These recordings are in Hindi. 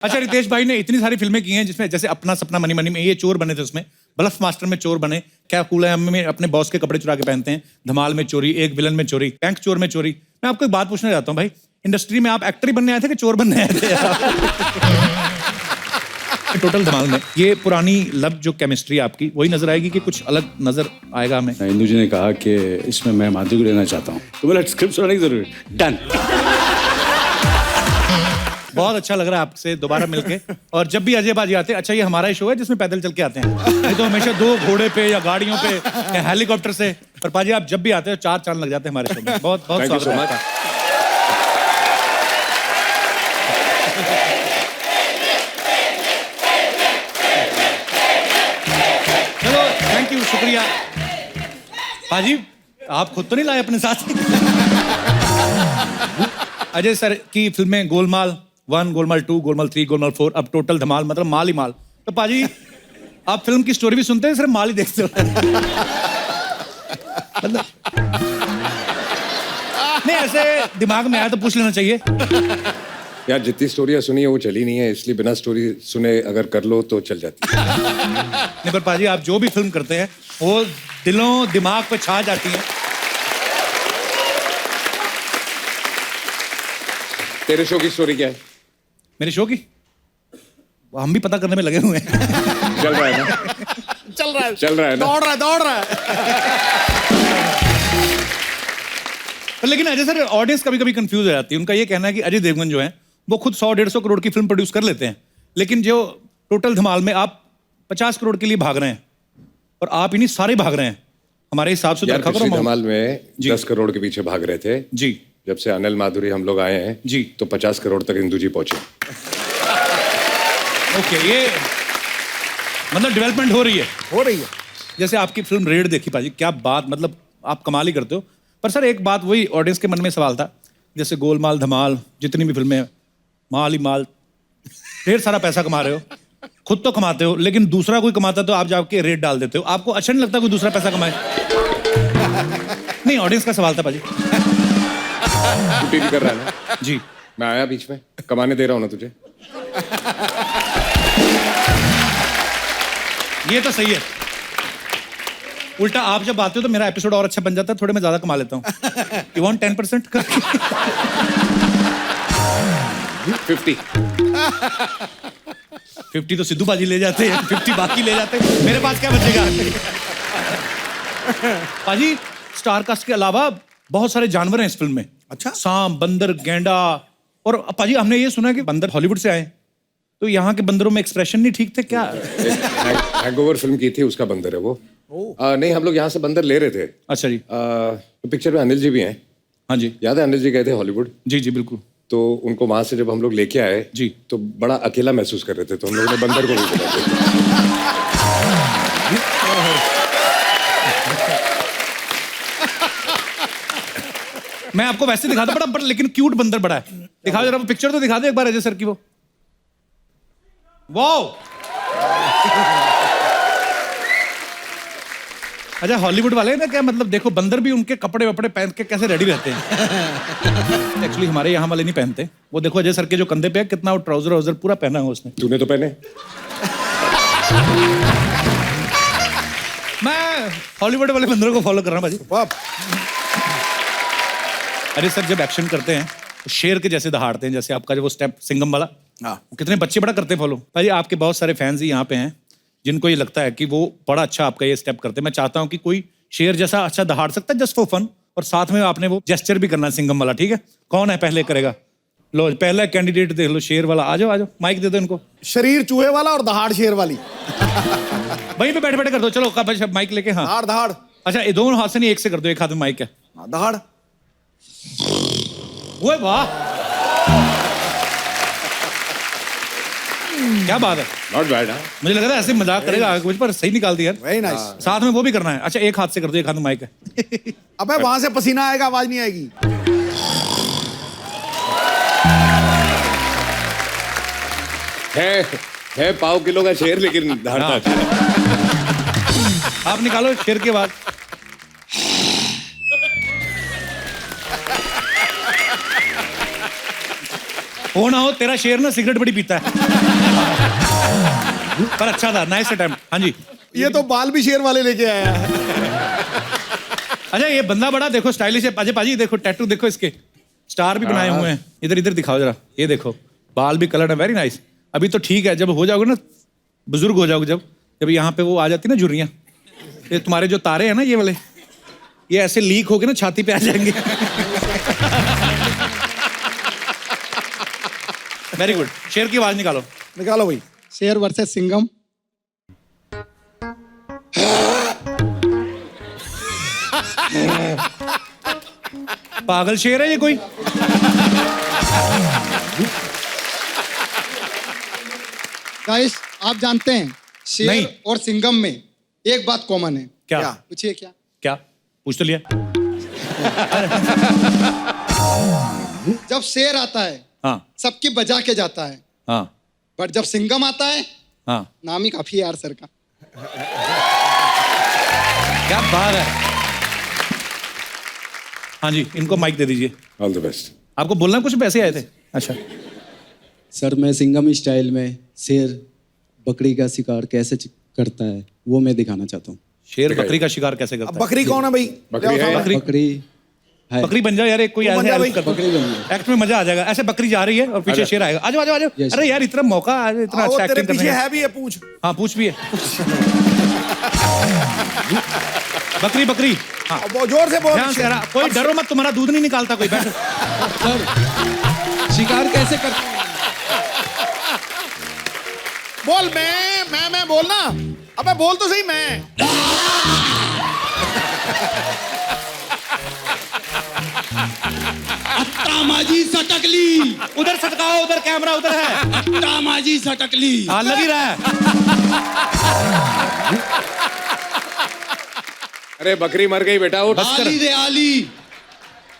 अच्छा, रितेश भाई ने इतनी सारी फिल्में की हैं जिसमें जैसे अपना सपना मनी मनी में ये चोर बने थे, उसमें ब्लफ मास्टर में चोर बने, क्या कूल है में अपने बॉस के कपड़े चुरा के पहनते हैं, धमाल में चोरी, एक विलन में चोरी, बैंक चोर में चोरी। मैं आपको एक बात पूछना चाहता हूँ भाई, इंडस्ट्री में आप एक्टर ही बनने आए थे कि चोर बनने आए थे? टोटल धमाल में ये पुरानी लब जो केमिस्ट्री आपकी वही नजर आएगी कि कुछ अलग नजर आएगा हमें? इंदु जी ने कहा कि इसमें मैं माधुरी लेना चाहता हूँ, तो बोला स्क्रिप्ट सुनाने की जरूरत, डन। बहुत अच्छा लग रहा है आपसे दोबारा मिलके। और जब भी अजय बाजी आते हैं, अच्छा ये हमारा ही शो है जिसमें पैदल चल के आते हैं, नहीं तो हमेशा 2 घोड़े पे या गाड़ियों पे या हेलीकॉप्टर से। पर पाजी आप जब भी आते हो 4 चांद लग जाते हैं हमारे शो में। बहुत बहुत स्वागत है आपका। चलो थैंक यू, शुक्रिया। पाजी आप खुद तो नहीं लाए अपने साथ? अजय सर की फिल्में गोलमाल 1, गोलमाल 2, गोलमाल 3, गोलमाल 4, अब टोटल धमाल, मतलब माल ही माल। तो पाजी आप फिल्म की स्टोरी भी सुनते हैं, सिर्फ माल ही देखते हो? मतलब नहीं, ऐसे दिमाग में आया तो पूछ लेना चाहिए यार। जितनी स्टोरियां सुनी है वो चली नहीं है, इसलिए बिना स्टोरी सुने अगर कर लो तो चल जाती है। नहीं पर पाजी आप जो भी फिल्म करते हैं वो दिलों दिमाग पे छा जाती है। तेरे शो की स्टोरी क्या है? मेरे शो की हम भी पता करने में लगे हुए हैं। चल रहा है ना? चल रहा है, चल रहा है ना? दौड़ रहा है। लेकिन अजय सर ऑडियंस कभी कभी कंफ्यूज हो जाती है। उनका ये कहना है कि अजय देवगन जो है वो खुद 100-150 करोड़ की फिल्म प्रोड्यूस कर लेते हैं, लेकिन जो टोटल धमाल में आप 50 करोड़ के लिए भाग रहे हैं और आप इन्हीं सारे भाग रहे हैं। हमारे हिसाब से यार पिछली धमाल में 10 करोड़ के पीछे भाग रहे थे जी। जब से अनिल माधुरी हम लोग आए हैं जी, तो 50 करोड़ तक इंदु जी पहुंचे। ओके, ये मतलब डेवलपमेंट हो रही है। जैसे आपकी फिल्म रेड देखी पाजी, क्या बात, मतलब आप कमाल ही करते हो। पर सर एक बात वही ऑडियंस के मन में सवाल था, जैसे गोलमाल धमाल जितनी भी फिल्में माल ही माल, ढेर सारा पैसा कमा रहे हो, खुद तो कमाते हो, लेकिन दूसरा कोई कमाता तो आप जाके रेट डाल देते हो। आपको अच्छा नहीं लगता कोई दूसरा पैसा कमाए? नहीं, ऑडियंस का सवाल था पाजी। ड्यूटी कर रहा है ना? जी। मैं आया बीच में, कमाने दे रहा हूं ना तुझे। ये तो सही है। उल्टा आप जब आते हो तो मेरा एपिसोड और अच्छा बन जाता है, थोड़े मैं ज्यादा कमा लेता हूँ। You want 10% का? 50 तो सिद्धू बाजी ले जाते हैं, 50 बाकी ले जाते हैं, मेरे पास क्या बचेगा? पाजी स्टार कास्ट के अलावा बहुत सारे जानवर हैं इस फिल्म में। अच्छा? सांप, बंदर, गैंडा। और पाजी हमने ये सुना कि बंदर हॉलीवुड से आए, तो यहाँ के बंदरों में एक्सप्रेशन नहीं ठीक थे क्या? हैंगओवर फिल्म की थी, उसका बंदर है वो। नहीं, हम लोग यहाँ से बंदर ले रहे थे। अच्छा जी। तो पिक्चर में अनिल जी भी हैं। हाँ जी। याद है अनिल जी गए थे हॉलीवुड? जी जी बिल्कुल। तो उनको वहां से जब हम लोग लेके आए जी, तो बड़ा अकेला महसूस कर रहे थे, तो हम लोगों ने बंदर को भी बुला दिया। मैं आपको वैसे दिखाता बड़ा लेकिन क्यूट बंदर बड़ा है। दिखाओ जरा पिक्चर तो दिखा दे एक बार अजय सर की वो। वाओ! अच्छा, हॉलीवुड वाले ना क्या मतलब, देखो बंदर भी उनके कपड़े वपड़े पहन के कैसे रेडी रहते हैं। एक्चुअली हमारे यहाँ वाले नहीं पहनते। वो देखो अजय सर के जो कंधे पे है, कितना वो ट्राउजर वाउजर पूरा पहना है उसने। तूने तो पहने। मैं हॉलीवुड वाले बंदरों को फॉलो कर रहा हूँ भाजी। अरे सर जब एक्शन करते हैं तो शेर के जैसे दहाड़ते हैं, जैसे आपका जो वो स्टेप सिंघम वाला, कितने बच्चे बड़ा करते हैं फॉलो। भाई आपके बहुत सारे फैंस ही यहाँ पे हैं जिनको ये लगता है कि वो बड़ा अच्छा आपका ये स्टेप करते हैं। मैं चाहता हूँ कि कोई शेर जैसा अच्छा दहाड़ सकता है जस्ट फॉर फन, और साथ में आपने वो जेस्चर भी करना सिंघम वाला, ठीक है? कौन है पहले करेगा? लो पहला कैंडिडेट देख लो, शेर वाला। आ जाओ आ जाओ, माइक दे दो इनको। शरीर चूहे वाला और दहाड़ शेर वाली। वहीं पे बैठे बैठे कर दो। चलो माइक लेके। हाँ दहाड़ दहाड़। अच्छा, ये दोनों हाथ से नहीं, एक से कर दो, एक हाथ में माइक है। दहाड़। वो वाह, क्या बात है। Not bad. मुझे लग रहा है ऐसे मजाक करेगा मुझ पर, सही निकाल दिया। Very nice. साथ में वो भी करना है। अच्छा, एक हाथ से कर दो, एक हाथ में माइक है। अबे वहां से पसीना आएगा, आवाज नहीं आएगी। है पाव किलो का शेर, लेकिन दहाड़ता अच्छा है। आप निकालो शेर के बाद। हो ना हो, तेरा शेर ना सिगरेट बड़ी पीता है। पर अच्छा था, नाइस अटेम्प्ट। हाँ जी। ये तो बाल भी शेर वाले लेके आया है। अच्छा ये बंदा बड़ा देखो स्टाइलिश है। अजय पाजी देखो टैटू देखो इसके, स्टार भी बनाए हुए हैं। इधर इधर दिखाओ जरा, ये देखो बाल भी कलर्ड है, वेरी नाइस। अभी तो ठीक है, जब हो जाओगे ना बुजुर्ग हो जाओगे, जब यहाँ पे वो आ जाती ना झुर्रियाँ, ये तुम्हारे जो तारे हैं ना ये वाले, ये ऐसे लीक होके ना छाती पे आ जाएंगे। Very good. शेर की आवाज निकालो। निकालो भाई। शेर वर्सेस सिंघम। पागल शेर है ये कोई? गाइस आप जानते हैं शेर नहीं। और सिंघम में एक बात कॉमन है। क्या? पूछिए क्या? क्या पूछ तो लिया। जब शेर आता है हाँ सबकी बजा के जाता है, हाँ बट जब सिंघम आता है हाँ। नाम ही काफी है यार सर का। क्या बात है। हाँ जी, इनको माइक दे दीजिए। All the best. आपको बोलना कुछ पैसे आए थे? अच्छा सर मैं सिंघम स्टाइल में शेर बकरी का शिकार कैसे करता है वो मैं दिखाना चाहता हूँ। शेर बकरी का शिकार कैसे करता अब है? बकरी कौन है भाई? बकरी है। बकरी बकरी है। बकरी बन जाओ यार, एक कोई बन ऐसे जा help भाई। कर दो। बकरी बन जाओ। एक्ट में मजा आ जाएगा। ऐसे बकरी जा रही है और पीछे शेर आएगा। आ जाओ आ जाओ आ जाओ। Yes, अरे यार इतना मौका, इतना वो अच्छा तेरे एक्टिंग करने पीछे का। है भी है, पूछ। हाँ पूछ भी है। बकरी बकरी। हाँ वो जोर से बोल। ध्यान से यार, कोई डरो मत, तुम्हारा दूध नहीं निकालता कोई। बैठो। शिकार कैसे करता है? बोल। मैं बोलना। अबे बोल तो सही। मैं तामाजी सटकली। उधर सटकाओ, उधर कैमरा उधर है। तामाजी सटकली। हाँ लग ही रहा है। अरे बकरी मर गई बेटा, उठ। आली रे आली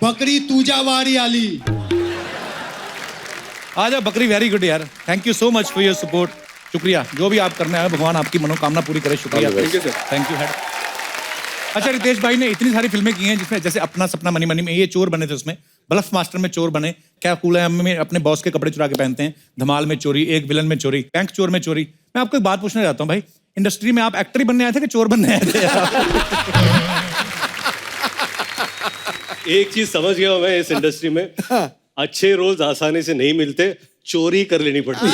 बकरी तुझा वारी आली। आ जाओ बकरी। वेरी गुड यार, thank you so much for your support. शुक्रिया, जो भी आप करने आए भगवान आपकी मनोकामना पूरी करे। शुक्रिया, Thank you, sir. Thank you head. अच्छा रितेश भाई ने इतनी सारी फिल्में की हैं जिसमें जैसे अपना सपना मनी मनी में ये चोर बने थे, उसमें ब्लफ मास्टर में चोर बने, क्या कूल है में अपने बॉस के कपड़े चुरा के पहनते हैं, धमाल में चोरी, एक विलन में चोरी, बैंक चोर में चोरी। मैं आपको एक बात पूछना चाहता हूँ भाई, इंडस्ट्री में आप एक्टर ही बनने आए थे कि चोर बनने आए थे? एक चीज समझ गया हूं मैं इस इंडस्ट्री में, अच्छे रोल्स आसानी से नहीं मिलते, चोरी कर लेनी पड़ती है।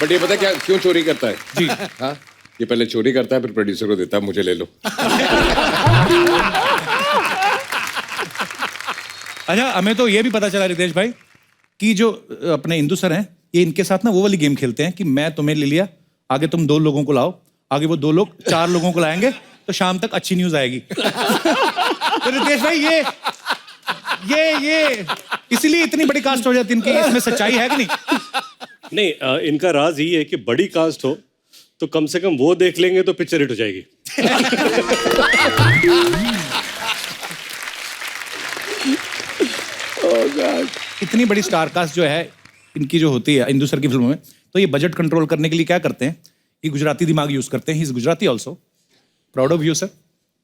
बट ये पता क्या क्यों चोरी करता है? जी हाँ, ये पहले चोरी करता है फिर प्रोड्यूसर को देता है, मुझे ले लो। अच्छा हमें तो ये भी पता चला रितेश भाई कि जो अपने इंदु सर हैं, ये इनके साथ ना वो वाली गेम खेलते हैं कि मैं तुम्हें ले लिया, आगे तुम 2 लोगों को लाओ, आगे वो 2 लोग 4 लोगों को लाएंगे, तो शाम तक अच्छी न्यूज आएगी। तो रितेश भाई ये इसीलिए इतनी बड़ी कास्ट हो जाती है इनकी, इसमें सच्चाई है कि नहीं? नहीं, इनका राज यही है कि बड़ी कास्ट हो तो कम से कम वो देख लेंगे तो पिक्चर हिट हो जाएगी। इतनी बड़ी स्टार कास्ट जो है इनकी जो होती है इंदु सर की फिल्मों में, तो ये बजट कंट्रोल करने के लिए क्या करते हैं? ये गुजराती दिमाग यूज करते हैं। He is Gujarati also. Proud of you sir.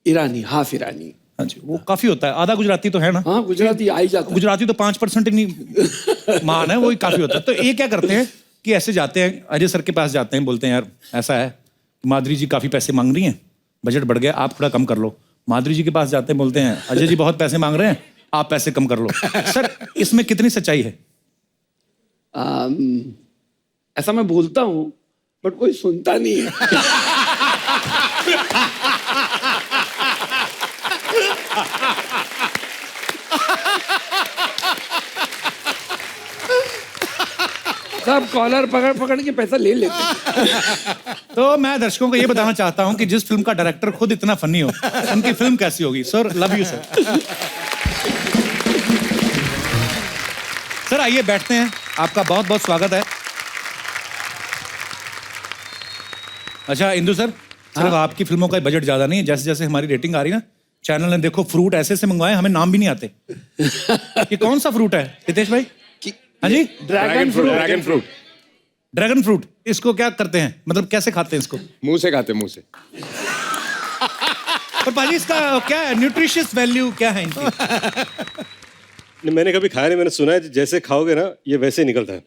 Irani, half Irani. हाँ जी, वो काफी होता है, आधा गुजराती तो है ना। हाँ गुजराती आ ही जाता है। गुजराती तो 5% ही नहीं मान है, वही काफी होता है। तो ये क्या करते हैं कि ऐसे जाते हैं, अजय सर के पास जाते हैं, बोलते हैं यार ऐसा है, माधुरी जी काफी पैसे मांग रही हैं, बजट बढ़ गया, आप थोड़ा कम कर लो। माधुरी जी के पास जाते हैं, बोलते हैं अजय जी बहुत पैसे मांग रहे हैं, आप पैसे कम कर लो। सर इसमें कितनी सच्चाई है? ऐसा मैं बोलता हूँ बट कोई सुनता नहीं है। सब कॉलर पकड़ पकड़ के पैसा ले लेते हैं। तो मैं दर्शकों को ये बताना चाहता हूं कि जिस फिल्म का डायरेक्टर खुद इतना फनी हो, उनकी फिल्म कैसी होगी? Sir love you sir. Sir आइए बैठते हैं, आपका बहुत बहुत स्वागत है। अच्छा इंदु सर, सिर्फ आपकी फिल्मों का बजट ज्यादा नहीं है, जैसे जैसे हमारी रेटिंग आ रही है ना, चैनल ने देखो फ्रूट ऐसे ऐसे मंगवाए, हमें नाम भी नहीं आते। ये कौन सा फ्रूट है रितेश भाई? हाँ जी, dragon fruit. Dragon fruit. Dragon fruit. इसको क्या करते हैं, मतलब कैसे खाते हैं इसको? मुंह से खाते, मुंह से। पर पाजी इसका क्या है, न्यूट्रिशियस वैल्यू क्या है इनकी? नहीं, मैंने कभी खाया नहीं, मैंने सुना है जैसे खाओगे ना ये वैसे ही निकलता है।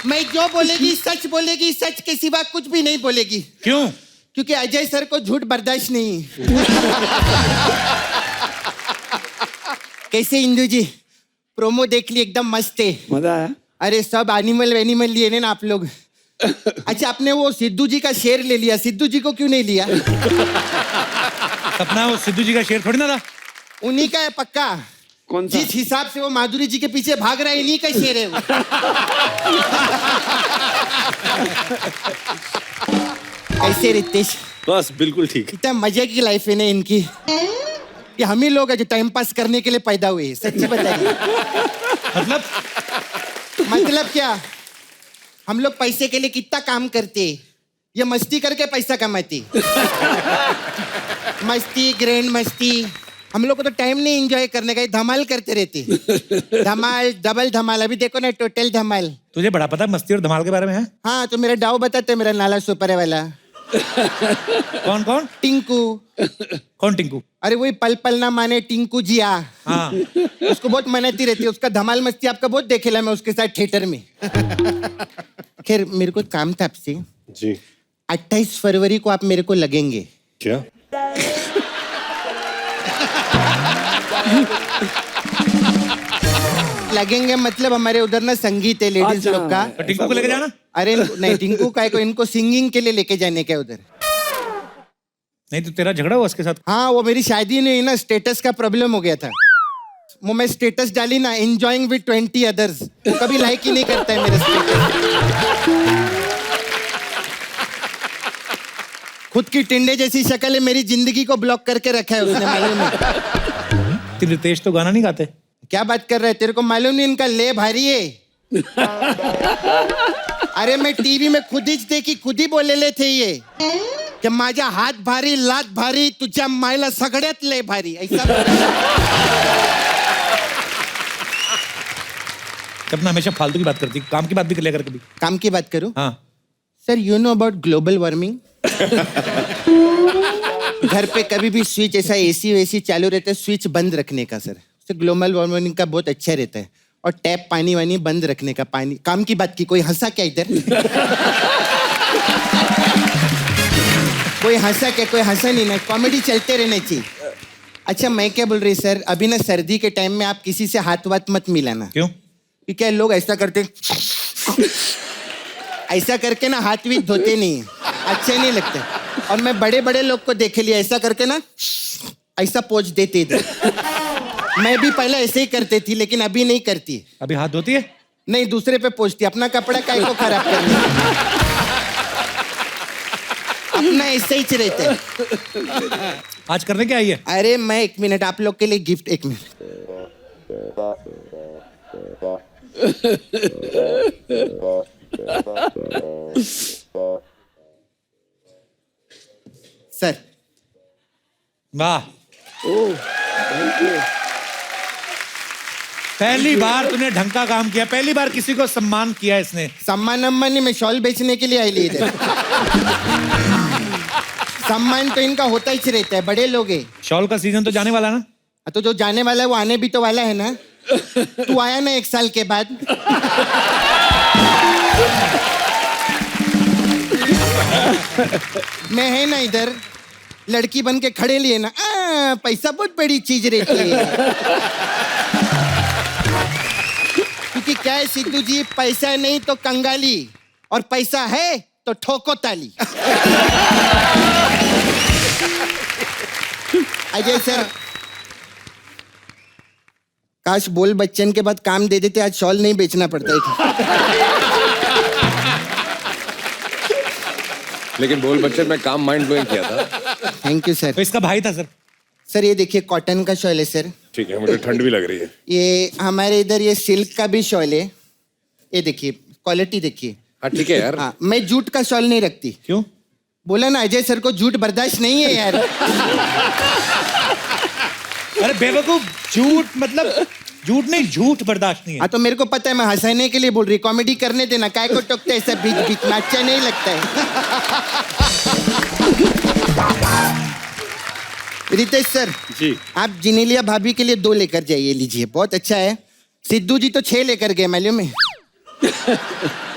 मैं जो बोलेगी सच बोलेगी, सच के सिवा कुछ भी नहीं बोलेगी। क्यों? क्योंकि अजय सर को झूठ बर्दाश्त नहीं। कैसे इंदु जी, प्रोमो देख ली, एकदम मस्त है। मजा आया? अरे सब एनिमल लिए ना आप लोग। अच्छा, आपने वो सिद्धू जी का शेर ले लिया, सिद्धू जी को क्यों नहीं लिया? सपना वो सिद्धू जी का शेर थोड़ी ना था। उन्हीं का है पक्का। कौन सा? जिस हिसाब से वो माधुरी जी के पीछे भाग रहा है, इन्हीं का शेर है वो। कैसे रितेश? बस बिल्कुल ठीक। इतना मजे की लाइफ है ना इनकी, कि हम ही लोग हैं जो टाइम पास करने के लिए पैदा हुए हैं। सच्ची बताइए। मतलब क्या, हम लोग पैसे के लिए कितना काम करते, ये मस्ती करके पैसा कमाते। मस्ती, ग्रैंड मस्ती। हम लोग को तो टाइम नहीं एंजॉय करने का, ये धमाल करते रहते। धमाल, डबल धमाल। अभी देखो ना, टोटल धमाल। तुझे बड़ा पता मस्ती और धमाल के बारे में है? हाँ, तो मेरा डाव बताते, मेरा नाला सुपर है वाला। कौन कौन? टिंकू। कौन टिंकू? अरे वही पल पल ना माने टिंकू जिया। हाँ। उसको बहुत मेहनती रहती है, उसका धमाल मस्ती आपका बहुत देखेला मैं उसके साथ थिएटर में। खैर, मेरे को काम था आपसे जी। 28 फरवरी को आप मेरे को लगेंगे। क्या? लगेंगे मतलब हमारे उधर ना संगीत है लेडीज लोग का। तो टिंकू को लेके जाना। अरे नहीं, टिंकू का को इनको सिंगिंग के लिए लेके जाने का उधर। नहीं तो तेरा झगड़ा हुआ उसके साथ? हाँ, वो मेरी शादी नहीं हुई ना, स्टेटस का प्रॉब्लम हो गया था। वो मैं स्टेटस डाली ना, एंजॉइंग विद 20 अदर्स, वो कभी लाइक ही नहीं करता है मेरा स्टेटस। खुद की टिंडे जैसी शक्ल है, मेरी जिंदगी को ब्लॉक करके रखा है उसने, मालूम है? तेरे रितेश तो गाना नहीं गाते। क्या बात कर रहा है, तेरे को मालूम नहीं इनका ले भारी है। अरे मैं टीवी में खुद ही देखी, खुद ही बोलेले थे ये कि माझा हात भारी, लात भारी, तुझ्या मायला सगळ्यात लय भारी, ऐसा। अपना हमेशा फालतू की बात करती, काम की बात भी कर लिया कर कभी। काम की बात करूं? हाँ। Sir, you know about global warming? घर पे कभी भी स्विच ऐसा एसी वेसी चालू रहता है, स्विच बंद रखने का सर, तो ग्लोबल वार्मिंग का बहुत अच्छा रहता है। और टैप पानी वानी बंद रखने का। पानी काम की बात की, कोई हंसा क्या इधर? कोई हंसा क्या? कोई हंसा नहीं ना, कॉमेडी चलते रहने चाहिए। अच्छा, मैं क्या बोल रही सर, अभी ना सर्दी के टाइम में आप किसी से हाथ वाथ मत मिलाना। क्यों? क्योंकि क्या लोग ऐसा करते, ऐसा करके ना हाथ भी धोते नहीं है, अच्छे नहीं लगते। और मैं बड़े बड़े लोग को देखे लिया, ऐसा करके ना ऐसा पोंछ देते इधर। मैं भी पहले ऐसे ही करती थी, लेकिन अभी नहीं करती। अभी हाथ धोती है? नहीं, दूसरे पे पोंछती। अपना कपड़ा काहे को खराब करना, अपना ऐसे ही रहते हैं। आज करने क्या आई है? अरे मैं 1 मिनट आप लोग के लिए गिफ्ट, 1 मिनट। सर। वाह, पहली बार तूने ढंग का काम किया, पहली बार किसी को सम्मान किया इसने। सम्मान अम्मान नहीं, मैं शॉल बेचने के लिए आई ली इधर। सम्मान तो इनका होता ही रहता है, बड़े लोग हैं। शॉल का सीजन तो जाने वाला ना? तो जो जाने वाला है वो आने भी तो वाला है ना। तू आया ना 1 साल के बाद। मैं है ना इधर, लड़की बन के खड़े लिए ना, पैसा बहुत बड़ी चीज रहती है। क्योंकि क्या है सिद्धू जी, पैसा नहीं तो कंगाली, और पैसा है तो ठोको ताली। अजय सर, काश बोल बच्चन के बाद काम दे देते, आज शॉल नहीं बेचना पड़ता है। लेकिन बोल बच्चन में काम माइंड ब्लोइंग किया था। Thank you sir. तो इसका भाई था सर। सर ये देखिए, कॉटन का शॉल है सर। ठीक है, मुझे ठंड भी लग रही है। ये हमारे इधर ये सिल्क का भी शॉल है। ये देखिए, क्वालिटी देखिए। हाँ ठीक है यार। हाँ, मैं जूट का शॉल नहीं रखती। क्यों? बोला ना, अजय सर को जूट बर्दाश्त नहीं है यार। अरे बेवकूफ, झूठ मतलब झूठ नहीं, झूठ बर्दाश्त नहीं है। हाँ, तो मेरे को पता है, मैं हंसाने के लिए बोल रही, कॉमेडी करने देना, काय को टोकते ऐसा बीच बीच में, अच्छा नहीं लगता है। रितेश सर जी आप जिनेलिया भाभी के लिए 2 लेकर जाइए, लीजिए, बहुत अच्छा है। सिद्धू जी तो 6 लेकर गए, मालूम है?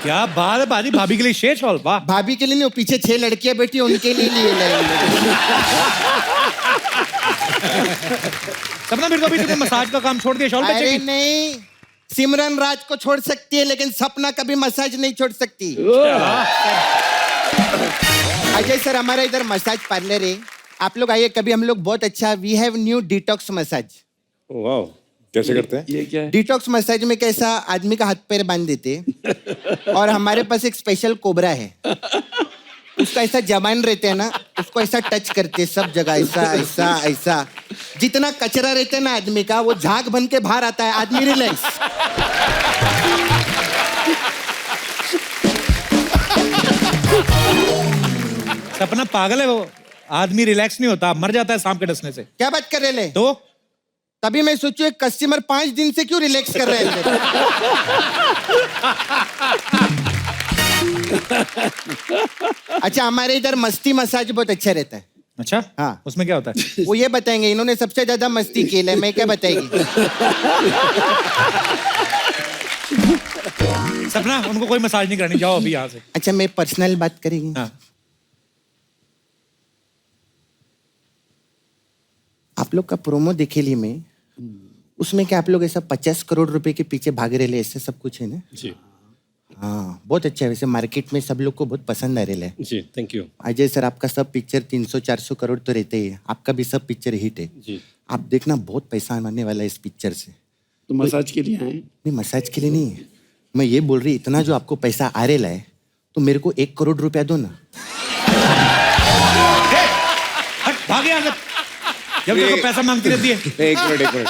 क्या बात है बाजी, भाभी के लिए शेष हॉल, वाह। भाभी के लिए नहीं, वो पीछे 6 लड़कियां बैठी हैं, उनके लिए लिए लाए। सपना मेरे को अभी तुमने मसाज का काम छोड़ दिया, शॉल अरे बेचेगी। नहीं, सिमरन राज को छोड़ सकती है लेकिन सपना कभी मसाज नहीं छोड़ सकती। अजय सर हमारा इधर मसाज पार्लर है, आप लोग आइए कभी, हम लोग बहुत अच्छा, we have new detox massage. वाह, कैसे करते हैं? ये क्या है? डिटॉक्स मसाज में कैसा आदमी का हाथ पैर बांध देते हैं और हमारे पास एक स्पेशल कोबरा है, उसका ऐसा जबान रहते हैं ना, उसको ऐसा टच करते हैं सब जगह, ऐसा ऐसा ऐसा, जितना कचरा रहता है ना आदमी का वो झाग बन के बाहर आता है, आदमी रिलैक्स। सपना पागल है वो, आदमी रिलैक्स नहीं होता, मर जाता है सांप के डसने से। क्या बात कर रहे ले? तो तभी मैं सोचू एक कस्टमर 5 दिन से क्यों रिलैक्स कर रहे हैं? अच्छा, हमारे इधर मस्ती मसाज बहुत अच्छा रहता है। अच्छा, हाँ। उसमें क्या होता है? वो ये बताएंगे, इन्होंने सबसे ज्यादा मस्ती की है, मैं क्या बताएगी? सपना उनको कोई मसाज नहीं करानी, जाओ अभी यहाँ से। अच्छा, मैं पर्सनल बात करेंगे। हाँ। आप लोग का प्रोमो देखे ली मैं, उसमें क्या आप लोग ऐसा 50 करोड़ रुपए के पीछे भाग रहे ले, ऐसे सब कुछ है ना? जी हाँ, बहुत अच्छा है, वैसे मार्केट में सब लोग को बहुत पसंद आ रहे है। जी, थैंक यू। अजय सर आपका सब पिक्चर 300-400 करोड़ तो रहते ही है, आपका भी सब पिक्चर हिट है। जी आप देखना बहुत पैसा आने वाला है इस पिक्चर से। तो मसाज के लिए आए? नहीं, मसाज के लिए नहीं, मैं ये बोल रही, इतना जो आपको पैसा आ रहा है तो मेरे को 1 करोड़ रुपया दो ना। हट, भाग यहाँ से। जब देखो पैसा मांगती रहती है। नहीं, एक मिनट,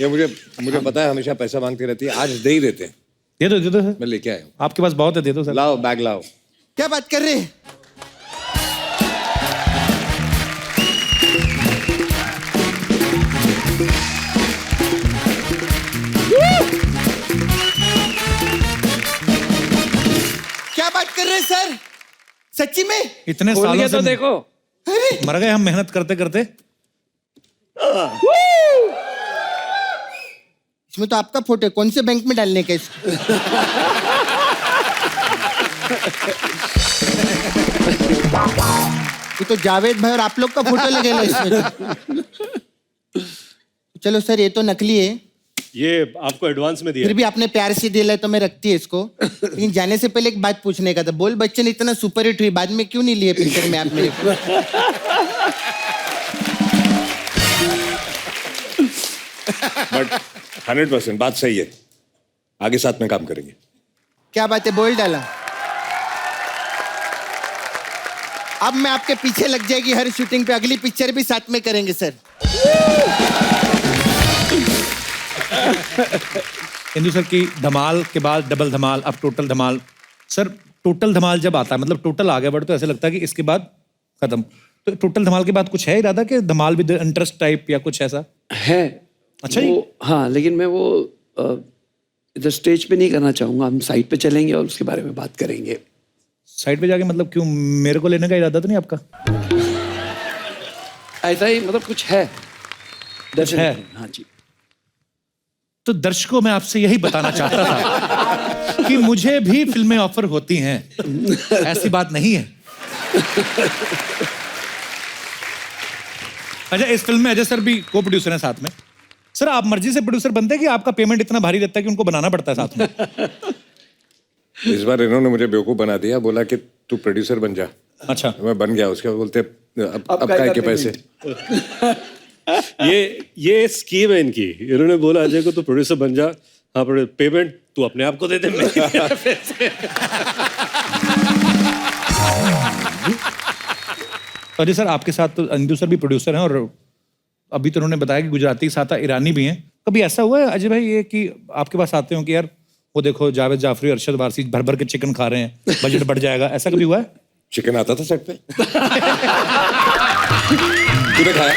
ये मुझे पता है हमेशा पैसा मांगती रहती है, आज दे ही देते हैं। दे दो सर, मैं लेके आया हूँ। आपके पास बहुत है, दे दो सर। लाओ बैग लाओ। क्या बात कर रहे हैं? क्या बात कर रहे हैं सर? सच्ची में? इतने खोल सालों के से तो देखो। अरे मर गए हम मेहनत करते करते। इसमें तो आपका फोटो है, कौन से बैंक में डालने का इसको? ये तो जावेद भाई और आप लोग का फोटो लगेगा इसमें। चलो सर, ये तो नकली है, ये आपको एडवांस में दिया फिर भी आपने प्यार से दिया है तो मैं रखती है इसको। लेकिन जाने से पहले एक बात पूछने का था, बोल बच्चन इतना सुपर हिट हुई, बाद में क्यों नहीं लिए पिक्चर में आप मेरे को? बट 100% बात सही है, आगे साथ में काम करेंगे। क्या बात है, बोल डाला। अब मैं आपके पीछे लग जाएगी हर शूटिंग पे, अगली पिक्चर भी साथ में करेंगे सर। इंदु सर की धमाल के बाद डबल धमाल, अब टोटल धमाल। सर टोटल धमाल जब आता है, मतलब टोटल आगे बढ़ तो ऐसा लगता है कि इसके बाद खत्म। तो टोटल धमाल के बाद कुछ है इरादा कि धमाल विद इंटरेस्ट टाइप या कुछ ऐसा? है। अच्छा जी। हाँ, लेकिन मैं वो इधर स्टेज पे नहीं करना चाहूंगा, हम साइड पे चलेंगे और उसके बारे में बात करेंगे। साइड पे जाके मतलब क्यों, मेरे को लेने का इरादा तो नहीं आपका? ऐसा ही, मतलब कुछ है। कुछ है? हाँ जी। तो दर्शकों मैं आपसे यही बताना चाहता था कि मुझे भी फिल्में ऑफर होती हैं, ऐसी बात नहीं है। अच्छा, इस फिल्म में अजय सर भी को प्रोड्यूसर हैं साथ में। सर आप मर्जी से प्रोड्यूसर बनते हैं कि आपका पेमेंट इतना भारी रहता है कि उनको बनाना पड़ता है साथ में? इस बार इन्होंने मुझे बेवकूफ बना दिया, बोला कि तू प्रोड्यूसर बन जा। अच्छा, मैं बन गया, उसके बाद बोलते अब काय के पैसे। ये स्कीम है इनकी। इन्होंने बोला अजय को तू प्रोड्यूसर बन जा, हाँ पेमेंट तू अपने आप को दे दे। अजय सर आपके साथ तो इंदु सर भी प्रोड्यूसर हैं और अभी तो उन्होंने बताया कि गुजराती के साथ ईरानी भी हैं। कभी ऐसा हुआ है अजय भाई ये कि आपके पास आते हो कि यार वो देखो जावेद जाफरी, अरशद वारसी भर भर के चिकन खा रहे हैं, बजट बढ़ जाएगा, ऐसा कभी हुआ है? चिकन आता था सेट पे। तूने खाया?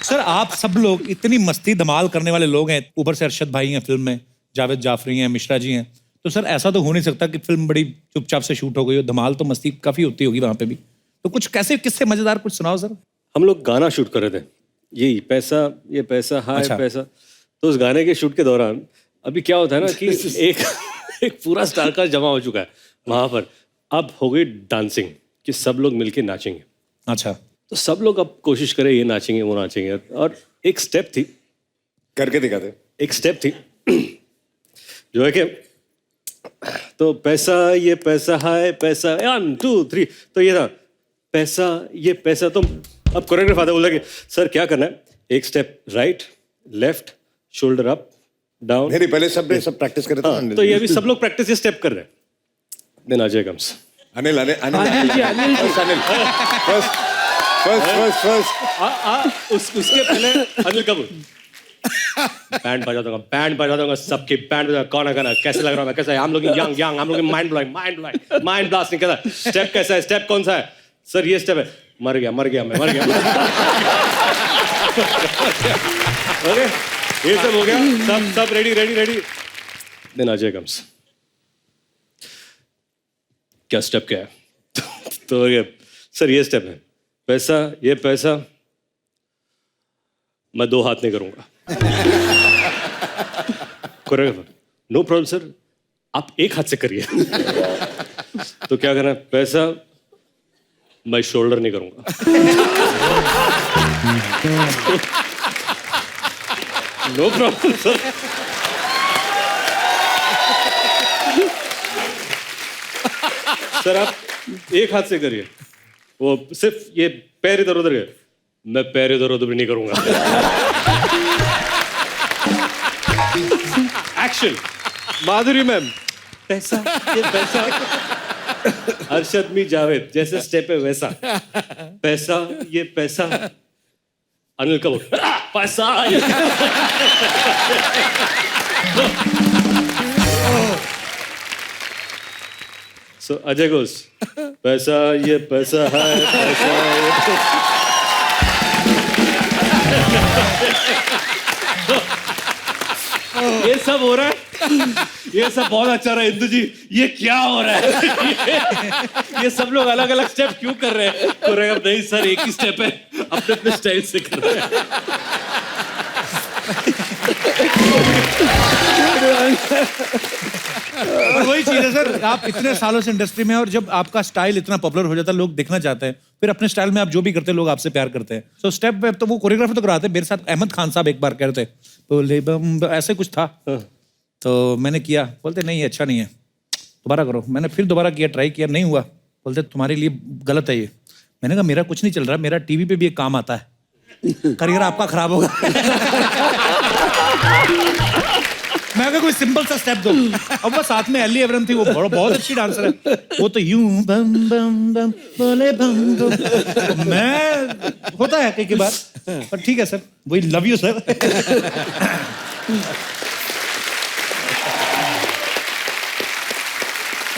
सर आप सब लोग इतनी मस्ती धमाल करने वाले लोग हैं, ऊपर से अरशद भाई हैं फिल्म में, जावेद जाफरी हैं, मिश्रा जी हैं, तो सर ऐसा तो हो नहीं सकता कि फिल्म बड़ी चुपचाप से शूट हो गई हो। धमाल तो मस्ती काफी होती होगी वहां पे भी, तो कुछ कैसे किससे मजेदार कुछ सुनाओ सर। हम लोग गाना शूट कर रहे थे, ये पैसा हाय अच्छा। पैसा। तो उस गाने के शूट के दौरान अभी क्या होता है ना कि एक पूरा स्टार कास्ट जमा हो चुका है वहां पर। अब हो गई डांसिंग कि सब लोग मिलके नाचेंगे। अच्छा। तो सब लोग अब कोशिश करें, ये नाचेंगे वो नाचेंगे। और एक स्टेप थी, करके दिखाते। एक स्टेप थी जो है कि तो पैसा ये पैसा हाय पैसा 1 2 3, तो ये था पैसा ये पैसा। तो अब कोरियोग्राफर आता बोला कि सर क्या करना है, एक step right left shoulder up down. नहीं पहले सब प्रैक्टिस कर रहे थे। तो ये अभी सब लोग प्रैक्टिस ये स्टेप कर रहे हैं। Then Ajay comes. Anil first उसके पहले अनिल कपूर। बैंड बजा दूंगा सबके बैंड बजा। कौन है गाना, कैसे लग रहा है, कैसा है, हम लोग यंग हम लोग माइंड ब्लास्ट नहीं करता। स्टेप कैसा है, स्टेप कौन सा है सर, ये स्टेप है। मर गया मैं मर गया। ओके ये सब हो गया, सब रेडी। Then Ajay comes. क्या स्टेप क्या है तो ये सर ये स्टेप है, पैसा ये पैसा मैं 2 हाथ नहीं करूंगा। कोरियोग्राफर नो प्रॉब्लम सर, आप 1 हाथ से करिए। तो क्या करना है, पैसा मैं शोल्डर नहीं करूंगा। No problem sir. सर आप 1 हाथ से करिए, वो सिर्फ ये पैर इधर उधर गए, मैं पैर इधर उधर भी नहीं करूंगा। एक्शन माधुरी मैम, पैसा ये पैसा। अरशद मी जावेद जैसे स्टेप है वैसा, पैसा ये पैसा। अनिल कपूर पैसा सो अजय घोष पैसा ये पैसा है पैसा ये सब हो रहा है, ये सब बहुत अच्छा रहा है। इंदु जी ये क्या हो रहा है, ये सब लोग अलग अलग स्टेप क्यों कर रहे हैं। कोरियोग्राफर नहीं सर एक ही स्टेप है, अपने अपने स्टाइल से कर रहे हैं। और वही चीज है सर, आप इतने सालों से इंडस्ट्री में और जब आपका स्टाइल इतना पॉपुलर हो जाता है, लोग देखना चाहते हैं, फिर अपने स्टाइल में आप जो भी करते हैं लोग आपसे प्यार करते हैं। सो स्टेप पे तो वो कोरियोग्राफर तो कराते हैं। मेरे साथ अहमद खान साहब एक बार कह रहे थे बोले बम ऐसे कुछ था, तो मैंने किया, बोलते नहीं अच्छा नहीं है दोबारा करो। मैंने फिर दोबारा किया, ट्राई किया, नहीं हुआ, बोलते तुम्हारे लिए गलत है ये। मैंने कहा मेरा कुछ नहीं चल रहा, मेरा टीवी पे भी एक काम आता है, करियर आपका खराब होगा। मैं कहा कोई सिंपल सा स्टेप दो। अब वो साथ में एली एवरन थी, वो बहुत अच्छी डांसर है, वो तो यूं बम बम बम बोले बम बम। तो मैं होता है कई बार, पर ठीक है सर, वही लव यू सर।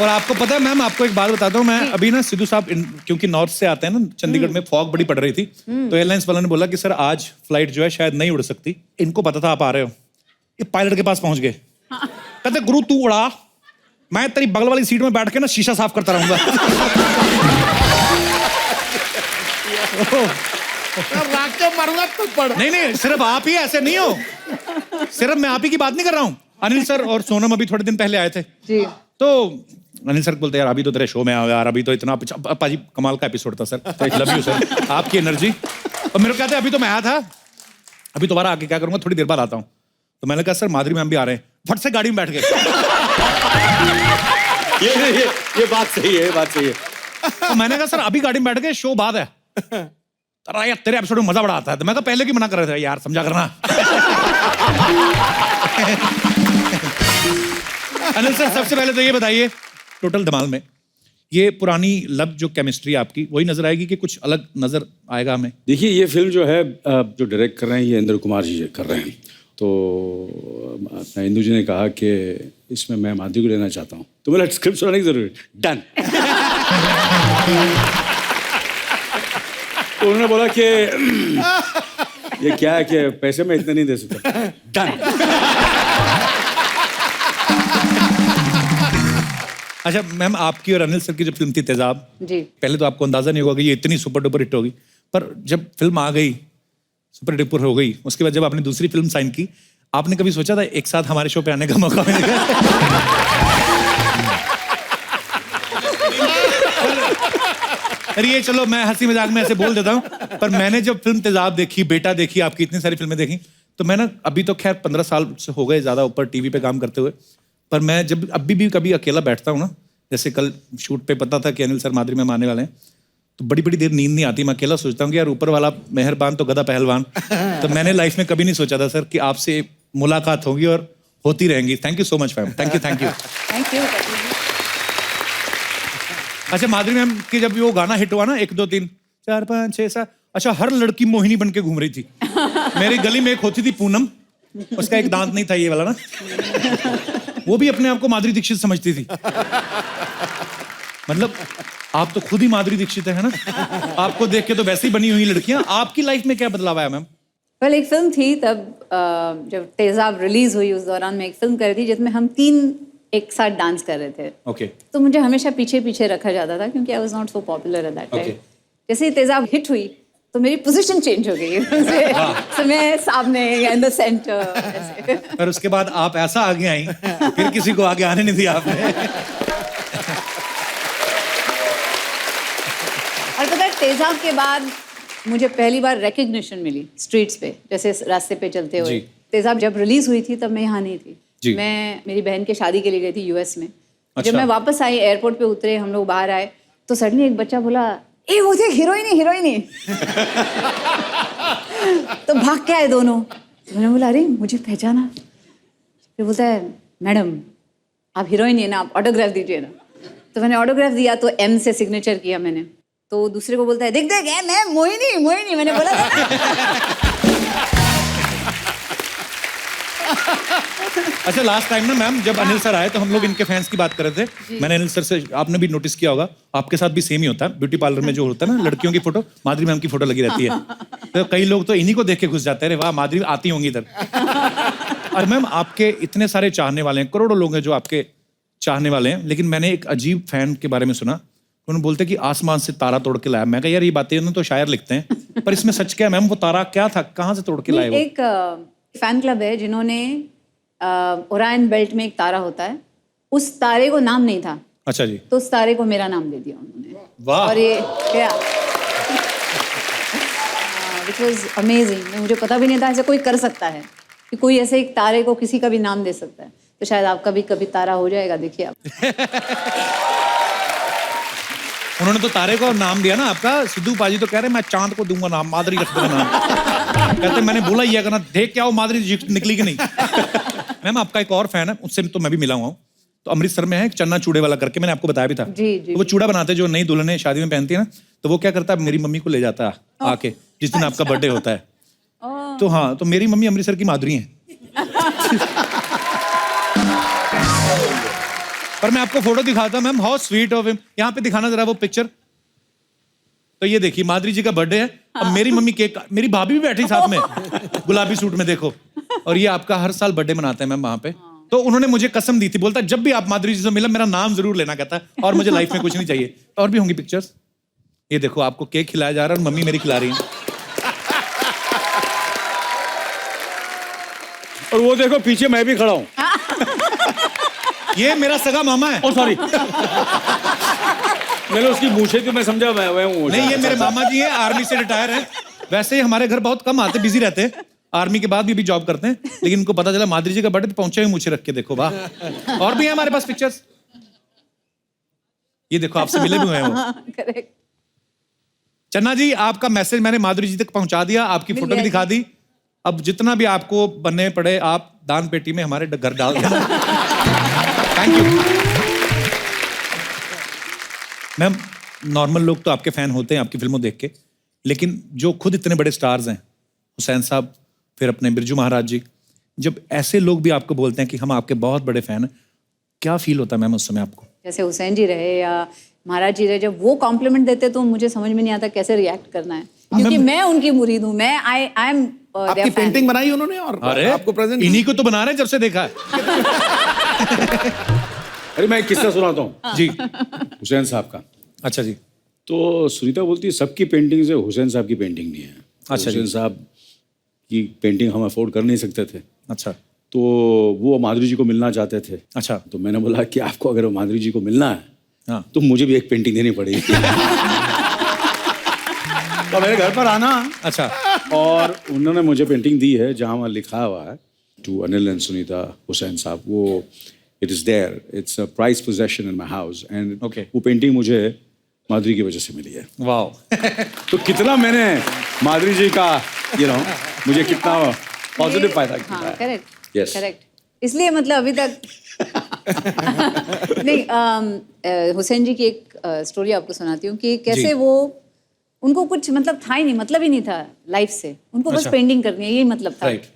और आपको पता है मैम, आपको एक बात बताता हूँ, मैं अभी ना सिद्धू साहब क्योंकि नॉर्थ से आते हैं ना, चंडीगढ़ में फॉग बड़ी पड़ रही थी, तो एयरलाइंस वालों ने बोला कि सर आज फ्लाइट जो है शायद नहीं उड़ सकती। इनको पता था आप आ रहे हो, ये पायलट के पास पहुंच गए, कहते गुरु तू उड़ा, मैं तेरी बगल वाली सीट में बैठ के ना शीशा साफ करता रहूंगा। राख के मारूंगा तो पड़। नहीं सिर्फ आप ही ऐसे नहीं हो, सिर्फ मैं आप ही की बात नहीं कर रहा हूँ। अनिल सर और सोनम अभी थोड़े दिन पहले आए थे जी, तो अनिल सर बोलते यार अभी तो तेरे शो में आओ यार, अभी तो इतना पाजी कमाल का एपिसोड था सर, लव यू सर, आपकी एनर्जी। और मेरे को कहते अभी तो मैं आया था, अभी दोबारा आके क्या करूंगा, थोड़ी देर बाद आता हूँ। तो मैंने कहा सर माधुरी मैम भी आ रहे हैं, फट से गाड़ी में बैठ गए। ये बात सही है, ये बात सही है। तो मैंने कहा सर अभी गाड़ी में बैठ गए, शो बाद है। अरे यार तेरे एपिसोड में मजा बड़ा आता है। तो मैं कहा पहले की मना कर रहे थे यार, समझा करना। अनिल सर सबसे पहले तो ये बताइए, टोटल धमाल में ये पुरानी लव जो केमिस्ट्री आपकी वही नजर आएगी कि कुछ अलग नजर आएगा हमें? देखिए ये फिल्म जो है जो डायरेक्ट कर रहे हैं ये इंद्र कुमार जी कर रहे हैं। तो अपना इंदु जी ने कहा कि इसमें मैं माधुरी को लेना चाहता हूँ, तो बोला स्क्रिप्ट सुनाने की जरूरत, डन। तो उन्होंने बोला कि ये क्या है कि पैसे मैं इतने नहीं दे सकता, डन। अच्छा मैम, आपकी और अनिल सर की जो फिल्म थी तेजाब, जी पहले तो आपको अंदाजा नहीं होगा कि ये इतनी सुपर डुपर हिट होगी, पर जब फिल्म आ गई, सुपर डुपर हो गई, उसके बाद जब आपने दूसरी फिल्म साइन की, आपने कभी सोचा था एक साथ हमारे शो पे आने का मौका मिलेगा? अरे ये चलो मैं हंसी मजाक में ऐसे बोल देता हूँ, पर मैंने जब फिल्म तेजाब देखी, बेटा देखी, आपकी इतनी सारी फिल्में देखी, तो मैं ना, अभी तो खैर 15 साल से हो गए ज़्यादा ऊपर टीवी पे काम करते हुए, पर मैं जब अभी भी कभी अकेला बैठता हूँ ना, जैसे कल शूट पे पता था कि अनिल सर माधुरी मैम आने वाले हैं, तो बड़ी बड़ी देर नींद नहीं आती, मैं अकेला सोचता हूँ कि यार ऊपर वाला मेहरबान तो गधा पहलवान। तो मैंने लाइफ में कभी नहीं सोचा था सर कि आपसे मुलाकात होगी और होती रहेंगी। Thank you so much ma'am, thank you thank you. Thank you. अच्छा माधुरी मैम की जब वो गाना हिट हुआ ना, 1 2 3 4 5 6 7, अच्छा हर लड़की मोहिनी बन के घूम रही थी। मेरी गली में एक होती थी पूनम, उसका एक दांत नहीं था ये वाला ना, वो भी अपने आप को माधुरी दीक्षित समझती थी। मतलब आप तो खुद ही माधुरी दीक्षित है ना, आपको देख के तो वैसे ही बनी हुई लड़कियां। आपकी लाइफ में क्या बदलाव आया मैम? वेल एक फिल्म थी तब, जब तेजाब रिलीज हुई उस दौरान मैं एक फिल्म कर रही थी जिसमें हम 3 एक साथ डांस कर रहे थे। ओके। तो मुझे हमेशा पीछे पीछे रखा जाता था क्योंकि I was not so popular at that time. जैसे ही तेजाब हिट हुई तो मेरी पोजीशन चेंज हो गई। so, मैं सामने इन द सेंटर। पर उसके बाद आप ऐसा आगे आई, फिर किसी को आगे आने नहीं दिया आपने। और पता है तेजाब के बाद मुझे पहली बार रिकग्निशन मिली स्ट्रीट्स पे, जैसे रास्ते पे चलते हुए। तेजाब जब रिलीज हुई थी तब मैं यहाँ नहीं थी, मैं मेरी बहन के शादी के लिए गई थी यूएस में। जब मैं वापस आई, एयरपोर्ट पे उतरे, हम लोग बाहर आए, तो सडनली एक बच्चा बोला, ए वो देख हीरोइन ही हीरोइन ही। तो भाग के आए दोनों। तो मैंने बोला अरे मुझे पहचाना। फिर बोलता है मैडम आप हीरोइन ही है ना, आप ऑटोग्राफ दीजिए ना। तो मैंने ऑटोग्राफ दिया, तो एम से सिग्नेचर किया मैंने। तो दूसरे को बोलता है देख देख मैं मोहिनी मोहिनी, मैंने बोला था ना। अच्छा लास्ट टाइम ना मैम जब अनिल सर आए तो हम लोग इनके फैंस की बात कर रहे थे। मैंने अनिल सर से, आपने भी नोटिस किया होगा, आपके साथ भी सेम ही होता है, ब्यूटी पार्लर में जो होता है ना, लड़कियों की फोटो, माधुरी मैम की फोटो लगी रहती है। तो कई लोग तो इन्हीं को देख के घुस जाते हैं, वाह माधुरी आती होंगी इधर। और मैम आपके इतने सारे चाहने वाले हैं, करोड़ों लोग हैं जो आपके चाहने वाले हैं, लेकिन मैंने एक अजीब फैन के बारे में सुना, उन्होंने बोलते कि आसमान से तारा तोड़ के लाया। मैं कहा यार ये बातें ना तो शायर लिखते हैं, पर इसमें सच क्या है मैम? वो तारा क्या था, कहाँ से तोड़ के लाए? एक फैन क्लब है जिन्होंने ओरायन बेल्ट में एक तारा होता है, उस तारे को नाम नहीं था। अच्छा जी। तो उस तारे को मेरा नाम दे दिया उन्होंने। वाह। और ये क्या, which was amazing। मुझे पता भी नहीं था ऐसा कोई कर सकता है कि कोई ऐसे एक तारे को किसी का भी नाम दे सकता है। तो शायद आपका भी कभी तारा हो जाएगा, देखिए आप। उन्होंने तो तारे को नाम दिया ना आपका। सिद्धू पाजी तो कह रहे मैं चांद को दूंगा नाम, माधुरी रख दूंगा नाम। कहते मैंने बोला ये करना, देख क्या वो माधुरी निकली कि नहीं। मैम आपका एक और फैन है, उससे तो मैं भी मिला हुआ हूँ, तो अमृतसर में है एक चन्ना चूड़े वाला करके, मैंने आपको बताया भी था। जी जी। तो वो चूड़ा बनाते जो नई दुल्हने शादी में पहनती है ना, तो वो क्या करता है मेरी मम्मी को ले जाता है आके जिस दिन आपका बर्थडे होता है। तो हाँ, तो मेरी मम्मी अमृतसर की माधुरी है। पर मैं आपको फोटो दिखाता ma'am, how sweet of him. यहाँ पे दिखाना जरा वो पिक्चर। तो ये देखिए माधुरी जी का बर्थडे है, अब मेरी मम्मी केक, मेरी भाभी भी बैठी साथ में गुलाबी सूट में, देखो। और ये आपका हर साल बर्थडे मनाते हैं मैम वहाँ पे। तो उन्होंने मुझे कसम दी थी, बोलता जब भी आप माधुरी जी से मिला मेरा नाम जरूर लेना, कहता और मुझे लाइफ में कुछ नहीं चाहिए। और भी होंगी पिक्चर्स। ये देखो आपको केक खिलाया जा रहा है और मम्मी मेरी खिला रही है। और वो देखो पीछे मैं भी खड़ा हूँ। ये मेरा सगा मामा है। ओ सॉरी। मैंने उसकी मूछे थी, मैं समझा मैं हूँ। नहीं ये मेरे मामा जी हैं, आर्मी से रिटायर हैं। वैसे ही हमारे घर बहुत कम आते, बिजी रहते हैं, आर्मी के बाद भी जॉब करते हैं, लेकिन उनको पता चला माधुरी जी का बर्थडे, तो पहुंचे हुए मूछे रख के, देखो वाह। और भी है हमारे पास पिक्चर्स। ये देखो आपसे मिले भी हुए हैं वो। करेक्ट। चन्ना जी आपका मैसेज मैंने माधुरी जी तक पहुंचा दिया, आपकी फोटो भी दिखा दी। अब जितना भी आपको बनने पड़े आप दान पेटी में हमारे घर डाल देना। Thank you ma'am. नॉर्मल लोग तो आपके फैन होते हैं आपकी फिल्मों देख के, लेकिन जो खुद इतने बड़े स्टार्स हैं, हुसैन साहब, फिर अपने बिरजू महाराज जी, जब ऐसे लोग भी आपको बोलते हैं कि हम आपके बहुत बड़े फैन हैं, क्या फील होता है मैम उस समय आपको? जैसे हुसैन जी रहे या महाराज जी रहे, जब वो कॉम्प्लीमेंट देते तो मुझे समझ में नहीं आता कैसे रिएक्ट करना है, क्योंकि मैं उनकी मुरीद हूँ। मैं आई एम आपकी पेंटिंग बनाई उन्होंने और अरे आपको प्रेजेंट, इन्हीं को तो बना रहे हैं जब से देखा है। अरे मैं एक किस्सा सुनाता हूँ जी हुसैन साहब का। अच्छा जी तो सुनीता बोलती है सबकी पेंटिंग से हुसैन साहब की पेंटिंग नहीं है। अच्छा जी। हुसैन साहब की पेंटिंग हम अफोर्ड कर नहीं सकते थे, अच्छा तो वो माधुरी जी को मिलना चाहते थे। अच्छा तो मैंने बोला कि आपको अगर माधुरी जी को मिलना है हाँ तो मुझे भी एक पेंटिंग देनी पड़ेगी। तो मेरे घर पर आना, अच्छा और उन्होंने मुझे पेंटिंग दी है जहाँ वहाँ लिखा हुआ है टू अनिल एंड सुनीता हुसैन साहब। वो it is there, it's a prize possession in my house and Okay. वो पेंटिंग मुझे माधुरी की वजह से मिली है। वाह तो कितना मैंने माधुरी जी का मुझे कितना पॉजिटिव फायदा किया हाँ है। Correct Yes. करेक्ट। इसलिए मतलब अभी तक नहीं हुसैन जी की एक स्टोरी आपको सुनाती हूँ कि कैसे जी। वो उनको कुछ मतलब था ही नहीं, मतलब ही नहीं था लाइफ से, उनको बस अच्छा। पेंटिंग करनी है, यही मतलब था। राइट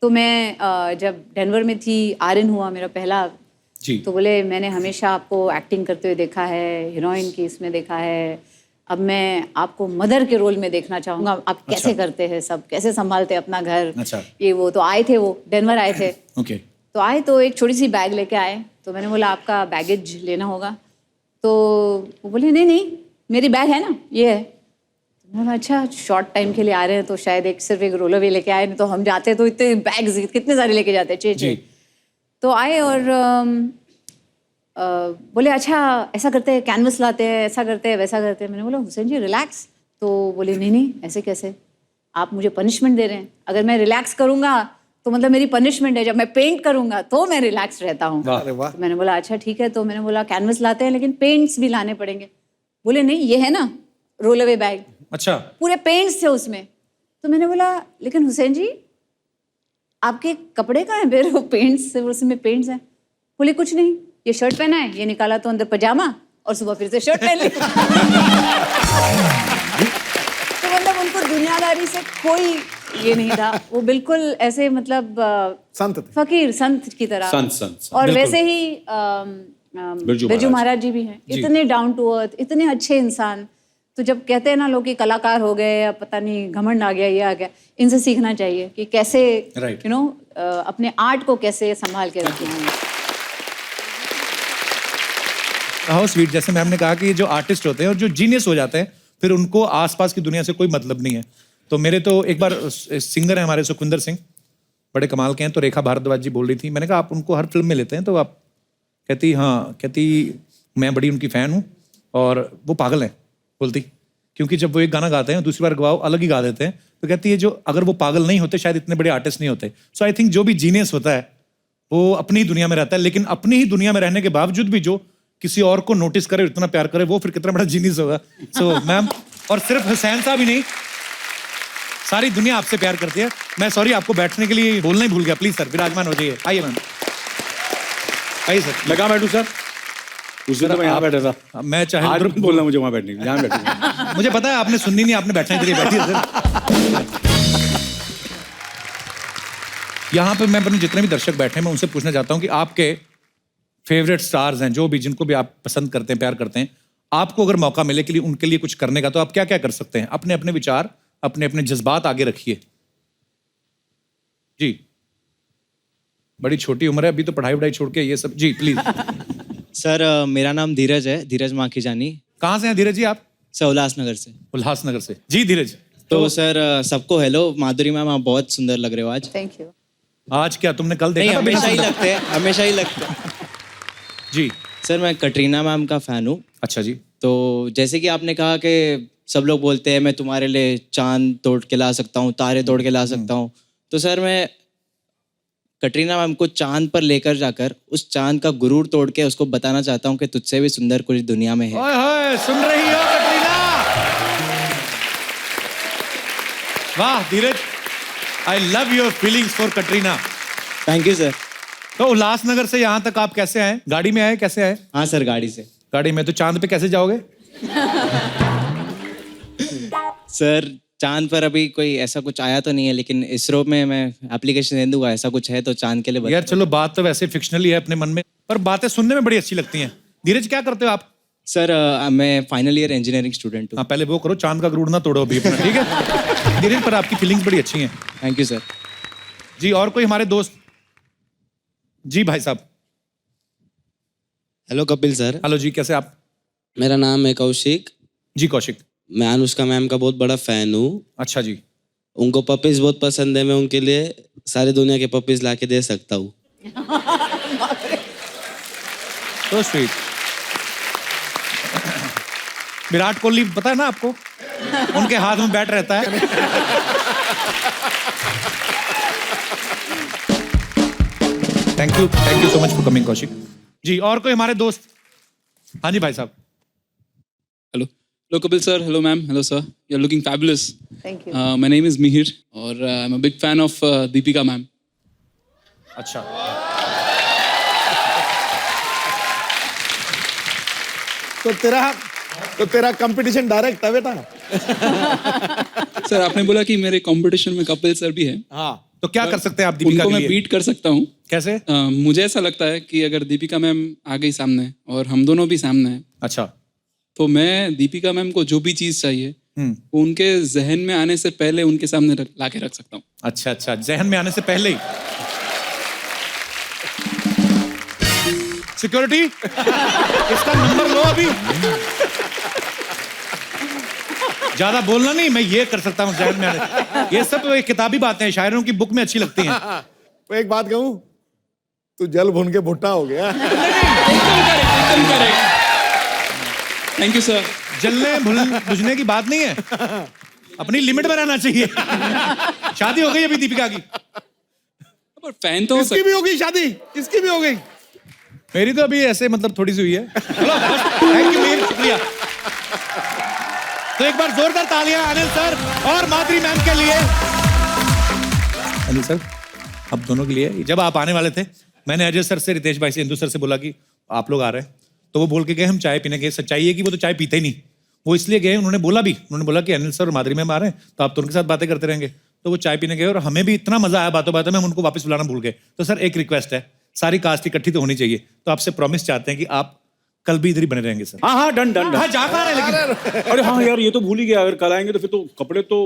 तो मैं जब डेनवर में थी, आर्यन हुआ मेरा पहला, जी तो बोले मैंने हमेशा आपको एक्टिंग करते हुए देखा है, हीरोइन की इसमें देखा है, अब मैं आपको मदर के रोल में देखना चाहूँगा, आप कैसे करते हैं सब, कैसे संभालते हैं अपना घर, अच्छा। ये वो। तो आए थे वो, डेनवर आए थे। ओके तो आए तो एक छोटी सी बैग लेके आए, तो मैंने बोला आपका बैगेज लेना होगा। तो वो बोले नहीं नहीं मेरी बैग है ना, ये है। तो मैंने बोला अच्छा शॉर्ट टाइम के लिए आ रहे हैं तो शायद सिर्फ एक रोल अवे लेके आए, नहीं तो हम जाते तो इतने बैग्स कितने सारे लेके जाते, छः जी तो आए और बोले अच्छा ऐसा करते हैं, कैनवस लाते हैं, ऐसा करते हैं, वैसा करते हैं। मैंने बोला हुसैन जी रिलैक्स। तो बोले नहीं नहीं ऐसे कैसे, आप मुझे पनिशमेंट दे रहे हैं, अगर मैं रिलैक्स करूँगा तो मतलब मेरी पनिशमेंट है, जब मैं पेंट करूँगा तो मैं रिलैक्स रहता हूँ। तो मैंने बोला अच्छा ठीक है। तो मैंने बोला कैनवस लाते हैं लेकिन पेंट्स भी लाने पड़ेंगे। बोले नहीं ये है ना रोल अवे बैग, अच्छा पूरे पेंट्स थे उसमें। तो मैंने बोला लेकिन हुसैन जी आपके कपड़े कहाँ हैं, फिर वो पेंट्स, उसमें पेंट्स हैं। बोले कुछ नहीं, ये शर्ट पहना है, ये निकाला तो अंदर पजामा और सुबह फिर से शर्ट पहन ली। तो मतलब उनको दुनियादारी से कोई ये नहीं था, वो बिल्कुल ऐसे मतलब संत थे। फकीर संत की तरह। संत और बिल्कुल। वैसे ही बिरजू महाराज जी भी हैं, इतने डाउन टू अर्थ, इतने अच्छे इंसान। तो जब कहते हैं ना लोग कि कलाकार हो गए या पता नहीं घमंड आ गया, ये आ गया, इनसे सीखना चाहिए कि कैसे Right. अपने आर्ट को कैसे संभाल के रखना है। How sweet. जैसे मैम ने कहा कि जो आर्टिस्ट होते हैं और जो जीनियस हो जाते हैं फिर उनको आसपास की दुनिया से कोई मतलब नहीं है। तो मेरे तो एक बार सिंगर है हमारे सुखविंदर सिंह, बड़े कमाल के हैं, तो रेखा भारद्वाज जी बोल रही थी, मैंने कहा आप उनको हर फिल्म में लेते हैं तो आप, कहती हाँ, कहती मैं बड़ी उनकी फ़ैन हूँ और वो पागल हैं, बोलती क्योंकि जब वो एक गाना गाते हैं दूसरी बार गवाओ अलग ही गा देते हैं। तो कहती है जो अगर वो पागल नहीं होते शायद इतने बड़े आर्टिस्ट नहीं होते। सो आई थिंक जो भी जीनियस होता है वो अपनी ही दुनिया में रहता है, लेकिन अपनी ही दुनिया में रहने के बावजूद भी जो किसी और को नोटिस करे, इतना प्यार करे, वो फिर कितना बड़ा जीनियस होगा। सो मैम, और सिर्फ हुसैन साहब ही नहीं, सारी दुनिया आपसे प्यार करती है। मैं सॉरी आपको बैठने के लिए बोलना ही भूल गया, प्लीज सर विराजमान हो जाइए। आइए मैम, आइए सर। मैं कहाँ बैठूँ सर? उस दिन तो मैं यहाँ बैठा था। मैं चाहे आज मत बोलना मुझे वहाँ बैठने के लिए, यहाँ बैठूंगा। मुझे पता है आपने सुननी नहीं, आपने बैठने के लिए बैठी है सर। यहाँ पे मैं अपने जितने भी दर्शक बैठे हैं मैं उनसे पूछना चाहता हूँ कि आपके फेवरेट स्टार्स हैं, जो भी जिनको भी आप पसंद करते हैं, प्यार करते हैं, आपको अगर मौका मिले के लिए उनके लिए कुछ करने का तो आप क्या क्या कर सकते हैं? अपने अपने विचार, अपने अपने जज्बात आगे रखिए जी। बड़ी छोटी उम्र है अभी तो, पढ़ाई वढ़ाई छोड़ के ये सब। जी प्लीज। सर मेरा नाम धीरज है, धीरज माखीजानी। कहाँ से हैं धीरज जी आप? सर उल्लासनगर से। उल्लासनगर से। जी धीरज। तो सर सबको हेलो। माधुरी मैम आप बहुत सुंदर लग रहे हो आज। Thank you. आज क्या तुमने कल नहीं देखा था बिना हमेशा ही सुंदर? लगते हैं, हमेशा ही लगते हैं। जी सर मैं कटरीना मैम का फैन हूँ। अच्छा जी। तो जैसे कि आपने कहा कि सब लोग बोलते हैं मैं तुम्हारे लिए चांद तोड़ के ला सकता हूँ, तारे तोड़ के ला सकता हूँ, तो सर मैं कटरीना मैम को चांद पर लेकर जाकर उस चांद का गुरूर तोड़ के उसको बताना चाहता हूँ कि तुझसे भी सुंदर कुछ दुनिया में है। ओए होए, सुन रही हो कटरीना? वाह Dheeraj, I love your feelings for Katrina. Thank you sir. तो उल्लासनगर से यहाँ तक आप कैसे आए? गाड़ी में आए, कैसे आए? हाँ सर गाड़ी से। गाड़ी में। तो चांद पे कैसे जाओगे? सर चांद पर अभी कोई ऐसा कुछ आया तो नहीं है, लेकिन इसरो में मैं एप्लीकेशन दे दूंगा, ऐसा कुछ है तो चांद के लिए यार चलो, बात तो वैसे फिक्शनल ही है अपने मन में, पर बातें सुनने में बड़ी अच्छी लगती हैं। धीरज क्या करते हो आप? सर मैं फाइनल ईयर इंजीनियरिंग स्टूडेंट हूँ। हाँ पहले वो करो, चांद का गुरूर ना तोड़ो अभी अपना, ठीक है? धीरज, पर आपकी फीलिंग्स बड़ी अच्छी हैं। Thank you sir. जी और कोई हमारे दोस्त? जी भाई साहब। हेलो कपिल सर, हेलो जी, कैसे आप? मेरा नाम है कौशिक। जी कौशिक। मैं अनुष्का मैम का बहुत बड़ा फैन हूँ। अच्छा जी। उनको पपीज बहुत पसंद है, मैं उनके लिए सारी दुनिया के पपीज ला के दे सकता हूँ। तो स्वीट। विराट कोहली पता है ना आपको, उनके हाथ में बैट रहता है। Thank you so much for coming Kaushik ji. और कोई हमारे दोस्त? हाँ जी भाई साहब। Hello hello Kapil sir, hello ma'am, hello sir, you are looking fabulous. Thank you. My name is Mihir और I am a big fan of Deepika ma'am. अच्छा, तो तेरा कंपटीशन डायरेक्ट है बेटा। सर आपने बोला कि मेरे कंपटीशन में कपिल सर भी है। हाँ, तो क्या कर सकते हैं आप दीपिका उनको के मैं लिए? बीट कर सकता हूँ। कैसे? मुझे ऐसा लगता है कि अगर दीपिका मैम आ गई सामने और हम दोनों भी सामने हैं, अच्छा। तो मैं दीपिका मैम को जो भी चीज चाहिए वो उनके जहन में आने से पहले उनके सामने ला के रख सकता हूँ। अच्छा अच्छा, जहन में आने से पहले ही। सिक्योरिटी, इसका नंबर लो अभी। ज्यादा बोलना नहीं, मैं ये कर सकता हूँ जहन में आने। ये सब तो किताबी बातें हैं, शायरों की बुक में अच्छी लगती हैं। तो एक बात कहूं, तू जल भुन के भुट्टा हो गया। एकदम करेक्ट। Thank you sir. जलने बुझने की बात नहीं है, अपनी लिमिट में रहना चाहिए। शादी हो गई अभी दीपिका की? पर फैन तो हो इसकी भी हो गई शादी, इसकी भी हो गई। मेरी तो अभी ऐसे मतलब थोड़ी सी हुई है। चलो, थैंक यू मीर, शुक्रिया। तो एक बार जोरदार तालियां अनिल सर और माधुरी मैम के लिए। अनिल सर, अब दोनों के लिए। जब आप आने वाले थे, मैंने अजय सर से, रितेश भाई से, इंदु सर से बोला कि आप लोग आ रहे हैं, तो वो बोल के गए हम चाय पीने गए। सच्चाई है कि वो तो चाय पीते ही नहीं, वो इसलिए गए, उन्होंने बोला कि अनिल सर और माधुरी मैम आ रहे हैं, तो आप तो उनके साथ बातें करते रहेंगे। तो वो चाय पीने गए और हमें भी इतना मजा आया बातों बातों में, हम उनको वापस बुलाना भूल गए। तो सर एक रिक्वेस्ट है, सारी कास्ट इकट्ठी तो होनी चाहिए, तो आपसे प्रॉमिस चाहते हैं कि आप कल भी इधर ही बने रहेंगे सर। हाँ डन डन। हाँ जा पा रहे हैं लेकिन। अरे हाँ यार, ये तो भूल ही गया, अगर कल आएंगे तो फिर तो कपड़े तो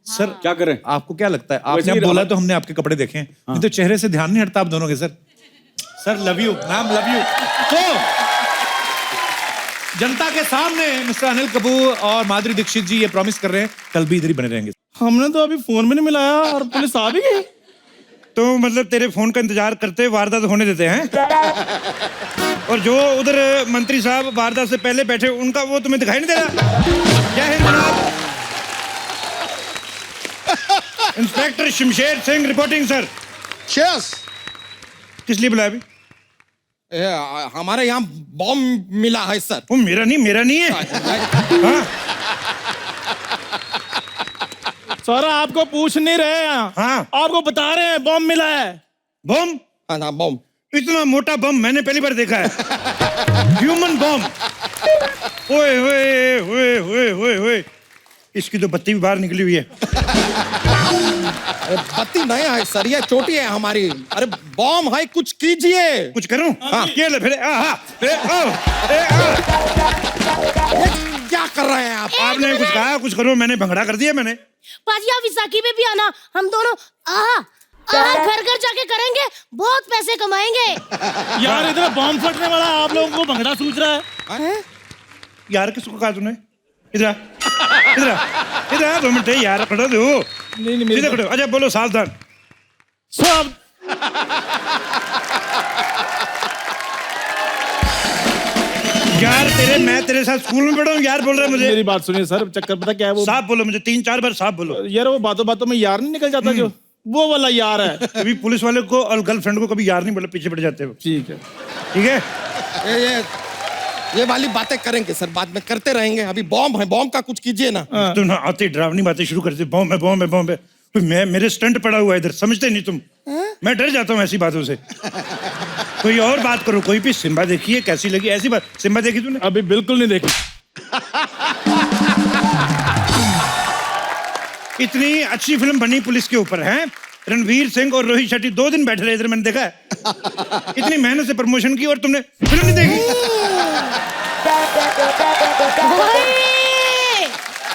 सर क्या करें? आपको क्या लगता है, आपने अब बोला तो हमने आपके कपड़े देखे हैं, नहीं तो चेहरे से ध्यान नहीं हटता आप दोनों के। Sir sir love you ma'am, love you. तो जनता के सामने मिस्टर अनिल कपूर और माधुरी दीक्षित जी ये प्रॉमिस कर रहे हैं कल भी इधर ही बने रहेंगे। हमने तो अभी फोन भी नहीं मिलाया और पुलिस आ भी गई। तो मतलब तेरे फोन का इंतजार करते वारदात होने देते हैं, और जो उधर मंत्री साहब वारदात से पहले बैठे उनका वो तुम्हें दिखाई नहीं दे रहा? जय हिंद जनाब। Inspector Shamsher Singh reporting sir. शेष किस लिए बुलाया अभी? हमारे यहाँ बॉम्ब मिला है सर। वो मेरा नहीं है। हाँ सर आपको पूछ नहीं रहे हैं, हाँ आपको बता रहे हैं बॉम्ब मिला है। बम? हाँ बॉम्ब। इतना मोटा बम मैंने पहली बार देखा है। ह्यूमन बम। ओए ओए ओए ओए ओए ओए, इसकी तो बत्ती भी बाहर निकली हुई है। अरे बत्ती नहीं है सर, ये चोटी है हमारी। अरे बॉम्ब है, कुछ कीजिए। कुछ करूं? हाँ ये ले फिर। क्या कर रहे हैं आप? आपने कुछ कहा, कुछ करो, मैंने भंगड़ा कर दिया मैंने। पाजी आप विसाखी में भी आना, हम दोनों घर घर जाके करेंगे, बहुत पैसे कमाएंगे। यार इधर बॉम्ब फटने वाला, आप लोगों को भंगड़ा सूझ रहा है। यार किसको कहा तूने? इधर इधर 2 मिनट यार, खड़ो दो। नहीं इधर खड़ो। अच्छा बोलो सावधान। सब यार मैं तेरे साथ स्कूल में पढ़ा हूँ, यार बोल रहा है मुझे। मेरी बात सुनिए सर, चक्कर पता क्या है वो? साफ बोलो मुझे, 3-4 बार साफ बोलो। यार वो बातों बातों में यार नहीं निकल जाता, जो वो वाला यार है। कभी पुलिस वाले को और गर्लफ्रेंड को कभी यार नहीं बोला, पीछे पड़ जाते हो। ठीक है ठीक है। ये वाली बातें करेंगे सर, बाद में करते रहेंगे। अभी बॉम्ब है, बॉम्ब का कुछ कीजिए ना। तुम ना आते डरावनी बातें शुरू करते, बॉम्ब है बॉम्ब है बॉम्ब है। मैं मेरे स्टंट पड़ा हुआ है इधर, समझते नहीं तुम। मैं डर जाता हूँ ऐसी बातों से। कोई और बात करो, कोई भी। सिम्बा देखी है, कैसी लगी? ऐसी बात। सिम्बा देखी तूने? अभी बिल्कुल नहीं देखी। इतनी अच्छी फिल्म बनी पुलिस के ऊपर है, रणवीर सिंह और रोहित शेट्टी 2 दिन बैठे रहे इधर, मैंने देखा है। इतनी मेहनत से प्रमोशन की और तुमने फिल्म नहीं देखी?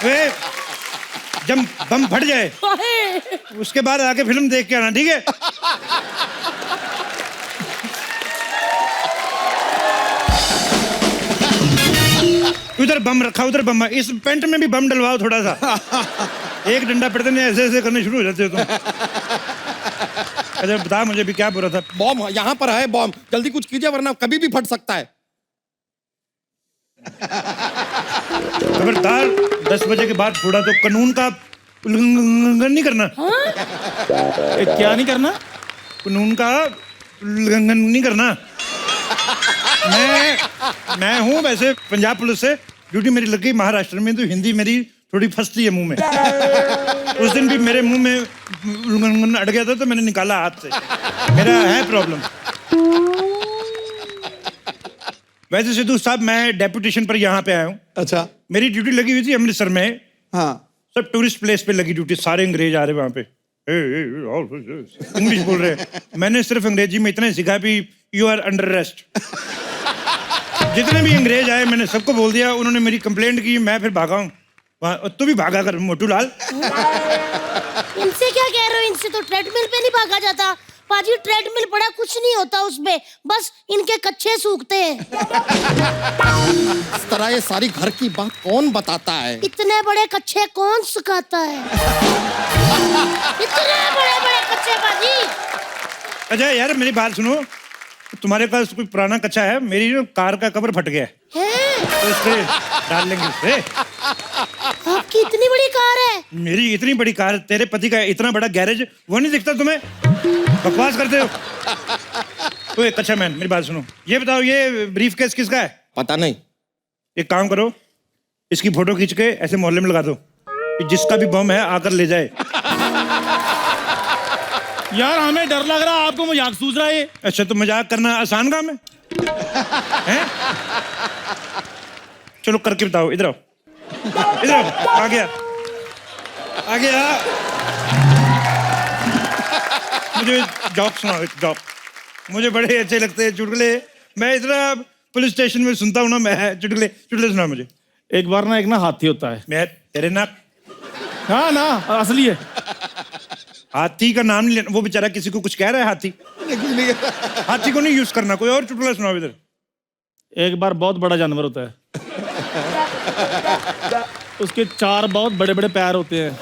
वे जब बम फट जाए उसके बाद आके फिल्म देख के आना, ठीक है? उधर बम रखा, उधर बम, इस पेंट में भी बम डलवाओ थोड़ा सा। एक डंडा पड़ते नहीं, ऐसे ऐसे करने शुरू हो जाते हो तुम। अच्छा बता मुझे भी क्या बुरा था। बॉम्ब यहाँ पर है, बॉम्ब, जल्दी कुछ कीजिए वरना कभी भी फट सकता है। खबरदार 10 बजे के बाद थोड़ा तो कानून का उल्लंघन नहीं करना। क्या नहीं करना? कानून का उल्लंघन नहीं करना। मैं हूँ वैसे पंजाब पुलिस से, ड्यूटी मेरी लग गई महाराष्ट्र में, तो हिंदी मेरी थोड़ी फंसती है मुंह में। उस दिन भी मेरे मुंह में उल्लंघन अड़ गया था तो मैंने निकाला हाथ से। मेरा है प्रॉब्लम। वैसे सिद्धू साहब मैं डेपुटेशन पर यहाँ पे आया हूँ। अच्छा। मेरी ड्यूटी लगी हुई थी अमृतसर में। हाँ। सब टूरिस्ट प्लेस पे लगी ड्यूटी, सारे अंग्रेज आ रहे वहाँ पे, इंग्लिश बोल रहे हैं। मैंने सिर्फ अंग्रेजी में इतना ही सीखा भी यू आर अंडर अरेस्ट। जितने भी अंग्रेज आए मैंने सबको बोल दिया, उन्होंने मेरी कंप्लेंट की, मैं फिर भागा हूँ। तू भी भागा कर मोटू लाल। इनसे क्या कह रहे हो? इनसे तो ट्रेडमिल पे नहीं भागा जाता पाजी। ट्रेडमिल पड़ा, कुछ नहीं होता उसमें, बस इनके कच्चे सूखते हैं। इस तरह ये सारी घर की बात कौन बताता है? इतने बड़े कच्चे कौन सुखाता है? इतने बड़े बड़े कच्चे पाजी। अच्छा यार मेरी बात सुनो, तुम्हारे पास कोई पुराना कच्चा है? मेरी कार का कवर फट गया है, तो इस पे डाल लेंगे उसे। आपकी इतनी बड़ी कार है? मेरी इतनी बड़ी कार, तेरे पति का इतना बड़ा गैरेज, वो नहीं दिखता तुम्हें? बकवास करते हो। ओए कच्चा मैन मेरी बात सुनो, ये बताओ ये ब्रीफकेस किसका है? पता नहीं। एक काम करो, इसकी फोटो खींच के ऐसे मोहल्ले में लगा दो कि जिसका भी बम है आकर ले जाए। यार हमें डर लग रहा है, आपको मजाक सूझ रहा है। अच्छा तो मजाक करना आसान काम है? हैं? चलो करके बताओ, इधर आओ, इधर आओ। आ गया आ गया। मुझे जॉक सुनाओ, एक जॉक। मुझे बड़े अच्छे लगते हैं चुटकुले, मैं इतना पुलिस स्टेशन में सुनता हूँ ना मैं। चुटकुले चुटकुले सुना मुझे। एक बार ना एक ना हाथी होता है। मैं तेरे ना, हाँ ना असली है। हाथी का नाम नहीं लेना, वो बेचारा किसी को कुछ कह रहा है। हाथी हाथी को नहीं यूज करना। कोई और चुटकुला सुनाओ इधर। एक बार बहुत बड़ा जानवर होता है, उसके 4 बहुत बड़े बड़े पैर होते हैं,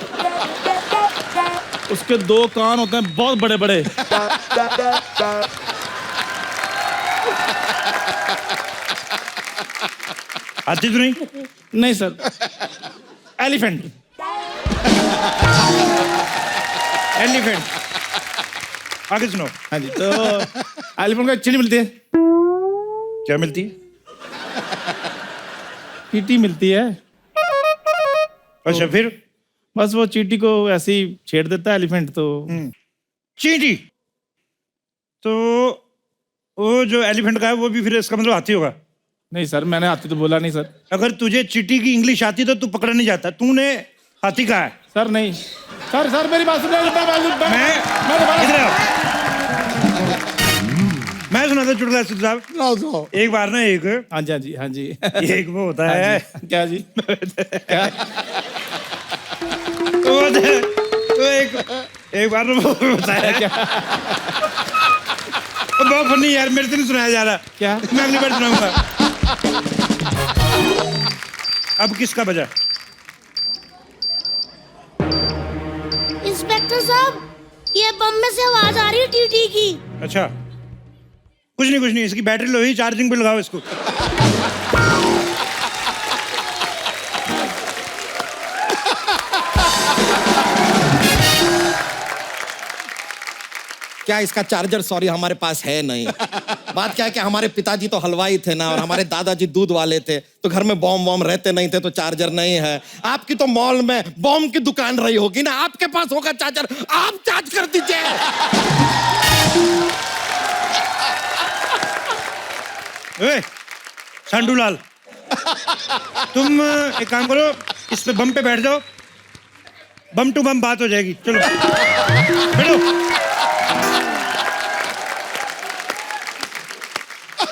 उसके 2 कान होते हैं बहुत बड़े बड़े। हाथी तो नहीं? नहीं सर, एलिफेंट। एलिफेंट। आगे सुनो। हाँ जी, तो एलिफेंट को एक्चुअली मिलती है, क्या मिलती है? चींटी मिलती है। अच्छा फिर? बस वो चींटी को ऐसे ही छेड़ देता है एलिफेंट। तो चींटी तो वो जो एलिफेंट का है वो भी फिर इसका मतलब हाथी होगा? नहीं सर, मैंने हाथी तो बोला नहीं सर। अगर तुझे चींटी की इंग्लिश आती तो तू पकड़ा नहीं जाता, तूने हाथी कहा है। सर नहीं सर, सर मेरी बात सुनिए। मैं सुना था चुटकुला सिद्धू साहब। एक बार ना एक, हाँ जी हाँ जी हाँ जी, एक वो होता है। क्या जी? क्या? तो एक बार वो होता है क्या? बहुत फनी यार, मेरे से नहीं सुनाया जा रहा। क्या? मैं अगली बार सुनाऊंगा। अब किसका बजा? इंस्पेक्टर साहब, ये बम में से आवाज आ रही है टीटी की। अच्छा कुछ नहीं, इसकी बैटरी लो ही, चार्जिंग पे लगाओ इसको। क्या इसका चार्जर सॉरी हमारे पास है नहीं। बात क्या है कि हमारे पिताजी तो हलवाई थे ना, और हमारे दादाजी दूध वाले थे, तो घर में बॉम्ब वॉम्ब रहते नहीं थे, तो चार्जर नहीं है। आपकी तो मॉल में बॉम्ब की दुकान रही होगी ना, आपके पास होगा चार्जर, आप चार्ज कर दीजिए। सांडूलाल, तुम एक काम करो, इस पे बम पे बैठ जाओ, बम टू बम बात हो जाएगी। चलो बैठो।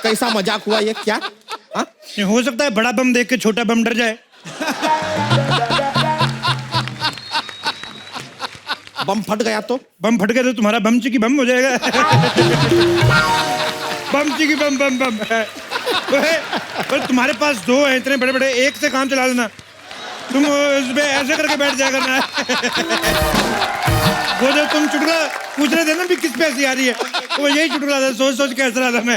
कैसा मजाक हुआ ये? क्या हो सकता है बड़ा बम देख के छोटा बम डर जाए। बम फट गया तो? बम फट गया तो तुम्हारा बम चिकी बम हो जाएगा। बम चिकी बम बम बम। पर तुम्हारे पास दो हैं इतने बड़े बड़े, एक से काम चला लेना। तुम उसमें ऐसे करके बैठ जाया करना। वो जो तुम चुटकुला पूछ रहे थे ना भी किस पे हंसी आ रही है, वो यही चुटकुला था, सोच सोच के हंस रहा था मैं।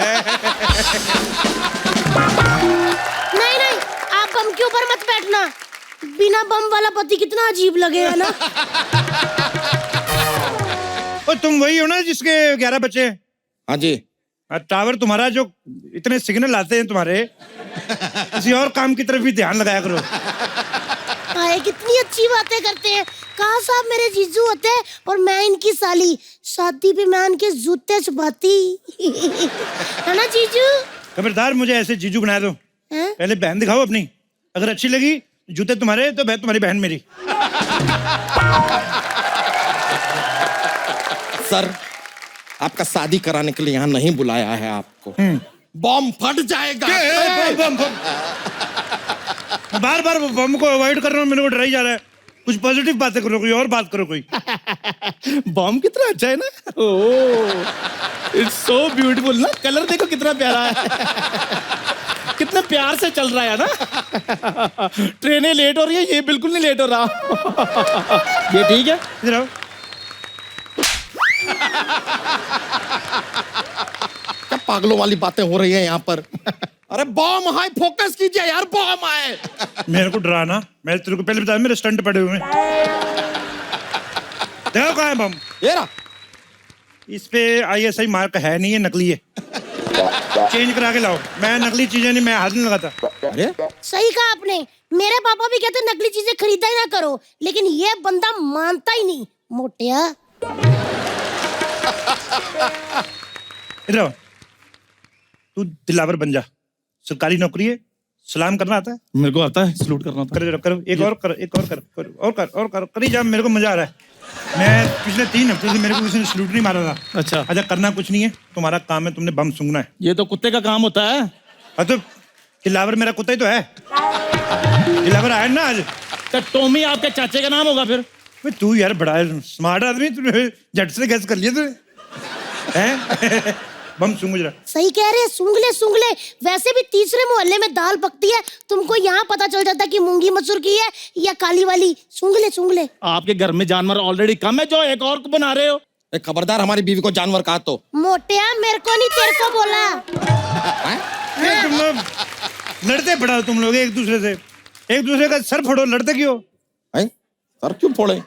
नहीं नहीं, आप बम के ऊपर मत बैठना, बिना बम वाला पति कितना अजीब लगेगा ना। और तुम वही हो ना जिसके 11 बच्चे हैं? हाँ जी। टावर तुम्हारा जो इतने सिग्नल आते हैं तुम्हारे, किसी और काम की तरफ भी ध्यान लगाया करो। हाय कितनी अच्छी बातें करते हैं। कहा साहब मेरे जीजू होते हैं और मैं इनकी साली, शादी पे मैं इनके जूते छुपाती। है ना जीजू? खबरदार मुझे ऐसे जीजू बना दो। पहले बहन दिखाओ अपनी, अगर अच्छी लगी जूते तुम्हारे तो तुम्हारी बहन मेरी। सर आपका शादी कराने के लिए यहाँ नहीं बुलाया है आपको। बम फट जाएगा। बार बार बम को अवॉइड कर रहा हूँ, मेरे को डरा ही जा रहा है। कुछ पॉजिटिव बातें करो, कोई और बात करो कोई। बम कितना अच्छा है ना। ओह इट्स सो ब्यूटीफुल ना, कलर देखो कितना प्यारा है। कितना प्यार से चल रहा है ना। ट्रेनें लेट हो रही है, ये बिल्कुल नहीं लेट हो रहा। ये ठीक है। इधर आओ। क्या पागलों वाली बातें हो रही है यहाँ पर। अरे बम हाई फोकस कीजिए यार, बम आए। मेरे को डराना, मैं तेरे को पहले बताया मेरे स्टंट पड़े हुए हैं। देखो कहाँ है बम। ये रहा। इस पे ISI मार्क है नहीं, है नकली है। चेंज करा के लाओ। मैं नकली चीजें नहीं, मैं हाथ नहीं लगाता। अरे सही कहा आपने, मेरे पापा भी कहते नकली चीजें खरीदा ही ना करो, लेकिन ये बंदा मानता ही नहीं। मोटिया इधर आओ। तू दिलावर बन जा, सरकारी नौकरी है। सलाम करना आता है? मेरे को आता है, सलूट करना आता है। करो करो, एक और कर, एक और कर, और कर करी जा। मेरे को मजा आ रहा है। मैं पिछले 3 हफ्ते से मेरे को किसी ने सलूट नहीं मारा था। अच्छा करना कुछ नहीं है, तुम्हारा काम है, तुमने बम सूंघना है। ये तो कुत्ते का काम होता है। तो दिलावर मेरा कुत्ता ही तो है। दिलावर आया ना आज। तो टॉमी आपके चाचे का नाम होगा फिर? तू यार बड़ा स्मार्ट आदमी, तूने झट से गैस कर लिया तूने। हैं? बम सूंघ रहा। सही कह रहे हैं, सूंघ ले। वैसे भी तीसरे मोहल्ले में दाल पकती है, तुमको यहाँ पता चल जाता कि मूंगी मसूर की है या काली वाली। सूंघ ले। आपके घर में जानवर ऑलरेडी कम है, जो एक और को बना रहे हो। खबरदार हमारी बीवी को जानवर कहा तो। मोटिया मेरे को नहीं, तेरे को बोला। तुम लोग लड़ते पड़ा हो, तुम लोग एक दूसरे से, एक दूसरे का सर फोड़ो, लड़ते क्यों? सर क्यों फोड़े?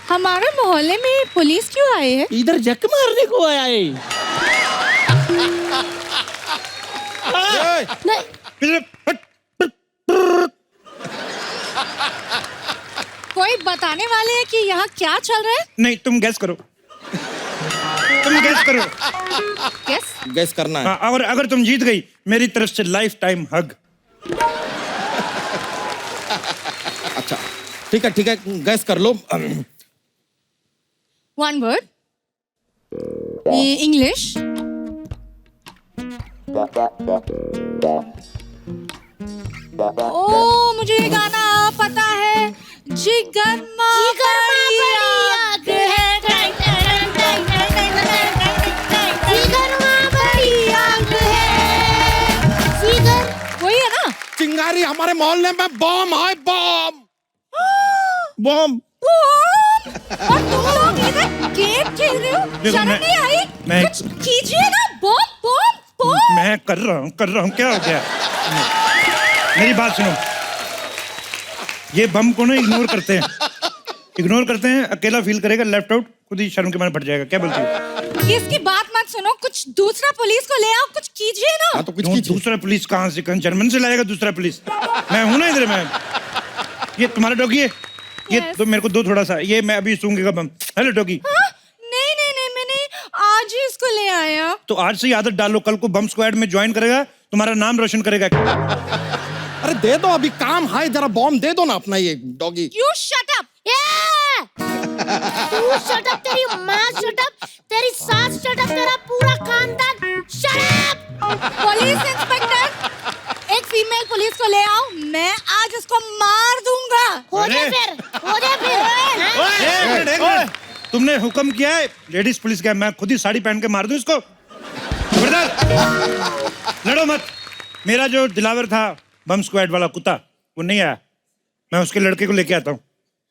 हमारे मोहल्ले में पुलिस क्यों आए हैं? इधर जक मारने को आया है। कोई बताने वाले हैं कि यहाँ क्या चल रहा है? नहीं, तुम गैस करो। तुम गैस करो। गैस करना है। और अगर तुम जीत गई, मेरी तरफ से लाइफ टाइम हग। अच्छा ठीक है, गैस कर लो। One word. English. ओ मुझे ये गाना पता है। जिगर माँ बड़ी आग है। जिगर माँ बड़ी आग है। जिगर वही है ना? चिंगारी हमारे मोहल्ले में बम है, बम। बम। और तुम लोग इधर गेम खेल रहे हो? शर्म नहीं आई? कुछ कीजिए ना। बम। मैं कर रहा हूँ, क्या हो गया? मेरी बात सुनो। ये बम को ना इग्नोर करते हैं, अकेला फील करेगा, लेफ्ट आउट, खुद ही शर्म के मारे फट जाएगा। क्या बोलती हो? इसकी बात मत सुनो, कुछ दूसरा पुलिस को ले आओ, कुछ कीजिए ना। तो कुछ कीजिए। दूसरा पुलिस कहाँ से? जर्मन से लाएगा दूसरा पुलिस? मैं हूं ना इधर। मैं ये तुम्हारा डॉगी है। ये तो मेरे को दो थोड़ा सा। ये मैं अभी सूंघेगा बम। Hello doggy. नहीं, मैंने आज ही इसको ले आया। तो आज से ही आदत डालो, कल को बम स्क्वाड में ज्वाइन करेगा, तुम्हारा नाम रोशन करेगा। अरे दे दो, अभी काम है, जरा बॉम्ब दे दो ना अपना ये डॉगी। You shut up! तू shut up, तेरी माँ shut up, तेरी सास shut up, तेरा पूरा खानदान shut up! पुलिस इंस्पेक्टर, एक फीमेल पुलिस को ले आओ। मैं आज इसको इन्होंने हुक्म किया है, लेडीज पुलिस का, मैं खुद ही साड़ी पहन के मार दूं इसको। खबरदार, लड़ो मत। मेरा जो दिलावर था बम स्क्वाड वाला कुत्ता, वो नहीं आया, मैं उसके लड़के को लेके आता हूँ,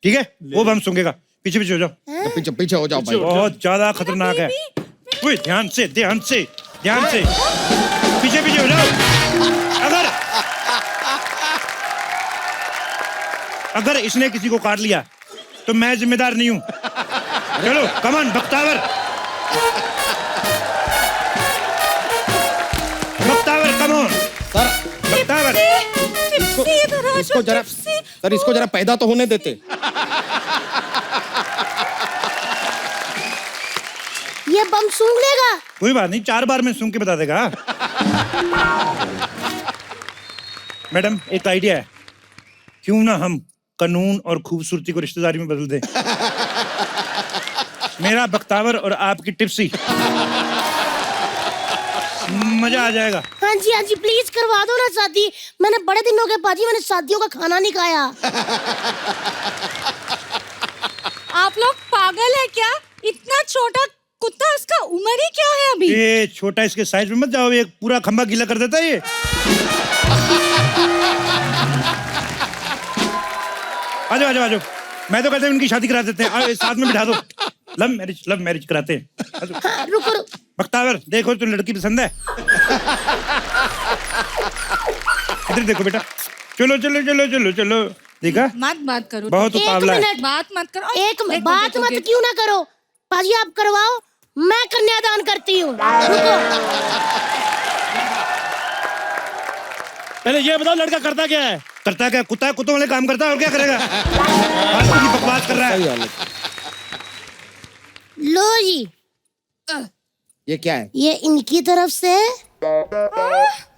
ठीक है? वो बम सूंघेगा। पीछे पीछे हो जाओ, पीछे पीछे हो जाओ भाई। बहुत ज्यादा खतरनाक है। ओए, ध्यान से ध्यान से ध्यान से, पीछे पीछे हो जाओ। अगर इसने किसी को काट लिया तो मैं जिम्मेदार नहीं हूं। चलो कमान बख्तावर, बख्तावर कमोन सर, बख्तावर। इसको जरा सर, इसको जरा पैदा तो होने देते। ये बम सूंघ लेगा। कोई बात नहीं, 4 बार में सूंघ के बता देगा। मैडम, एक आइडिया है, क्यों ना हम कानून और खूबसूरती को रिश्तेदारी में बदल दें। मेरा बख्तावर और आपकी टिप्सी, मजा आ जाएगा। हाँ जी प्लीज करवा दो ना शादी। मैंने बड़े दिन हो गए पाजी, मैंने शादियों का खाना नहीं खाया। आप लोग पागल है क्या? इतना छोटा कुत्ता, उसका उम्र ही क्या है अभी? ये छोटा, इसके साइज में मत जाओ, ये पूरा खंबा गीला कर देता है ये। आ जाओ आ जाओ आ जाओ, मैं तो कहता हूँ उनकी शादी करा देते हैं, साथ में बिठा दो। लव मैरिज कराते हैं। हाँ, रुको। बख्तावर, देखो तो लड़की पसंद है? इधर देखो बेटा, चलो चलो चलो चलो चलो, देखा? बात करो, बहुत उतावला है। बात मत करो। एक बात मत क्यों ना करो पाजी, आप करवाओ, मैं कन्यादान करती हूँ। रुको, पहले ये बताओ लड़का करता क्या है? करता क्या? कुत्ता है, कुत्तों वाले काम करता है, और क्या करेगा? बकवास कर रहा है। लो जी, ये क्या है? ये इनकी तरफ से,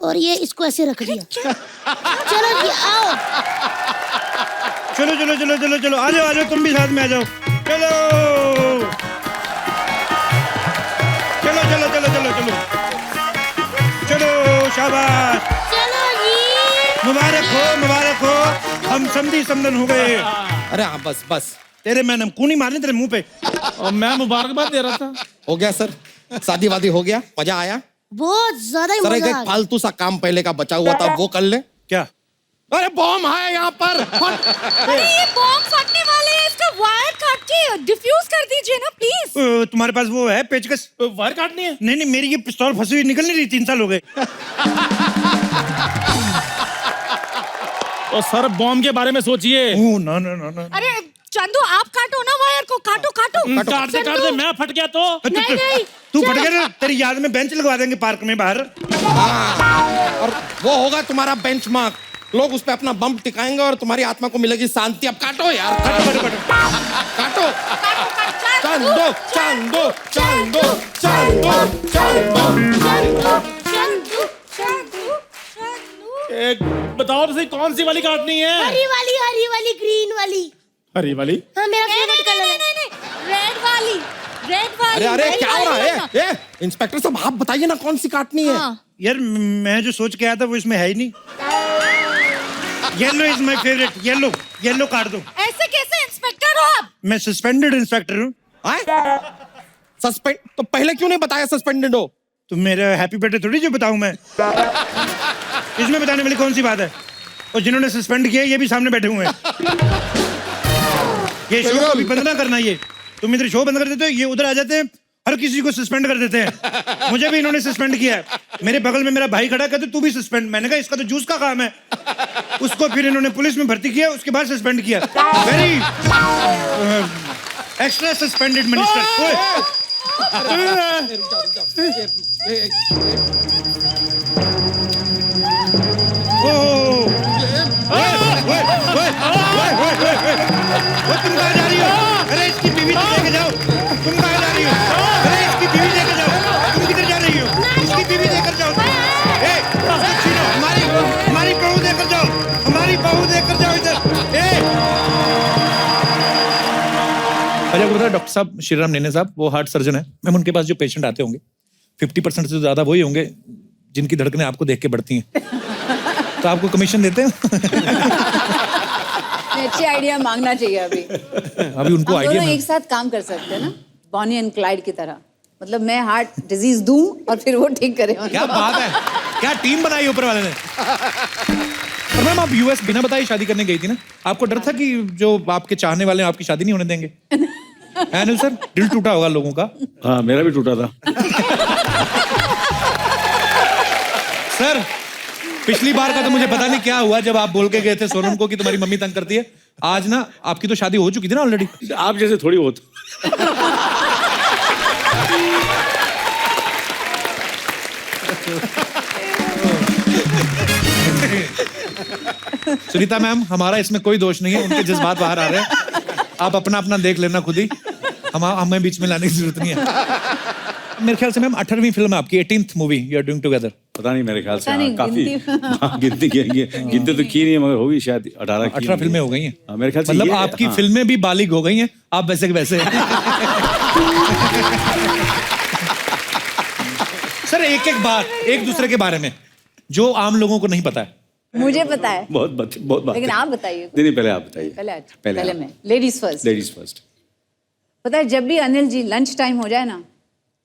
और ये इसको ऐसे रख दिया। चलो जी आओ। चलो चलो चलो चलो चलो, आ जाओ, तुम भी साथ में आ जाओ। चलो चलो चलो चलो चलो चलो चलो, शाबाश, चलो जी, मुबारक हो, हम समधी समधन हो गए। अरे हाँ, बस तेरे मैं नमकूनी मारने तेरे मुंह पे, और मैं मुबारकबाद दे रहा था। हो गया सर, शादी वादी हो गया, मजा आया? बहुत ज्यादा ही सर, मजा एक आ गया। फालतू सा काम पहले का बचा हुआ था, वो कर ले। क्या? अरे बॉम्ब है यहाँ पर। अरे ये बॉम्ब फटने वाले हैं, इसका वायर काट के डिफ्यूज कर दीजिए ना प्लीज। तुम्हारे पास वो है पेचकस? वायर काटनी है? नहीं, मेरी ये पिस्तौल फंसी हुई निकल नहीं रही, 3 साल हो गए। और सर, बॉम्ब के बारे में सोचिए। ना ना ना ना। अरे चंदू, आप काटो ना वायर को, काटो। काटते मैं फट गया तो? नहीं, तू फट गया ना, तेरी याद में बेंच लगवा देंगे पार्क में बाहर। और वो होगा तुम्हारा बेंचमार्क, लोग उस पे अपना बम टिकाएंगे और तुम्हारी आत्मा को मिलेगी शांति। अब काटो यार, काटो। एक बताओ तो सही, कौन सी वाली काटनी है? हरी वाली, ग्रीन वाली। हरी वाली? हाँ, मेरा फेवरेट कलर है। नहीं, रेड वाली। अरे क्या हो रहा है? इंस्पेक्टर साहब, आप बताइए ना कौन सी काटनी है? यार, मैं जो सोच के आया था वो इसमें है ही नहीं। Yellow is my favourite, yellow काट दो। ऐसे कैसे इंस्पेक्टर हो आप? मैं सस्पेंडेड इंस्पेक्टर हूँ। सस्पेंड? तो पहले क्यों नहीं बताया सस्पेंडेड हो? तो मेरा हैप्पी बर्थडे थोड़ी जो बताऊं मैं, इसमें बताने वाली कौन सी बात है? और जिन्होंने सस्पेंड किया ये भी सामने बैठे हुए हैं। ये शो अभी बंद ना करना, ये तुम इधर शो बंद कर देते हो, ये उधर आ जाते हैं, हर किसी को सस्पेंड कर देते हैं। मुझे भी इन्होंने सस्पेंड किया है। मेरे बगल में मेरा भाई खड़ा, कहते तू भी सस्पेंड। मैंने कहा इसका तो जूस का काम है। उसको फिर इन्होंने पुलिस में भर्ती किया, उसके बाद सस्पेंड किया। Very extra suspended minister. तुम कहाँ जा रही हो? अरे इसकी बीवी को लेके जाओ। तुम कहाँ जा रही हो? अरे इसकी बीवी लेकर जाओ। तुम किधर जा रही हो? इसकी बीवी लेकर जाओ। हमारी बहू लेकर जाओ, हमारी बहू लेकर जाओ इधर। अच्छा गुरुदेव, डॉक्टर साहब श्रीराम नेने साहब, वो हार्ट सर्जन है। मैम, उनके पास जो पेशेंट आते होंगे 50% से ज्यादा वही होंगे जिनकी धड़कनें आपको देख के बढ़ती हैं। तो आपको कमीशन देते हैं? अच्छी आइडिया मांगना चाहिए अभी उनको हम आइडिया दोनों एक साथ काम कर सकते हैं ना। बॉनी एंड क्लाइड की तरह, मतलब मैं हार्ट डिजीज दूं और फिर वो ठीक करे। क्या बात है, क्या टीम बनाई ऊपर वाले ने। और मैम आप यूएस बिना बताए शादी करने गई थी ना, आपको डर था कि जो आपके चाहने वाले हैं आपकी शादी नहीं होने देंगे? है अनिल सर, दिल टूटा होगा लोगों का। हाँ, मेरा भी टूटा था। सर पिछली बार का तो मुझे पता नहीं क्या हुआ जब आप बोल के गए थे सोनम को कि तुम्हारी मम्मी तंग करती है। आज ना आपकी तो शादी हो चुकी थी ना ऑलरेडी। आप जैसे थोड़ी बहुत। सुनीता मैम, हमारा इसमें कोई दोष नहीं है, उनके जज्बात बाहर आ रहे हैं, आप अपना अपना देख लेना खुद ही, हमें बीच में लाने की जरूरत नहीं है। मेरे ख्याल से मैम 18वीं फिल्म है आपकी, 18th movie you are doing together. पता नहीं, मेरे ख्याल से पता नहीं, काफी गिनती तो की नहीं है, मगर होगी शायद 18 फिल्में हो गई हैं। मेरे ख्याल से मतलब ये- आपकी हाँ। फिल्में भी बालिग हो गई हैं, आप वैसे के वैसे। सर एक बात एक दूसरे के बारे में जो आम लोगों को नहीं पता है। मुझे पता है, बहुत बात। लेकिन आप बताइए। नहीं, पहले आप बताइए। पहले मैं, लेडीज फर्स्ट। Ladies first. पता है, जब भी अनिल जी लंच टाइम हो जाए ना,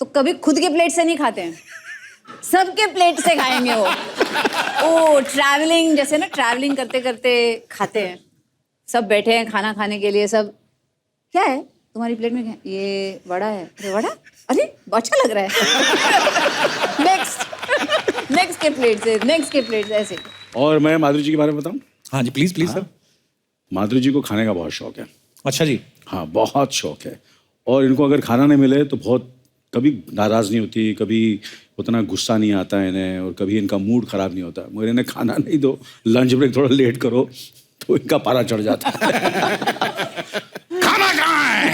तो कभी खुद के प्लेट से नहीं खाते हैं, सबके प्लेट से खाएंगे वो। ओ ट्रैवलिंग, जैसे ना ट्रैवलिंग करते करते खाते हैं, सब बैठे हैं खाना खाने के लिए, सब क्या है तुम्हारी प्लेट में, क्या ये वड़ा है, अरे वड़ा, अरे अच्छा लग रहा है। नेक्स्ट के प्लेट से, नेक्स्ट के प्लेट से, ऐसे। और मैं माधुरी जी के बारे में बताऊं? हाँ जी प्लीज प्लीज। सर माधुरी जी को खाने का बहुत शौक है। अच्छा जी। हाँ, बहुत शौक है। और इनको अगर खाना नहीं मिले तो बहुत, कभी नाराज नहीं होती, कभी उतना गुस्सा नहीं आता इन्हें, और कभी इनका मूड खराब नहीं होता। मगर इन्हें खाना नहीं दो, लंच ब्रेक थोड़ा लेट करो तो इनका पारा चढ़ जाता है। खाना कहाँ है?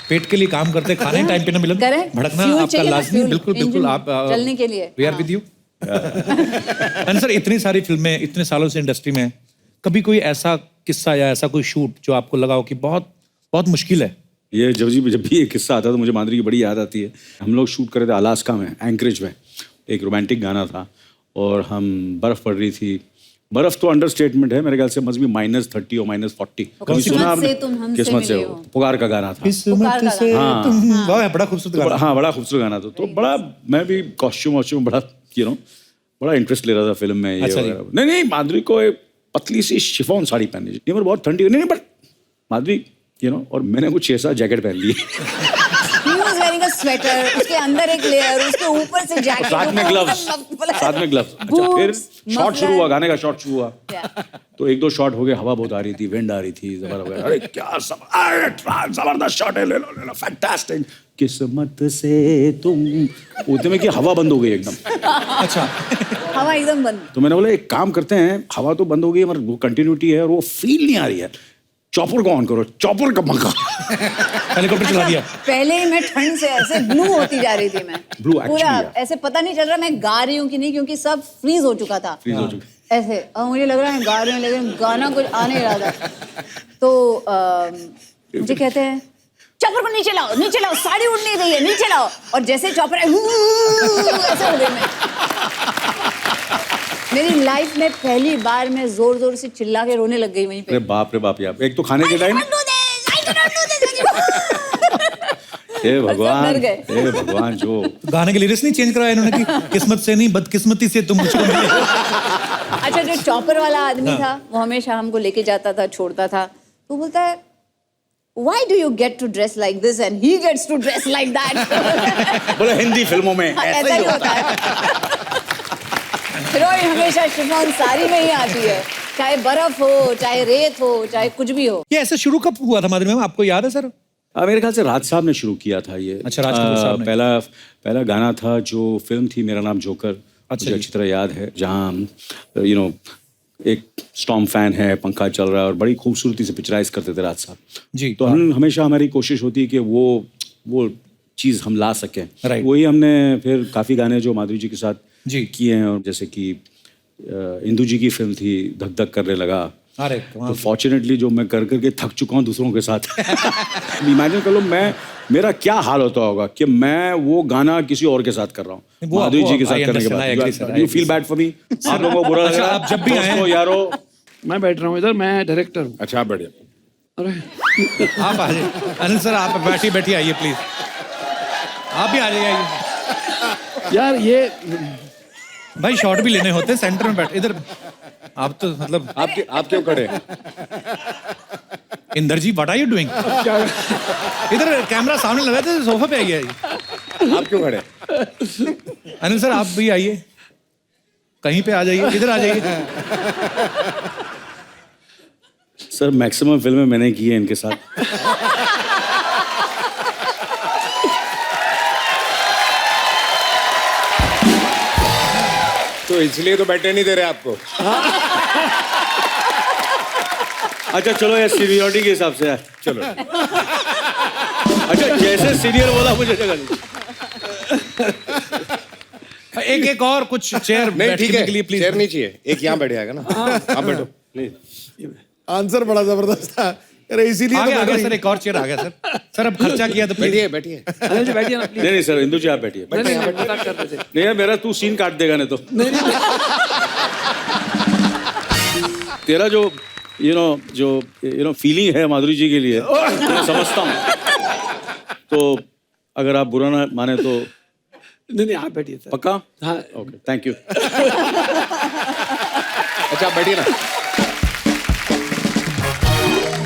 पेट के लिए काम करते, खाने टाइम पे ना मिले, Correct. भड़कना Fuel आपका चाहिए ना, लाजमी। fuel, बिल्कुल बिल्कुल, engine आप चलने के लिए। We are with you. Sir इतनी सारी फिल्में, इतने सालों से इंडस्ट्री में, कभी कोई ऐसा किस्सा या ऐसा कोई शूट जो आपको लगा हो कि बहुत बहुत मुश्किल है? ये जब भी ये किस्सा आता है तो मुझे माधुरी की बड़ी याद आती है। हम लोग शूट कर रहे थे अलास्का में, एंकरेज में, एक रोमांटिक गाना था और हम बर्फ़ पड़ रही थी। बर्फ़ तो अंडरस्टेटमेंट है, मेरे ख्याल से मस्ट बी -30 और -40। कभी सुना आपने? किस्मत से हो, पुकार का गाना था। किस्मत से हाँ। तुम, वाह बड़ा खूबसूरत गाना। हाँ, बड़ा खूबसूरत गाना था। तो बड़ा, मैं भी कॉस्ट्यूम बड़ा बड़ा इंटरेस्ट ले रहा था फिल्म में। ये अच्छा वगैरह। नहीं, माधुरी को एक पतली सी शिफॉन साड़ी पहननी चाहिए, पर बहुत ठंडी नहीं, बट माधुरी और मैंने कुछ 6-7 जैकेट पहन ली। He was wearing a sweater, उसके अंदर एक लेयर, उसके ऊपर से जैकेट, साथ में ग्लव्स। अच्छा, फिर शॉट शुरू हुआ, गाने का शॉट शुरू हुआ। तो 1-2 शॉट हो गए, हवा बहुत आ रही थी, विंड आ रही थी, जबरदस्त। अरे क्या जबरदस्त शॉट है, ले लो, फैंटास्टिक। किस्मत से तुम, उतने में कि हवा बंद हो गई एकदम। अच्छा। हवा एकदम बंद। तो मैंने बोला एक काम करते हैं, हवा तो बंद हो गई मगर वो कंटिन्यूटी है और वो फील नहीं आ रही है, चॉपर को ऑन करो, चॉपर का पंखा। हेलीकॉप्टर चला दिया। पहले ही मैं ठंड से ऐसे ब्लू होती जा रही थी, मैं Blue actually, पूरा yeah. ऐसे पता नहीं चल रहा मैं गा रही हूँ कि नहीं, क्योंकि सब फ्रीज हो चुका था। फ्रीज हो चुका। ऐसे और मुझे लग रहा है गा रही हूँ, लेकिन गाना कुछ आ नहीं रहा था। तो मुझे कहते हैं चॉपर को नीचे लाओ, साड़ी उड़ नहीं रही है, नीचे लाओ। और जैसे चॉपर ऐसे हो गई मैं। मेरी लाइफ में पहली बार मैं जोर जोर से चिल्ला के रोने लग गई वहीं पे। अरे बाप यार, एक तो खाने के टाइम, हे भगवान, जो गाने के लिरिक्स नहीं चेंज कराया इन्होंने कि किस्मत से नहीं बदकिस्मती से तुम मुझको मिले। अच्छा, जो चॉपर वाला आदमी था वो हमेशा हमको लेके जाता था, छोड़ता था, तो बोलता है Why do you get to dress like this and he gets to dress like that? बोले हिंदी फिल्मों में ऐसा ही होता है। हीरोइन हमेशा शिफॉन साड़ी में ही आती है, चाहे बर्फ हो, चाहे रेत हो, चाहे कुछ भी हो। ये ऐसे शुरू कब हुआ था माधुरी मैम, आपको याद है सर? मेरे ख्याल से राज साहब ने शुरू किया था ये। अच्छा, राज कपूर साहब ने। पहला गाना था जो फिल्म थी मेरा नाम जोकर, मुझे अच्छी तरह याद है, जहाँ एक स्टॉर्म फैन है, पंखा चल रहा है और बड़ी खूबसूरती से पिक्चराइज करते थे राज साहब जी। तो हमेशा हमारी कोशिश होती है कि वो चीज़ हम ला सकें। Right. वही हमने फिर काफ़ी गाने जो माधुरी जी के साथ जी किए हैं, और जैसे कि इंदू जी की फिल्म थी धक धक करने लगा। अरे तो फॉर्चुनेटली जो मैं कर करके थक चुका हूँ दूसरों के साथ। इमेजिन कर लो मेरा क्या हाल होता होगा कि मैं वो गाना किसी और के साथ कर रहा हूँ माधुरी जी के साथ करने के बाद। You feel bad for me? आप लोगों को बुरा लग रहा है? आप जब भी आए यारो, मैं बैठ रहा हूँ इधर, मैं डायरेक्टर हूँ। अच्छा आप बढ़िया। अरे आप आ जाइए अनिल सर, आप बैठिए आइए प्लीज, आप भी आ जाइए। यार ये भाई शॉट भी लेने होते हैं, सेंटर में बैठ इधर। आप तो मतलब आप क्यों खड़े हैं? इंदर जी व्हाट आर यू डूइंग? इधर कैमरा सामने लगा था, सोफे पे आइए। आप क्यों खड़े? अनिल सर आप भी आइए, कहीं पे आ जाइए, इधर आ जाइए। सर मैक्सिमम फिल्में मैंने की है इनके साथ। तो इसलिए तो बैठने नहीं दे रहे आपको। अच्छा चलो यार, सीनियरिटी के हिसाब से यार चलो। अच्छा जैसे सीनियर बोला मुझे जगह नहीं। एक और कुछ चेयर नहीं ठीक है, के लिए प्लीज। चेयर नहीं चाहिए, एक यहाँ बैठ जाएगा ना। आप बैठो। नहीं आंसर बड़ा जबरदस्त था। अरे इसीलिए आ तो गया बैठ रही- सर, एक और चेयर आ गया सर। सर अब खर्चा किया तो बैठिए बैठिए। अनिल जी बैठिए ना प्लीज। नहीं सर, इंदु जी आप बैठिए। नहीं, मजाक कर रहे थे। नहीं यार, मेरा तू सीन काट देगा नहीं तो। तेरा जो फीलिंग है माधुरी जी के लिए मैं समझता हूँ। तो अगर आप बुरा ना माने तो नहीं आप बैठिए सर। पक्का? हाँ ओके थैंक यू। अच्छा आप बैठिए ना।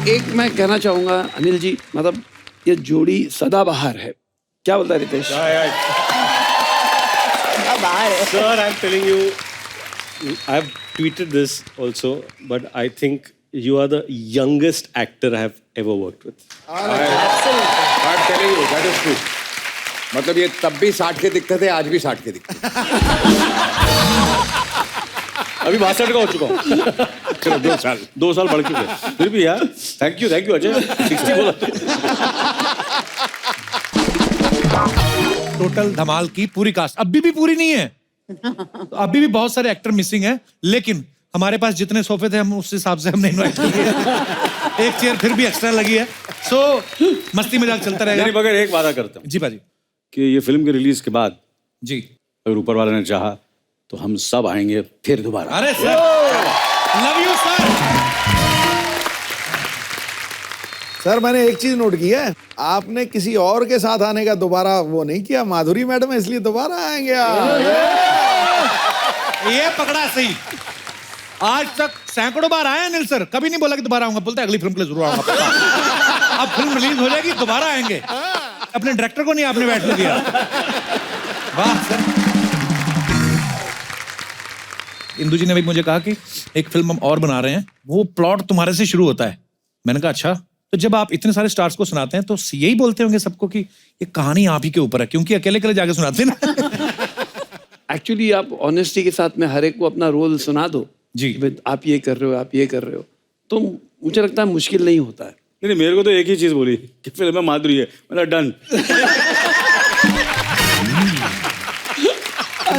एक मैं कहना चाहूंगा अनिल जी, मतलब ये जोड़ी सदाबहार है, क्या बोलता है Ritesh? Sir, I'm telling you, I've tweeted this also, but I think you are the youngest actor I have ever worked with. I'm telling you, that is true. मतलब ये तब भी 60 के दिखते थे, आज भी 60 के दिखते हैं। अभी 62 का हो चुका हूँ। चलो 2 साल बढ़ चुके हैं। फिर भी यार थैंक यू अजय। 60 बोला तो। टोटल धमाल की पूरी कास्ट अभी भी पूरी नहीं है, तो अभी भी बहुत सारे एक्टर मिसिंग हैं, लेकिन हमारे पास जितने सोफे थे हम उस हिसाब से हमने इन्वाइट किए। एक चेयर फिर भी एक्स्ट्रा लगी है, सो मस्ती मजाक चलता रहेगा। नहीं मगर एक वादा करता हूँ जी भाजी कि ये फिल्म के रिलीज के बाद जी अगर ऊपर वाले ने चाहा तो हम सब आएंगे फिर दोबारा। अरे sir love you sir. Sir मैंने एक चीज नोट की है, आपने किसी और के साथ आने का दोबारा वो नहीं किया, माधुरी मैडम है इसलिए दोबारा आएंगे आप। ये पकड़ा सही। आज तक सैकड़ों बार आए अनिल सर, कभी नहीं बोला कि दोबारा आऊंगा, बोलते अगली फिल्म के लिए जरूर आऊंगा पक्का। अब फिल्म रिलीज हो जाएगी दोबारा आएंगे। अपने डायरेक्टर को नहीं आपने बैठने दिया। वाह सर। इंदु जी ने भी मुझे कहा कि एक फिल्म हम और बना रहे हैं, वो प्लॉट तुम्हारे से शुरू होता है। मैंने कहा अच्छा, तो जब आप इतने सारे स्टार्स को सुनाते हैं तो यही बोलते होंगे सबको कि ये कहानी आप ही के ऊपर है, क्योंकि अकेले अकेले जाके सुनाते हैं ना। एक्चुअली आप ऑनेस्टी के साथ में हर एक को अपना रोल सुना दो जी, आप ये कर रहे हो, आप ये कर रहे हो, तो मुझे लगता है मुश्किल नहीं होता है। नहीं मेरे को तो एक ही चीज बोली कि फिल्म में माधुरी है, मैंने डन।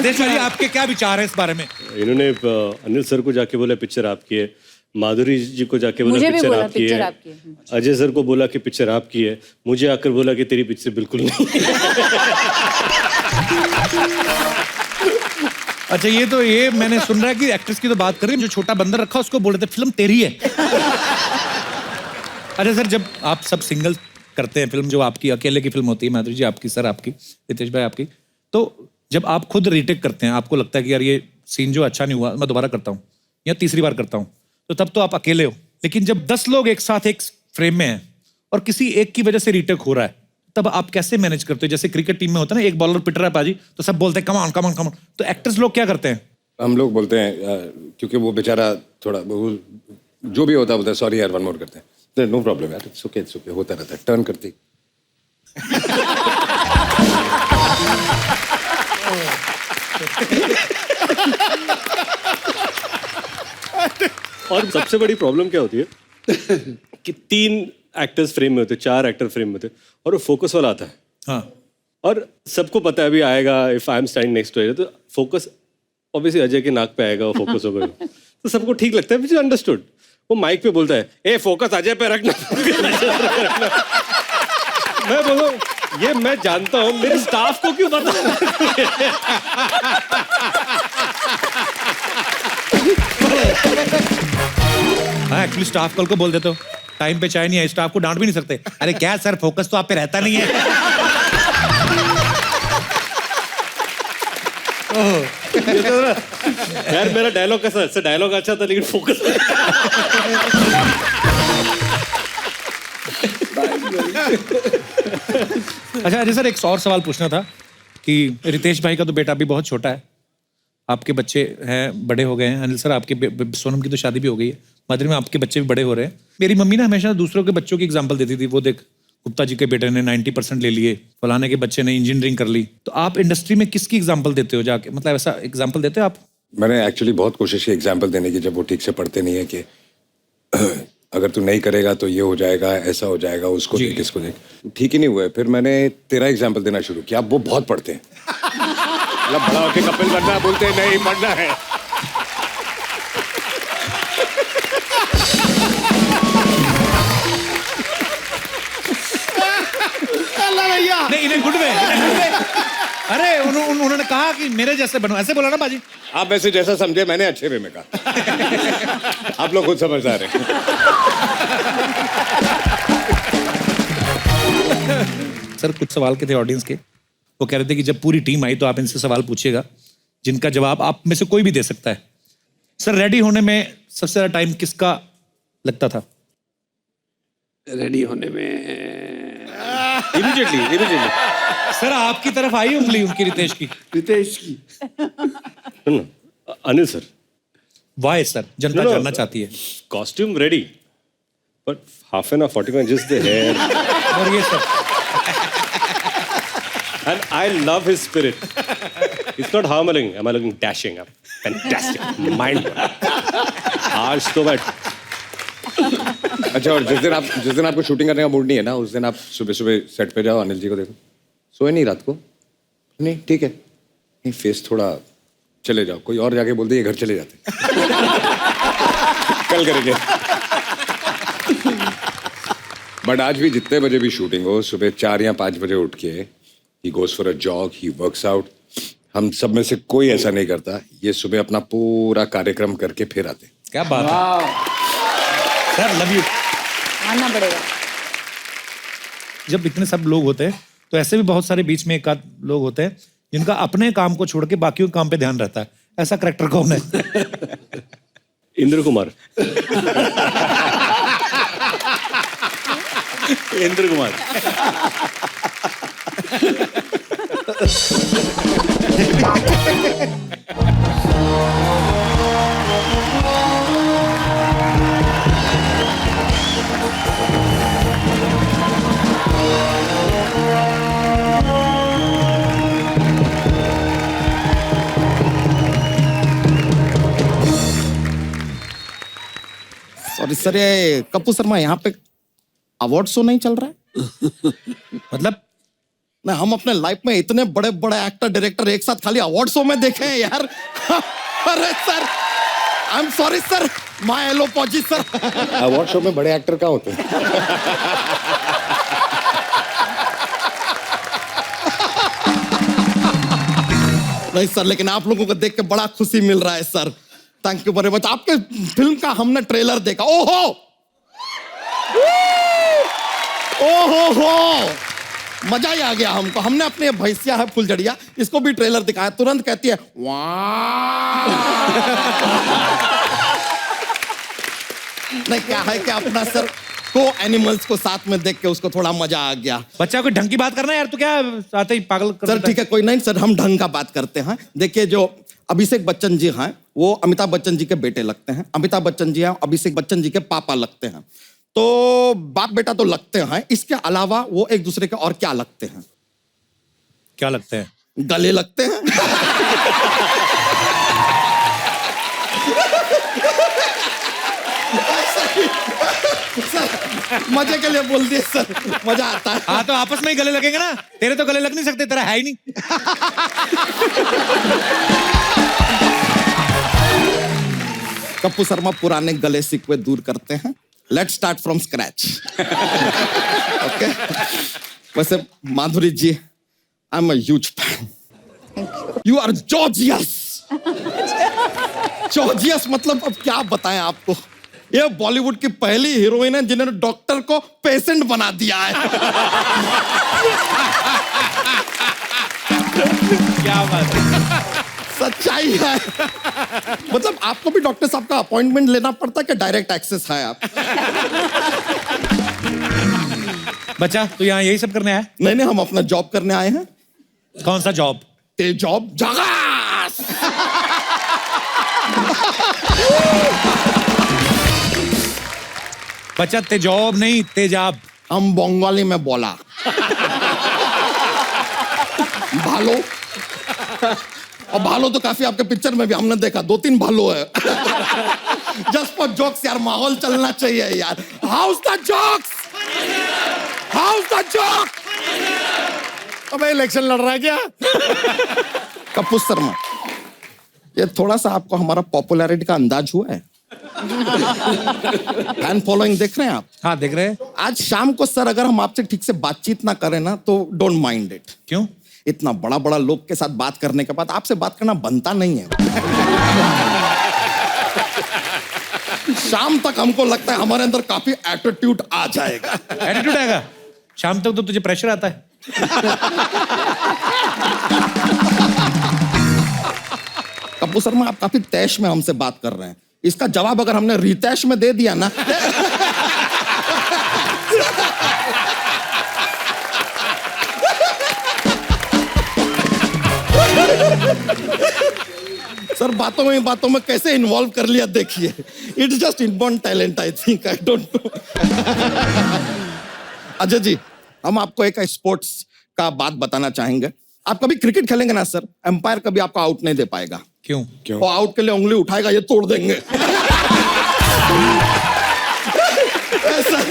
देश भाई आपके क्या विचार है इस बारे में? इन्होंने अनिल सर को जाके बोला पिक्चर आपकी है, माधुरी जी को जाके बोला मुझे भी पिक्चर बोला आपकी पिक्चर है, आपकी है। अजय सर को बोला कि पिक्चर आपकी है, मुझे आकर बोला कि तेरी पिक्चर बिल्कुल नहीं। अच्छा ये मैंने सुन रहा है कि एक्ट्रेस की तो बात कर रही है, जो छोटा बंदर रखा उसको बोल रहे थे फिल्म तेरी है। अच्छा सर, जब आप सब सिंगल करते हैं फिल्म, जो आपकी अकेले की फिल्म होती है, माधुरी जी आपकी, सर आपकी, रितेश भाई आपकी, तो जब आप खुद रीटेक करते हैं, आपको लगता है कि यार ये सीन जो अच्छा नहीं हुआ मैं दोबारा करता हूँ या तीसरी बार करता हूँ, तो तब तो आप अकेले हो। लेकिन जब 10 लोग एक साथ एक फ्रेम में हैं और किसी एक की वजह से रीटेक हो रहा है, तब आप कैसे मैनेज करते हो? जैसे क्रिकेट टीम में होता है ना, एक बॉलर पिट रहा है पाजी, तो सब बोलते हैं come on come on come on, तो एक्टर्स लोग क्या करते हैं? हम लोग बोलते हैं क्योंकि वो बेचारा थोड़ा जो भी होता है बोलता है सॉरी यार वन मोर करते हैं, नो प्रॉब्लम यार, इट्स ओके होता रहता है, टर्न करती। और सबसे बड़ी प्रॉब्लम क्या होती है कि 3 एक्टर्स फ्रेम में होते, 4 एक्टर फ्रेम में होते, और वो फोकस वाला आता है। हाँ। और सबको पता है अभी आएगा, if I am standing next to Ajay, तो फोकस ऑब्वियसली अजय के नाक पे आएगा, वो फोकस होगा, तो सबको ठीक लगता है, विच इज अंडरस्टूड। वो माइक पे बोलता है ए फोकस अजय पे रखना। मैं बोलूं ये मैं जानता हूँ, मेरे स्टाफ को क्यों पता? एक्चुअली स्टाफ कॉल को बोल देते हो टाइम पे चाय नहीं आई, स्टाफ को डांट भी नहीं सकते। अरे क्या सर, फोकस तो आप पे रहता नहीं है। यार मेरा डायलॉग कैसा है? डायलॉग अच्छा था लेकिन फोकस अच्छा अजय सर, एक और सवाल पूछना था कि रितेश भाई का तो बेटा अभी बहुत छोटा है, आपके बच्चे हैं बड़े हो गए हैं। अनिल सर, आपके सोनम की तो शादी भी हो गई है, माधुरी में आपके बच्चे भी बड़े हो रहे हैं। मेरी मम्मी ना हमेशा दूसरों के बच्चों की एग्जाम्पल देती थी, वो देख गुप्ता जी के बेटे ने 90% ले लिए, फलाने के बच्चे ने इंजीनियरिंग कर ली। तो आप इंडस्ट्री में किसकी एग्जाम्पल देते हो जाके, मतलब ऐसा एग्जाम्पल देते हो आप? मैंने एक्चुअली बहुत कोशिश की एग्जाम्पल देने की, जब वो ठीक से पढ़ते नहीं है कि अगर तू नहीं करेगा तो ये हो जाएगा, ऐसा हो जाएगा, उसको देख इसको देख, ठीक ही नहीं हुआ है। फिर मैंने तेरा एग्जाम्पल देना शुरू किया। वो बहुत पढ़ते हैं, मतलब बड़ा होके कपिल बनना है, बोलते हैं नहीं पढ़ना है। नहीं, इन्हें गुड वे। अरे उन्होंने कहा कि मेरे जैसे बनो, ऐसे बोला ना बाजी। आप वैसे जैसा समझे, मैंने अच्छे वे में कहा। आप लोग खुद समझदार हैं। सर कुछ सवाल के थे ऑडियंस के, वो कह रहे थे कि जब पूरी टीम आई तो आप इनसे सवाल पूछिएगा जिनका जवाब आप में से कोई भी दे सकता है। सर रेडी होने में सबसे ज्यादा टाइम किसका लगता था? रेडी होने में इमीडिएटली सर आपकी तरफ आई उंगली उनकी, रितेश की। अनिल सर। वाई सर, जनता जानना चाहती है। Costume ready but half an hour 45 just the hair. और ये sir and I love his spirit. It's not how am I looking dashing up, fantastic, mind. आज तो बैठ। अच्छा, और जिस दिन आपको शूटिंग करने का मूड नहीं है ना, उस दिन आप सुबह सुबह सेट पे जाओ, अनिल जी को देखो, सोए नहीं रात को? नहीं ठीक है, नहीं फेस थोड़ा, चले जाओ, कोई और जाके बोलते ये घर चले जाते। कल करेंगे। बट आज भी जितने बजे भी शूटिंग हो, सुबह 4 या 5 बजे उठ के he goes for a jog, he works out। हम सब में से कोई ऐसा नहीं करता। ये सुबह अपना पूरा कार्यक्रम करके फिर आते। क्या बात है सर, लव यू। मानना पड़ेगा। जब इतने सब लोग होते हैं तो ऐसे भी बहुत सारे बीच में एक आध लोग होते हैं जिनका अपने काम को छोड़ के बाकियों के काम पे ध्यान रहता है। ऐसा करेक्टर कौन है? इंद्र कुमार। इंद्र कुमार। सॉरी सर, ये कपूर शर्मा यहाँ पे अवार्ड शो नहीं चल रहा है? मतलब नहीं, हम अपने लाइफ में इतने बड़े बड़े एक्टर डायरेक्टर एक साथ खाली अवार्ड शो में देखे हैं यार। अरे sir, I am sorry sir, my एलोपॉजी सर। अवार्ड शो में बड़े एक्टर कहाँ होते हैं? नहीं सर, लेकिन आप लोगों को देख के बड़ा खुशी मिल रहा है sir. Thank you very much. आपके फिल्म का हमने ट्रेलर देखा, ओहो ओहो, मजा ही आ गया हमको। हमने अपने भैंसिया है फुलझड़िया, इसको भी ट्रेलर दिखाया, तुरंत कहती है वाह। नहीं, क्या है कि अपना सर को एनिमल्स को साथ में देख के उसको थोड़ा मजा आ गया। बच्चा कोई ढंग की बात करना यार, तो क्या आते ही पागल कर सर ठीक है, कोई नहीं सर, हम ढंग का बात करते हैं। देखिए, जो अभिषेक बच्चन जी हैं वो अमिताभ बच्चन जी के बेटे लगते हैं, अमिताभ बच्चन जी हैं अभिषेक बच्चन जी के पापा लगते हैं। तो बाप बेटा तो लगते हैं, इसके अलावा वो एक दूसरे के और क्या लगते हैं? क्या लगते हैं? गले लगते हैं। सर, मजे के लिए बोल दिए सर, मजा आता है। हाँ तो आपस में ही गले लगेंगे ना, तेरे तो गले लग नहीं सकते, तेरा है ही नहीं। कप्पू शर्मा पुराने गले सिकवे दूर करते हैं। Let's start from scratch. Okay, वैसे Madhuri ji, I am a huge fan. You are gorgeous. Gorgeous मतलब अब क्या बताएं आपको। ये बॉलीवुड की पहली हीरोइन है जिन्होंने डॉक्टर को पेशेंट बना दिया है। क्या बात है, सच्चाई है। मतलब आपको भी डॉक्टर साहब का अपॉइंटमेंट लेना पड़ता है कि डायरेक्ट एक्सेस है आप? बच्चा तो यहाँ यही सब करने आया? नहीं नहीं, हम अपना जॉब करने आए हैं। कौन सा जॉब? ते जॉब जगास। बच्चा तेजॉब नहीं, तेजाब। हम बंगाली में बोला। भालो। और भालो तो काफी आपके पिक्चर में भी हमने देखा, 2-3 भालो है। जस्ट फॉर जोक्स यार, माहौल चलना चाहिए यार। House the jokes, house the joke. अबे इलेक्शन लड़ रहा है क्या? कपूर शर्मा, ये थोड़ा सा आपको हमारा पॉपुलैरिटी का अंदाज हुआ है? फैन फॉलोइंग देख रहे हैं आप? हाँ देख रहे हैं। आज शाम को सर अगर हम आपसे ठीक से बातचीत ना करें ना तो डोंट माइंड इट। क्यों? इतना बड़ा बड़ा लोग के साथ बात करने के बाद आपसे बात करना बनता नहीं है। शाम तक हमको लगता है हमारे अंदर काफी एटीट्यूड आ जाएगा। एटीट्यूड आएगा? शाम तक तो तुझे प्रेशर आता है। कपूर शर्मा, आप काफी तैश में हमसे बात कर रहे हैं। इसका जवाब अगर हमने रितैश में दे दिया ना सर, बातों में कैसे इन्वॉल्व कर लिया देखिए। It's just inborn talent, I think, I don't know. Ajay ji, हम आपको एक स्पोर्ट्स का बात बताना चाहेंगे। आप कभी क्रिकेट खेलेंगे ना सर, एम्पायर कभी आपको आउट नहीं दे पाएगा। क्यों? वो आउट के लिए उंगली उठाएगा, ये तोड़ देंगे। ऐसा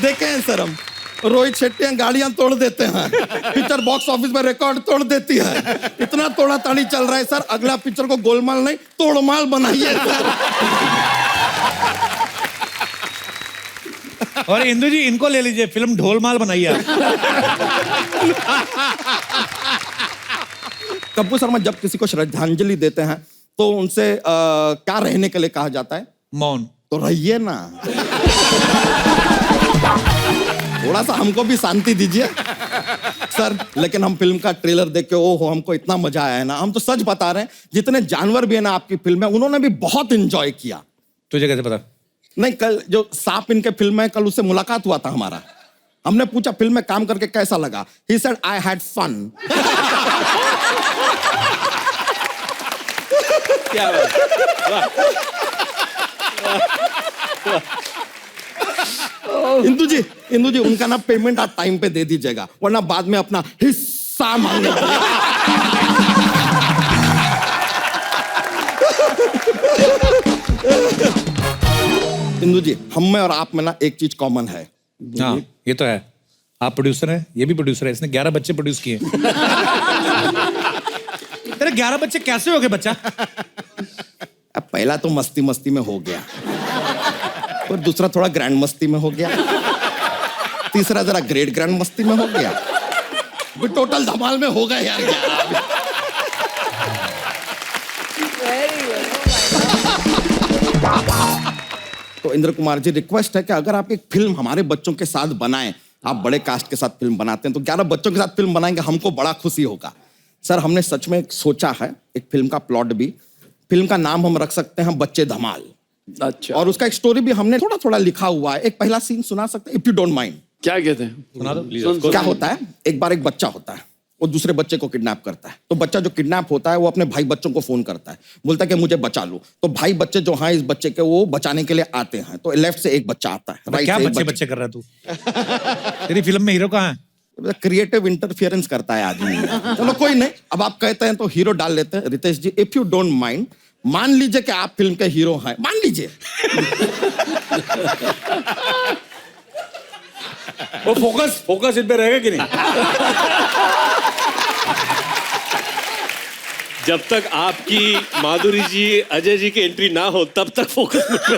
देखे हैं सर हम। रोहित शेट्टी गाड़ियां तोड़ देते हैं, पिक्चर बॉक्स ऑफिस में रिकॉर्ड तोड़ देती है। इतना तोड़ा ताड़ी चल रहा है सर, अगला पिक्चर को गोलमाल नहीं तोड़माल बनाइए सर। और इंदु जी, इनको ले लीजिए, फिल्म ढोलमाल बनाइए आप। कपूर शर्मा, जब किसी को श्रद्धांजलि देते हैं तो उनसे क्या रहने के लिए कहा जाता है? मौन। तो रहिए ना, थोड़ा सा हमको भी शांति दीजिए सर। लेकिन हम फिल्म का ट्रेलर देख के ओहो हमको इतना मजा आया है ना, हम तो सच बता रहे हैं, जितने जानवर भी है ना आपकी फिल्म में, उन्होंने भी बहुत एंजॉय किया। तुझे कैसे पता? नहीं, कल जो सांप इनके फिल्म में, कल उससे मुलाकात हुआ था हमारा। हमने पूछा फिल्म में काम करके कैसा लगा? He said I had fun। क्या बात। इंदु जी, उनका ना पेमेंट आप टाइम पे दे दीजिएगा, वरना बाद में अपना हिस्सा मांगना पड़ेगा। इंदु जी, हम में और आप में ना एक चीज कॉमन है। हाँ, ये तो है। आप प्रोड्यूसर हैं, ये भी प्रोड्यूसर है। इसने 11 बच्चे प्रोड्यूस किए। तेरे 11 बच्चे कैसे हो गए बच्चा? अब पहला तो मस्ती मस्ती में हो गया, और दूसरा थोड़ा ग्रैंड मस्ती में हो गया, तीसरा जरा ग्रेट ग्रैंड मस्ती में हो गया, भी टोटल धमाल में हो गए यार। तो इंद्र कुमार जी, रिक्वेस्ट है कि अगर आप एक फिल्म हमारे बच्चों के साथ बनाएं, आप बड़े कास्ट के साथ फिल्म बनाते हैं तो 11 बच्चों के साथ फिल्म बनाएंगे, हमको बड़ा खुशी होगा। सर, हमने सच में सोचा है एक फिल्म का प्लॉट भी। फिल्म का नाम हम रख सकते हैं बच्चे धमाल। अच्छा। और उसका एक स्टोरी भी हमने थोड़ा थोड़ा लिखा हुआ है। एक पहला सीन सुना सकते हैं, इफ यू डोंट माइंड? क्या कहते हैं? सुना दो। क्या होता है, एक बार एक बच्चा होता है, वो दूसरे बच्चे को किडनैप करता है। तो बच्चा जो किडनैप होता है वो अपने भाई बच्चों को फोन करता है, बोलता है कि मुझे बचा लो। तो भाई बच्चे जो हैं इस बच्चे के, वो बचाने के लिए आते हैं। तो लेफ्ट से एक बच्चा आता है, राइट क्या से एक बच्चे बच्चे कर रहा है तू? तेरी फिल्म में हीरो कहाँ है? क्रिएटिव इंटरफियरेंस करता है आदमी। चलो कोई नहीं, अब आप कहते हैं तो हीरो डाल लेते हैं। रितेश जी, इफ यू डोंट माइंड, मान लीजिए कि आप फिल्म के हीरो हैं, मान लीजिए। वो फोकस इन पे रहेगा कि नहीं? जब तक आपकी माधुरी जी, अजय जी की एंट्री ना हो तब तक फोकस मुझ पे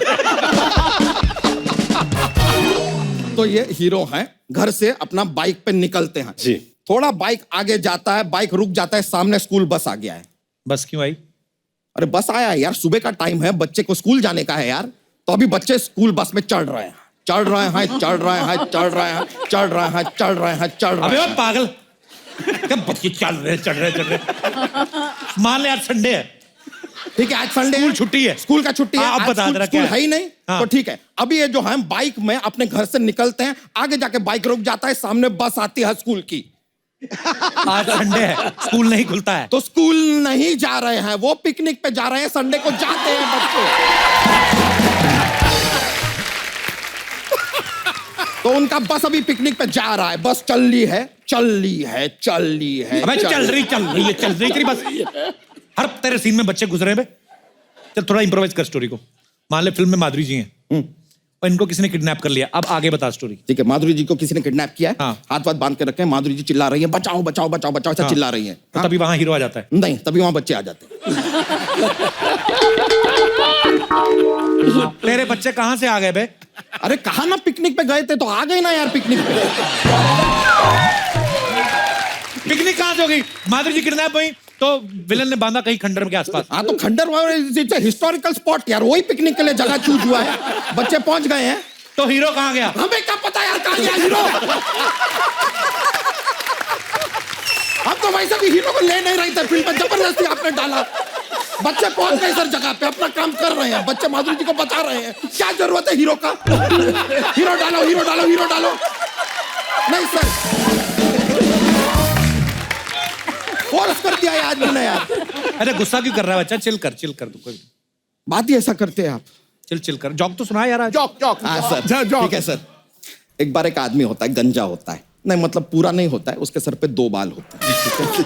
तो ये हीरो हैं, घर से अपना बाइक पे निकलते हैं जी। थोड़ा बाइक आगे जाता है, बाइक रुक जाता है, सामने स्कूल बस आ गया है। बस क्यों आई? अरे बस आया है यार, सुबह का टाइम है, बच्चे को स्कूल जाने का है यार। तो अभी बच्चे स्कूल बस में चढ़ रहे हैं, चढ़ रहे हैं, चढ़ रहे हैं, चढ़ रहे हैं, चढ़ रहे हैं, चढ़ रहे हैं, चढ़ रहे हैं। अबे वो पागल, क्या बच्चे चल रहे चढ़ रहे मान ले आज संडे है, ठीक है, आज संडे स्कूल छुट्टी है, स्कूल का छुट्टी है, अब आज बता स्कूल दे रहा क्या है ही नहीं। हाँ। तो ठीक है, अभी ये जो है बाइक में अपने घर से निकलते हैं, आगे जाके बाइक रुक जाता है, सामने बस आती है स्कूल की। आज संडे है, स्कूल नहीं खुलता है, तो स्कूल नहीं जा रहे हैं, वो पिकनिक पे जा रहे हैं, संडे को जाते हैं बच्चे। तो उनका बस अभी पिकनिक पे जा रहा है, बस चल रही है, चल रही है, चल रही है, अबे चल रही तेरी बस। हर तेरे सीन में बच्चे गुजरे बे। चल थोड़ा इंप्रोवाइज कर स्टोरी को। मान ले फिल्म में माधुरी जी हैं और इनको किसी ने किडनैप कर लिया, अब आगे बता स्टोरी। ठीक है, माधुरी जी को किसी ने किडनैप किया है, हाँ। हाथ वाथ बांध के रखे हैं, माधुरी जी चिल्ला रही है, बचाओ बचाओ बचाओ बचाओ, ऐसा हाँ। चिल्ला रही है। तो तभी वहां हीरो आ जाता है। नहीं, तभी वहां बच्चे आ जाते हैं। तेरे बच्चे कहां से आ गए बे? अरे कहा ना पिकनिक पे गए थे तो आ गए ना यार पिकनिक पे। पिकनिक कहां से हो गई? माधुरी जी किडनैप हुई तो विलन ने बांधा कहीं खंडर के आसपास। हाँ तो खंडर हिस्टोरिकल स्पॉट यार, वही पिकनिक के लिए जगह चूज हुआ है, बच्चे पहुंच गए हैं। तो हीरो कहां गया? हमें क्या पता यार कहां गया हीरो। हम तो वैसे भी हीरो को ले नहीं रहे थे फिल्म में, जबरदस्ती आपने डाला। बच्चे पहुंच गए सर जगह पे, अपना काम कर रहे हैं, बच्चे माधुरी जी को बचा रहे हैं, क्या जरूरत है हीरो का? हीरो डालो, हीरो डालो, हीरो डालो। नहीं सर, फोर्स कर दिया आज मैंने यार। अरे गुस्सा क्यों कर रहा है बच्चा? चिल कर तू, कोई बात ही ऐसा करते हैं आप। चिल कर, जॉक तो सुना यार। जॉक हाँ सर, ठीक है सर। एक बार एक आदमी होता है, गंजा होता है, नहीं मतलब पूरा नहीं होता है, उसके सर पे 2 बाल होते हैं,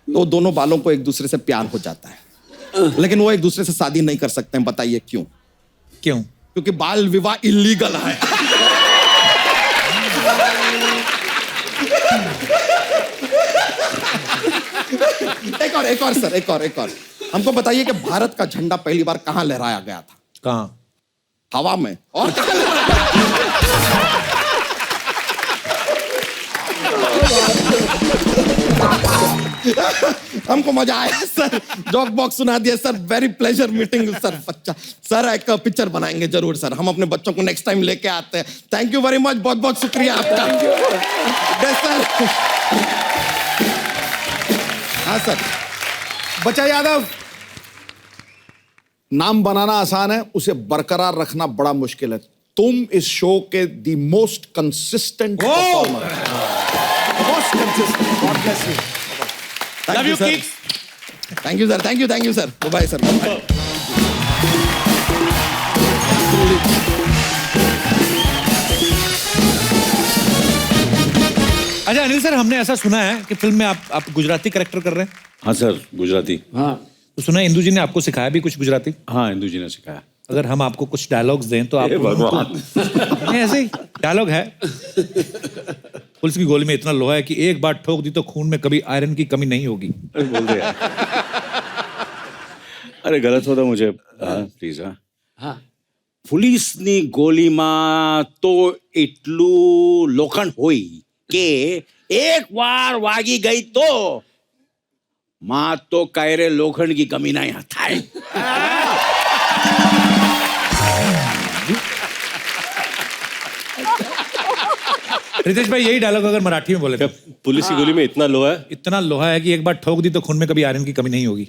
तो दोनों बालों को एक दूसरे से प्यार हो जाता है, लेकिन वो एक दूसरे से शादी नहीं कर सकते हैं। बताइए क्यों? क्यों? क्योंकि बाल विवाह इलीगल है। एक और सर, एक और हमको बताइए कि भारत का झंडा पहली बार कहां लहराया गया था? कहां? हवा में। और कहां लहराया? हमको मजा आया सर, जॉक बॉक्स सुना दिया sir, very pleasure meeting sir. बच्चा सर एक पिक्चर बनाएंगे जरूर सर, हम अपने बच्चों को नेक्स्ट टाइम लेके आते हैं। थैंक यू वेरी मच, बहुत बहुत शुक्रिया आपका। सर हाँ सर। बच्चा यादव, नाम बनाना आसान है, उसे बरकरार रखना बड़ा मुश्किल है। तुम इस शो के the most consistent performer, most consistent. God bless you. Love you kids. Thank you sir, thank you sir, bye sir. अच्छा अनिल सर, हमने ऐसा सुना है कि फिल्म में आप गुजराती कैरेक्टर कर रहे हैं। हाँ सर, गुजराती। हाँ तो सुना है इंदू जी ने आपको सिखाया भी कुछ गुजराती? हाँ, इंदू जी ने सिखाया। अगर हम आपको कुछ डायलॉग्स दें तो आप नहीं, ऐसे ही डायलॉग है। पुलिस की गोली में इतना लोहा है कि एक बार ठोक दी तो खून में कभी आयरन की कमी नहीं होगी। अरे बोल दे यार। अरे गलत होता मुझे, प्लीज। हाँ, पुलिसनी गोलीમાં તો એટલું લોખંડ હોય કે એક વાર વાગી ગઈ તો માં તો કાયરે લોખંડ की कमी नहीं થાય। रितेश भाई, यही डायलॉग अगर मराठी में बोले तो? पुलिस की गोली में इतना लोहा है? इतना लोहा है कि एक बार ठोक दी तो खून में कभी आयरन की कमी नहीं होगी।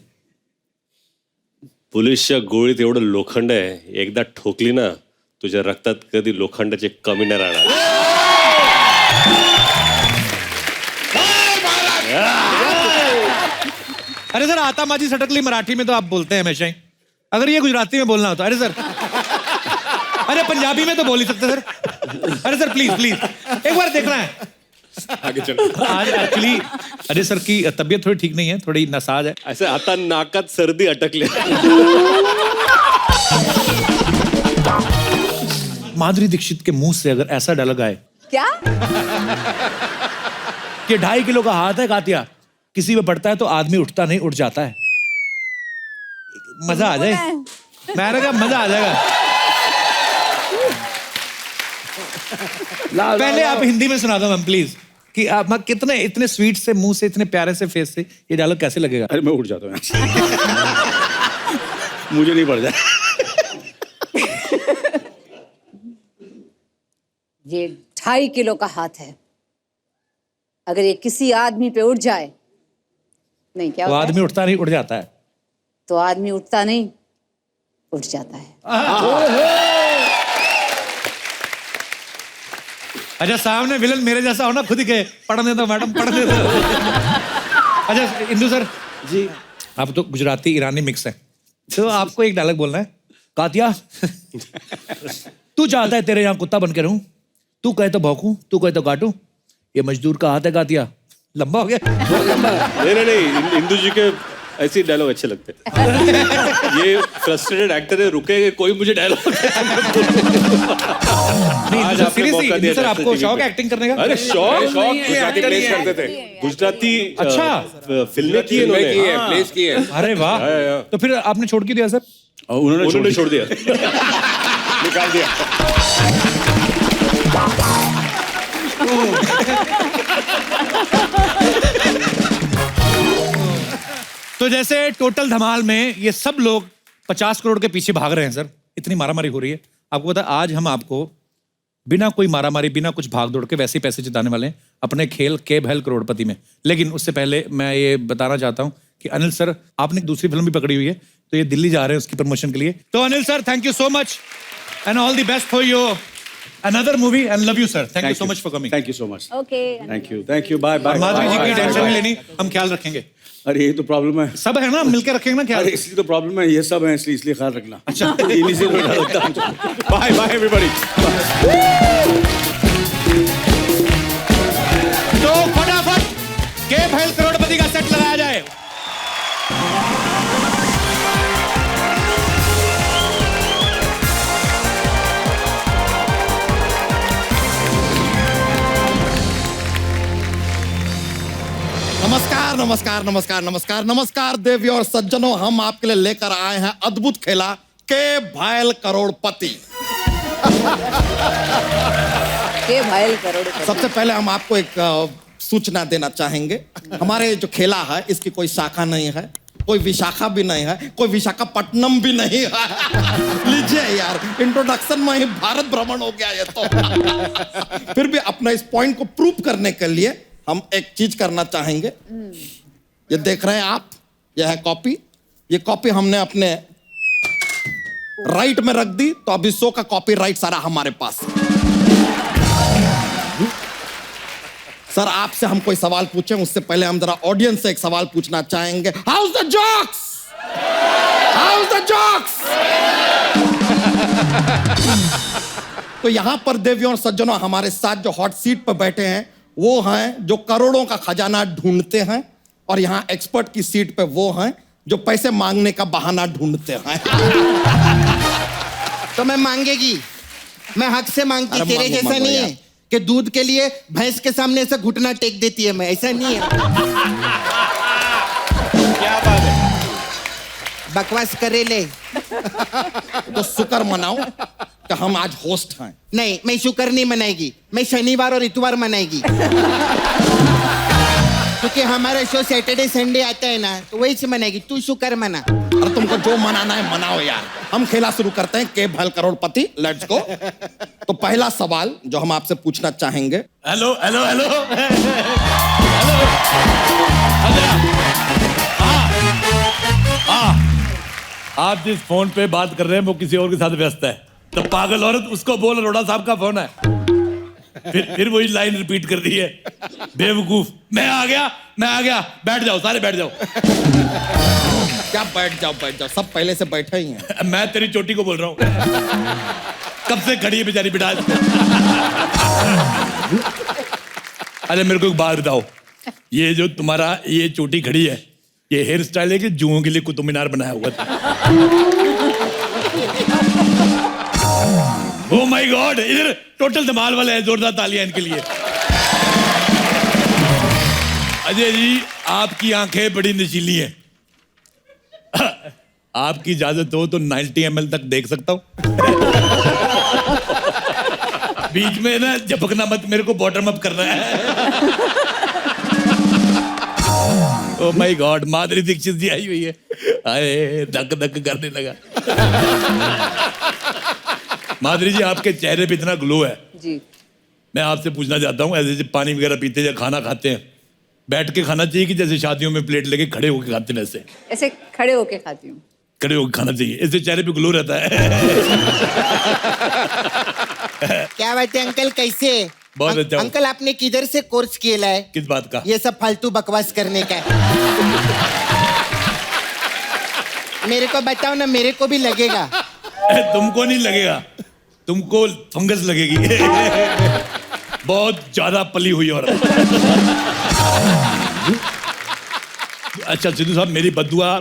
पोलिसच्या गोळीत एवढं लोखंड आहे, एकदा ठोकली ना तुझ्या रक्तात कधी लोखंडाची कमी नाही राहणार। अरे सर, आता माझी सटकली मराठी में तो आप बोलते हैं हमेशा ही, अगर ये गुजराती में बोलना होता। अरे सर, अरे पंजाबी में तो बोल ही सकते सर। अरे सर प्लीज प्लीज एक बार देखना है। आगे चलो। आज एक्चुअली अरे सर की तबीयत थोड़ी ठीक नहीं है, थोड़ी नसाज है। ऐसे आता नाकात सर्दी अटकली। माधुरी दीक्षित के मुंह से अगर ऐसा डायलॉग आए क्या कि 2.5 किलो का हाथ है कातिया, किसी पे पड़ता है तो आदमी उठता नहीं, उठ जाता है, मजा आ जाए। मैंने कहा मजा आ जाएगा। पहले आप हिंदी में सुना दो मैम प्लीज, कि आप कितने इतने स्वीट से मुंह से, इतने प्यारे से फेस से ये डायलॉग कैसे लगेगा? अरे मैं उठ जाता हूँ। मुझे नहीं पड़ जाए। ये 2.5 किलो का हाथ है, अगर ये किसी आदमी पे उठ जाए, नहीं क्या तो होता है? आदमी उठता नहीं, उठ जाता है। तो आदमी उठता नहीं, उठ जाता है। अच्छा, सामने विलन मेरे जैसा हो ना, खुद ही कहे पढ़ने दो मैडम, पढ़ने दो। अच्छा इंदु सर जी, आप तो गुजराती ईरानी मिक्स है, तो आपको एक डायलॉग बोलना है। कातिया, तू चाहता है तेरे यहाँ कुत्ता बन के रहूं, तू कहे तो भौंकूं, तू कहे तो काटूं, ये मजदूर का हाथ है कातिया। लंबा हो गया। नहीं, इंदु जी के ऐसे डायलॉग अच्छे लगते हैं। ये फ्रस्ट्रेटेड एक्टर है, रुकेगा कोई मुझे डायलॉग। आज आपने मौका दिया सर, आपको शौक है एक्टिंग करने का? अरे शौक गुजराती प्लेस करते थे। गुजराती अच्छा फिल्में की इन्होंने, प्लेस की है। अरे वाह, तो फिर आपने छोड़ क्यों दिया सर? उन्होंने छोड़ दिया। निकाल दिया। तो जैसे टोटल धमाल में ये सब लोग 50 करोड़ के पीछे भाग रहे हैं सर, इतनी मारामारी हो रही है। आपको पता है, आज हम आपको बिना कोई मारामारी, बिना कुछ भाग दौड़ के वैसे ही पैसे जिताने वाले हैं अपने खेल के भैल करोड़पति में। लेकिन उससे पहले मैं ये बताना चाहता हूँ कि अनिल सर, आपने एक दूसरी फिल्म भी पकड़ी हुई है, तो ये दिल्ली जा रहे हैं उसकी प्रमोशन के लिए। तो Anil sir, thank you so much and all the best for your another movie and love you sir. Thank you so much for coming. Thank you so much. Okay, thank you, bye bye. Madhuri ji की टेंशन नहीं लेनी, हम ख्याल रखेंगे। अरे ये तो प्रॉब्लम है, सब है ना, मिलकर रखेंगे ना ख्याल। अरे इसलिए तो प्रॉब्लम है, ये सब है इसलिए ख्याल रखना। अच्छा, इन्हीं से डर लगता है। Bye bye everybody. तो फटाफट के भैल करोड़पति का सेट लगाया जाए। नमस्कार नमस्कार नमस्कार नमस्कार नमस्कार देवी और सज्जनों, हम आपके लिए लेकर आए हैं अद्भुत खेला के भैल करोड़पति। के भैल करोड़पति। सबसे पहले हम आपको एक सूचना देना चाहेंगे। हमारे जो खेला है इसकी कोई शाखा नहीं है, कोई विशाखा भी नहीं है, कोई विशाखापट्टनम भी नहीं है। लीजिए यार, इंट्रोडक्शन में ही भारत भ्रमण हो गया ये तो। फिर भी अपना इस पॉइंट को प्रूव करने के लिए हम एक चीज करना चाहेंगे। ये देख रहे हैं आप, यह है कॉपी। ये कॉपी हमने अपने राइट में रख दी, तो अभी शो का कॉपीराइट सारा हमारे पास है। सर, आपसे हम कोई सवाल पूछें उससे पहले हम जरा ऑडियंस से एक सवाल पूछना चाहेंगे। House the jokes? House the jokes? तो यहां पर देवियों और सज्जनों, हमारे साथ जो हॉट सीट पर बैठे हैं वो हैं जो करोड़ों का खजाना ढूंढते हैं, और यहाँ एक्सपर्ट की सीट पे वो हैं जो पैसे मांगने का बहाना ढूंढते हैं। तो मैं मांगेगी, मैं हक से मांगती, तेरे मांगो, जैसा मांगो नहीं यार। है कि दूध के लिए भैंस के सामने ऐसा घुटना टेक देती है, मैं ऐसा नहीं है। क्या बात है? बकवास करे ले। तो शुक्र मनाओ कि हम आज होस्ट हैं। नहीं, मैं शुक्र नहीं मनाएगी, मैं शनिवार और इतवार मनाएगी। क्योंकि हमारा शो सैटरडे संडे आता है ना, तो वही से मनाएगी। तू शुक्र मना। और तुमको जो मनाना है मनाओ यार। हम खेला शुरू करते हैं, के भैल करोड़पति, लेट्स गो। तो पहला सवाल जो हम आपसे पूछना चाहेंगे। Hello hello hello. आप जिस फोन पे बात कर रहे हैं वो किसी और के साथ व्यस्त है, तो पागल औरत उसको बोल अरोड़ा साहब का फोन है। फिर वही लाइन रिपीट कर रही है, बेवकूफ। मैं आ गया, बैठ जाओ सारे, बैठ जाओ। क्या बैठ जाओ, सब पहले से बैठे ही हैं। मैं तेरी चोटी को बोल रहा हूँ, कब से खड़ी है बेचारी बिठा। अरे मेरे को एक बात बताओ, ये जो तुम्हारा ये चोटी खड़ी है, ये हेयर स्टाइल है कि जुओं के लिए कुतुब मीनार बनाया हुआ था? ओह माय गॉड, इधर टोटल धमाल वाले हैं, जोरदार तालियां इनके लिए। अजय जी, आपकी आंखें बड़ी नशीली हैं। आपकी इजाजत हो तो 90 ml तक देख सकता हूं। बीच में ना झपकना मत, मेरे को बॉटम अप करना है। Oh my God, Madhuri Dixit जी आई हुई है। अरे धक धक करने लगा। माधुरी जी, आपके चेहरे पे इतना ग्लो है जी, मैं आपसे पूछना चाहता हूँ, ऐसे पानी वगैरह पीते या खाना खाते हैं, बैठ के खाना चाहिए कि जैसे शादियों में प्लेट लेके खड़े होके खाते हैं वैसे? ऐसे खड़े होके खाती हूँ। खड़े होके खाना चाहिए, इससे चेहरे पे ग्लो रहता है। क्या बात है अंकल, कैसे? बहुत अच्छा। अंकल आपने किधर से कोर्स किया है? किस बात का? ये सब फालतू बकवास करने का। मेरे को बताओ ना, मेरे को भी लगेगा। तुमको नहीं लगेगा, तुमको फंगस लगेगी। बहुत ज्यादा पली हुई और अच्छा सिद्धू साहब, मेरी बद्दुआ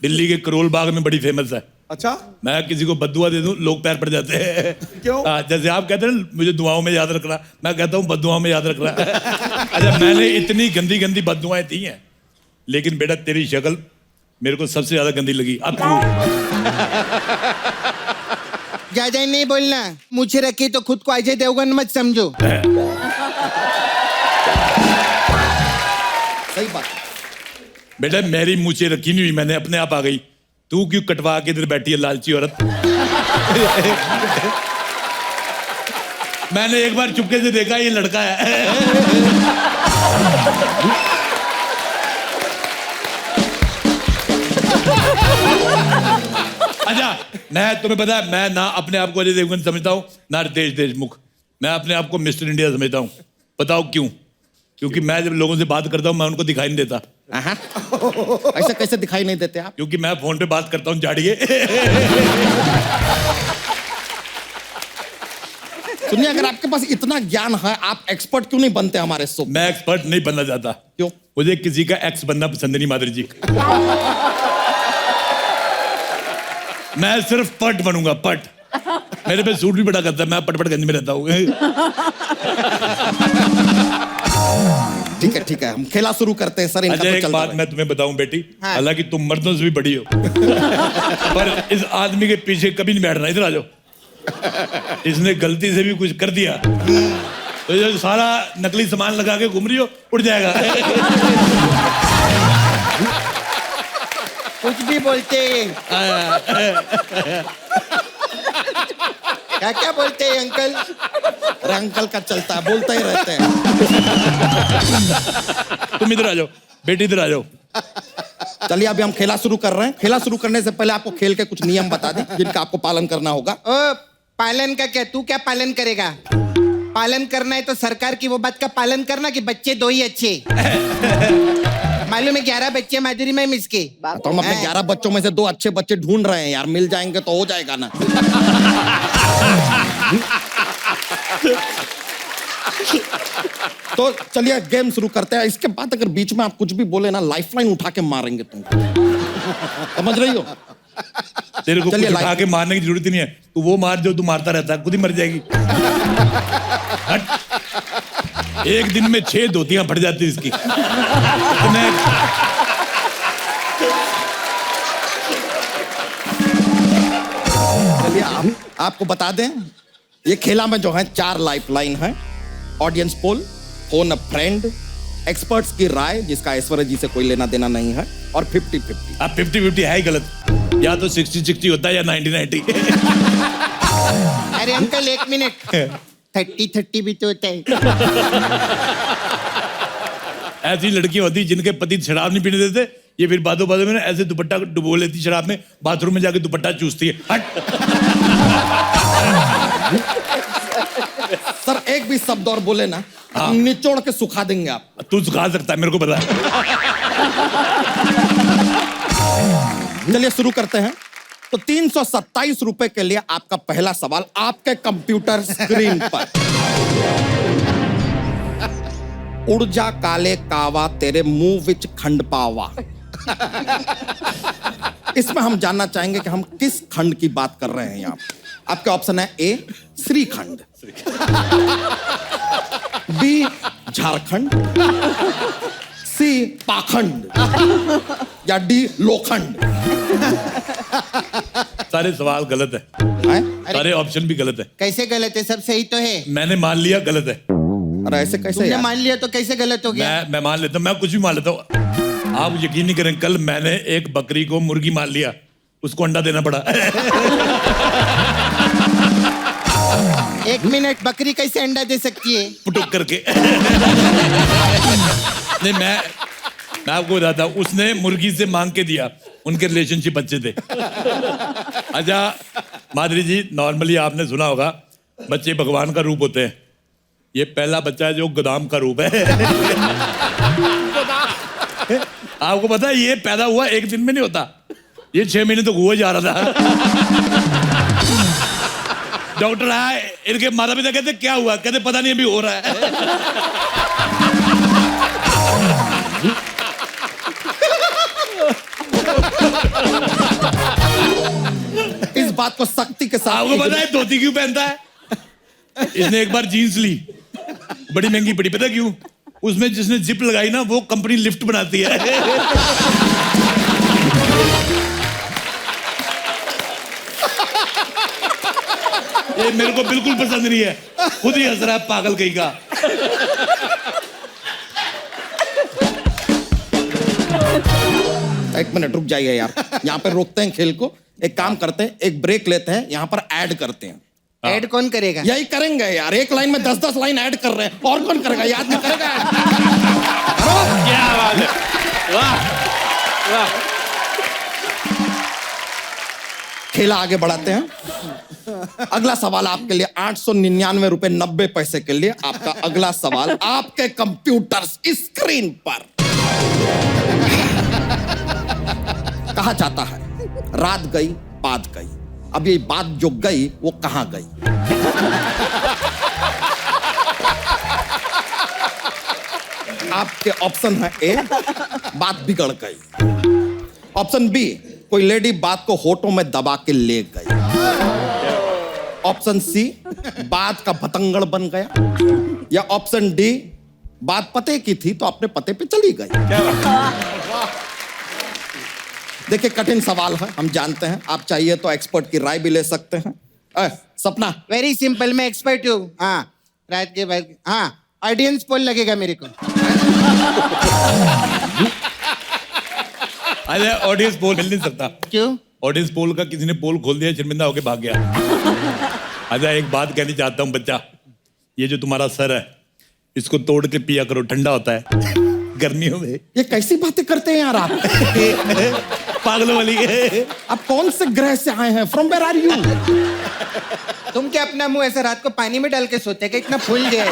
दिल्ली के करोल बाग में बड़ी फेमस है। अच्छा, मैं किसी को बद्दुआ दे दूं लोग पैर पड़ जाते हैं। क्यों? जैसे आप कहते हैं ना मुझे दुआओं में याद रखना, मैं कहता हूँ बद्दुआओं में याद रखना। अच्छा, मैंने इतनी गंदी गंदी बद्दुआएं दी हैं, लेकिन बेटा तेरी शक्ल मेरे को सबसे ज्यादा गंदी लगी। अब ज्यादा नहीं बोलना, मुझे रखी तो खुद को अजय देवगन मत समझो। सही बात। बेटा मेरी मुझे रखी नहीं हुई, मैंने अपने आप आ गई। तू क्यों कटवा के इधर बैठी है लालची औरत? मैंने एक बार चुपके से देखा ये लड़का है। अच्छा, मैं तुम्हें पता है, मैं ना अपने आप को अजय देवगन समझता हूँ ना रितेश देशमुख, मैं अपने आप को मिस्टर इंडिया समझता हूँ। बताओ क्यों? क्योंकि मैं जब लोगों से बात करता हूँ मैं उनको दिखाई नहीं देता। ऐसा कैसे दिखाई नहीं देते आप? क्योंकि मैं फोन पे बात करता हूँ जाड़िए। सुनिए, अगर आपके पास इतना ज्ञान है, आप एक्सपर्ट क्यों नहीं बनते हमारे शो? मैं एक्सपर्ट नहीं बनना चाहता। क्यों? मुझे किसी का एक्स बनना पसंद नहीं, माधुरी जी। मैं सिर्फ पट बनूंगा, पट। मेरे पे सूट भी बड़ा करता है, मैं पट गंज में रहता हूँ। ठीक है ठीक है, हम खेला शुरू करते हैं सर। अच्छा, एक बात मैं तुम्हें बताऊं बेटी, हालांकि तुम मर्दों से भी बड़ी हो, पर इस आदमी के पीछे कभी नहीं बैठना। इधर आ जाओ। इसने गलती से भी कुछ कर दिया तो जो सारा नकली सामान लगा के घूम रही हो उड़ जाएगा। कुछ भी बोलते क्या क्या बोलते हैं अंकल? अरे अंकल का चलता है, बोलते ही रहते हैं। तुम इधर आ जाओ बेटी, इधर आ जाओ। चलिए अभी हम खेला शुरू कर रहे हैं। खेला शुरू करने से पहले आपको खेल के कुछ नियम बता दें जिनका आपको पालन करना होगा। पालन का क्या? तू क्या पालन करेगा? पालन करना है तो सरकार की वो बात का पालन करना कि बच्चे 2 ही अच्छे। मालूम है 11 बच्चे माधुरी में मिसके। तो हम अपने 11 बच्चों में से 2 अच्छे बच्चे ढूंढ रहे हैं यार, मिल जाएंगे तो हो जाएगा ना। तो चलिए गेम शुरू करते हैं। इसके बाद अगर बीच में आप कुछ भी बोले ना, लाइफलाइन उठा के मारेंगे तुमको। समझ रही हो? तेरे को कुछ उठा के मारने की जरूरत ही नहीं है, तू वो मार जो तू मारता रहता है, खुद ही मर जाएगी। एक दिन में 6 धोतियां फट जाती इसकी। चलिए आपको बता दें, ये खेला में जो है 4 लाइफलाइन है। ऑडियंस पोल, फोन अ फ्रेंड, एक्सपर्ट्स की राय जिसका ऐश्वर्या जी से कोई लेना देना नहीं है, और 50-50। अब 50-50 है ही गलत, या तो 60-60 होता है या 90-90। अरे अंकल 1 मिनट, 30-30 भी तो होता है। ऐसी लड़कियां होती जिनके पति शराब नहीं पीने देते, ये फिर बादों में ना ऐसे दुपट्टा डुबो लेती शराब में, बाथरूम में जाके दुपट्टा चूसती है। हट। सर एक भी शब्द और बोले ना, निचोड़ के सुखा देंगे आप। तू सुखा सकता है, मेरे को पता है। चलिए शुरू करते हैं। तो 327 रुपए के लिए आपका पहला सवाल आपके कंप्यूटर स्क्रीन पर। उड़ जा काले कावा तेरे मुंह विच खंड पावा। इसमें हम जानना चाहेंगे कि हम किस खंड की बात कर रहे हैं यहाँ। आपके ऑप्शन है ए श्रीखंड, बी झारखंड, सी पाखंड, या डी लोखंड। सारे सवाल गलत है, सारे ऑप्शन भी गलत है। कैसे गलत है? सब सही तो है। मैंने मान लिया गलत है। अरे ऐसे कैसे? तुमने मान लिया तो कैसे गलत हो गया? मैं मान लेता हूँ, मैं कुछ भी मान लेता हूँ। आप यकीन नहीं करें, कल मैंने एक बकरी को मुर्गी मान लिया, उसको अंडा देना पड़ा। 1 मिनट, बकरी कैसे अंडा दे सकती है? पुटुक करके। नहीं, मैं आपको बताता हूँ, उसने मुर्गी से मांग के दिया, उनके रिलेशनशिप अच्छे थे। अच्छा माधुरी जी, नॉर्मली आपने सुना होगा बच्चे भगवान का रूप होते हैं, ये पहला बच्चा है जो गोदाम का रूप है। आपको पता है ये पैदा हुआ 1 दिन में नहीं होता, ये 6 महीने तक हुआ जा रहा था। डॉक्टर आए, इनके माता पिता कहते क्या हुआ, कहते पता नहीं अभी हो रहा है। इस बात को सख्ती के साथ, आपको पता है धोती क्यों पहनता है? इसने एक बार जीन्स ली, बड़ी महंगी पड़ी, पता क्यों? उसमें जिसने जिप लगाई ना वो कंपनी लिफ्ट बनाती है। ये मेरे को बिल्कुल पसंद नहीं है, खुद ही हंस रहा है पागल कहीं का। एक मिनट रुक जाइए यार, यहाँ पे रोकते हैं खेल को, एक काम करते हैं, एक ब्रेक लेते हैं, यहाँ पर ऐड करते हैं। ऐड कौन करेगा? यही करेंगे यार, एक लाइन में 10-10 लाइन ऐड कर रहे हैं, और कौन करेगा? याद नहीं करेगा? क्या बात है, वाह वाह। खेला आगे बढ़ाते हैं। अगला सवाल आपके लिए 899 रुपए 90 पैसे के लिए। आपका अगला सवाल आपके कंप्यूटर स्क्रीन पर कहा जाता है रात गई बात गई। अब ये बात जो गई वो कहां गई? आपके ऑप्शन है ए, बात बिगड़ गई। ऑप्शन बी, कोई लेडी बात को होठों में दबा के ले गई। ऑप्शन सी, बात का पतंगड़ बन गया। या ऑप्शन डी, बात पते की थी तो अपने पते पे चली गई। देखिए कठिन सवाल है, हम जानते हैं, आप चाहिए तो एक्सपर्ट की राय भी ले सकते हैं। सपना, वेरी सिंपल, मैं एक्सपर्ट हूँ। हाँ, रात के बाद, हाँ, ऑडियंस पोल लगेगा मेरे को। अरे ऑडियंस पोल मिल नहीं सकता। क्यों? ऑडियंस पोल का किसी ने पोल खोल दिया, शर्मिंदा होके भाग गया। अच्छा एक बात कहनी चाहता हूँ बच्चा, ये जो तुम्हारा सर है इसको तोड़ के पिया करो, ठंडा होता है गर्मियों में। ये कैसी बातें करते हैं यार आप? पागलों वाली। आप कौन से ग्रह से आए हैं? From where are you? तुम क्या अपना मुंह ऐसा रात को पानी में डाल के सोते कि इतना फूल गया है?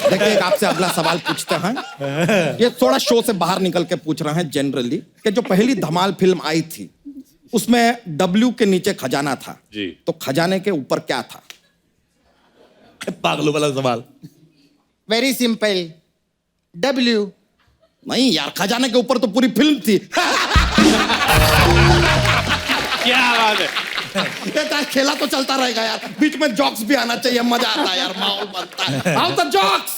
देखिए आपसे अगला सवाल पूछते हैं। ये थोड़ा शो से बाहर निकल के पूछ रहे हैं जनरली, कि जो पहली धमाल फिल्म आई थी उसमें W के नीचे खजाना था जी, तो खजाने के ऊपर क्या था? पागलों वाला सवाल। Very simple, W। नहीं यार, खजाने के ऊपर तो पूरी फिल्म थी। क्या बात है। ये खेला तो चलता रहेगा यार, बीच में जॉक्स भी आना चाहिए, मजा आता है यार, माहौल बनता है। How the jokes.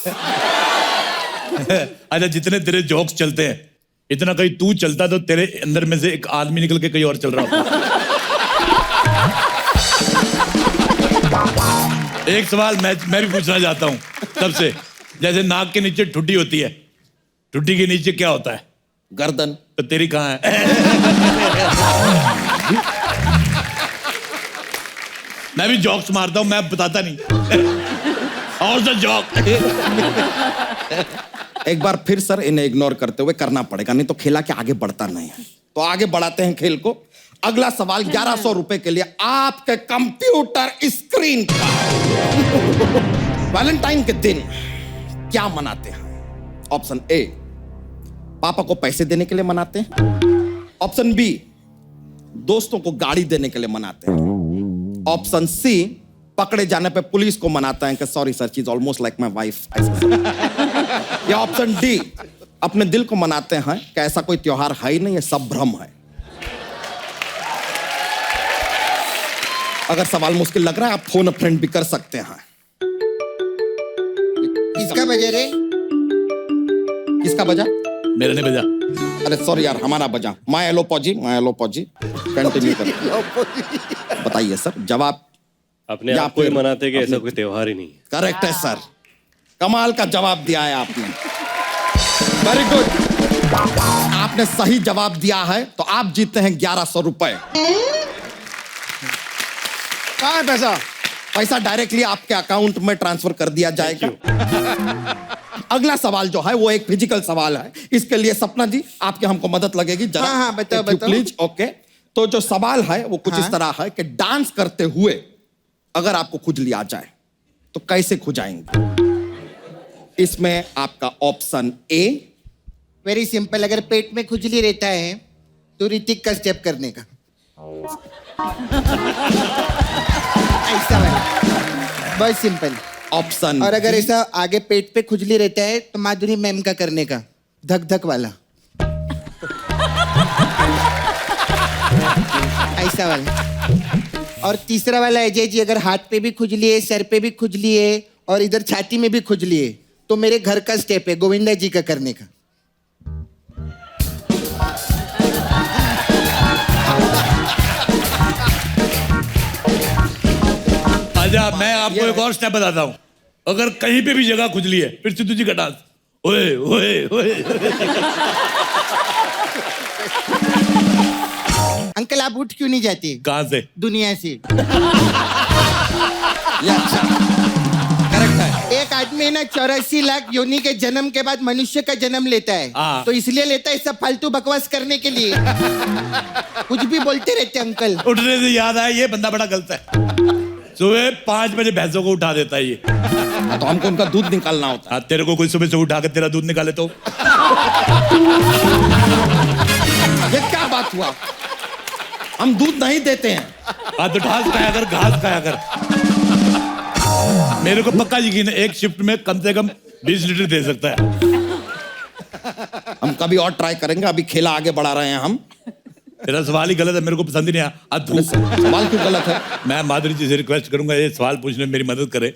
अच्छा जितने तेरे जॉक्स चलते हैं, इतना कहीं तू चलता तो तेरे अंदर में से एक आदमी निकल के कहीं और चल रहा होता। एक सवाल मैं भी पूछना चाहता हूँ सबसे। जैसे नाक के नीचे ठुड्डी होती है, ठुड्डी के नीचे क्या होता है? गर्दन। तो तेरी कहाँ है? मैं भी जॉक्स मारता हूँ, मैं बताता नहीं। और द जॉक। एक बार फिर सर इन्हें इग्नोर करते हुए करना पड़ेगा, नहीं तो खेला के आगे बढ़ता नहीं है। तो आगे बढ़ाते हैं खेल को। अगला सवाल 1100 रुपए के लिए आपके कंप्यूटर स्क्रीन पर। वैलेंटाइन के दिन क्या मनाते हैं? ऑप्शन ए, पापा को पैसे देने के लिए मनाते हैं। ऑप्शन बी, दोस्तों को गाड़ी देने के लिए मनाते हैं। ऑप्शन सी, पकड़े जाने पे पुलिस को मनाता है कि sorry sir, she is almost like my wife. या ऑप्शन डी, अपने दिल को मनाते हैं कि ऐसा कोई त्योहार है ही नहीं, ये सब भ्रम है। अगर सवाल मुश्किल लग रहा है आप फोन फ्रेंड भी कर सकते हैं। किसका बजा रे? किसका बजा? मेरा नहीं बजा। अरे सॉरी यार, हमारा बजा। माय एलोपॉजी कंटिन्यू कर। बताइए सर, जवाब अपने आप को ही मनाते कि ऐसा कोई त्योहार ही नहीं है। करेक्ट है सर, कमाल का जवाब दिया है आपने, वेरी गुड। आपने सही जवाब दिया है तो आप जीते हैं 1100 रुपए। कहाँ है पैसा? पैसा डायरेक्टली आपके अकाउंट में ट्रांसफर कर दिया जाएगा। अगला सवाल जो है वो एक फिजिकल सवाल है। इसके लिए सपना जी आपके हमको मदद लगेगी जरा। हाँ, बताओ, बताओ। प्लीज। ओके, तो जो सवाल है वो कुछ इस तरह है कि डांस करते हुए अगर आपको खुजली आ जाए तो कैसे खुजाएंगे? इसमें आपका ऑप्शन ए, वेरी सिंपल, अगर पेट में खुजली रहता है तो ऋतिक का स्टेप करने का, ऐसा वाला, बहुत सिंपल। ऑप्शन और अगर ऐसा आगे पेट पे खुजली रहता है तो माधुरी मैम का करने का, धक धक वाला, ऐसा वाला। और तीसरा वाला अजय जी, अगर हाथ पे भी खुजली है, सर पे भी खुजली है और इधर छाती में भी खुजली है तो मेरे घर का स्टेप है गोविंदा जी का करने का। आजा, मैं आपको एक और स्टेप बताता हूँ। अगर कहीं पे भी जगह खुजली है फिर सिद्धू जी का डांस, ओए ओए ओए। अंकल आप उठ क्यों नहीं जाते? कहाँ से? दुनिया से। करेक्ट है। एक आदमी ना 84 लाख योनि के जन्म के बाद मनुष्य का जन्म लेता है, तो इसलिए लेता है सब फालतू बकवास करने के लिए। कुछ भी बोलते रहते अंकल। उठने से याद आया, ये बंदा बड़ा गलत है। सुबह 5 बजे भैंसों को उठा देता है ये। तो हमको उनका दूध निकालना होता है। तेरे को कोई सुबह से उठा के तेरा दूध निकाले तो? ये क्या बात हुआ? हम दूध नहीं देते हैं। तो घास खाया कर, घास खाया कर। मेरे को पक्का यकीन है एक शिफ्ट में कम से कम 20 लीटर दे सकता है। हम कभी और ट्राई करेंगे, अभी खेला आगे बढ़ा रहे हैं हम। तेरा सवाल ही गलत है, मेरे को पसंद ही नहीं आया। सवाल क्यों गलत है? मैं माधुरी जी से रिक्वेस्ट करूंगा ये सवाल पूछने में मेरी मदद करे।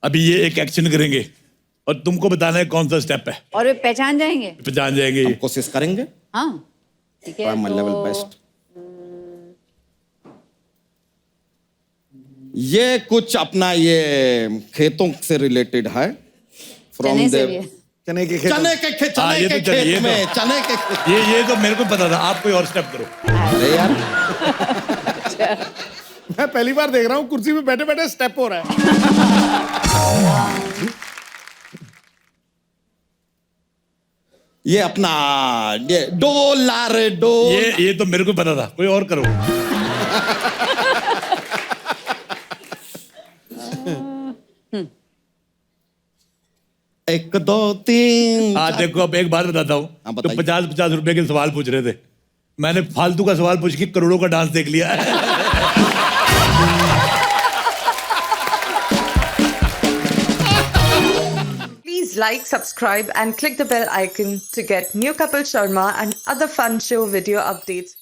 अभी ये एक एक्शन करेंगे और तुमको बताना है कौन सा स्टेप है। और वे पहचान जाएंगे? पहचान जाएंगे। हम कोशिश करेंगे। हाँ ठीक है। Level best. ये कुछ अपना ये खेतों से रिलेटेड है। चने से भी है। चने के खेत में। चने के खेत में, चने के खेत। ये तो मेरे को पता था। आप कोई और स्टेप करो। अरे यार मैं पहली बार देख रहा हूँ कुर्सी पे बैठे बैठे स्टेप हो रहा है। ये अपना ये डोला रे डोल। ये तो मेरे को पता था। कोई और करो। एक दो तीन। देखो अब एक बात बताता हूँ। तो 50-50 रुपए के सवाल पूछ रहे थे, मैंने फालतू का सवाल पूछ के करोड़ों का डांस देख लिया है। Please like, subscribe and click the bell icon to get new Kapil Sharma and other fun show video updates.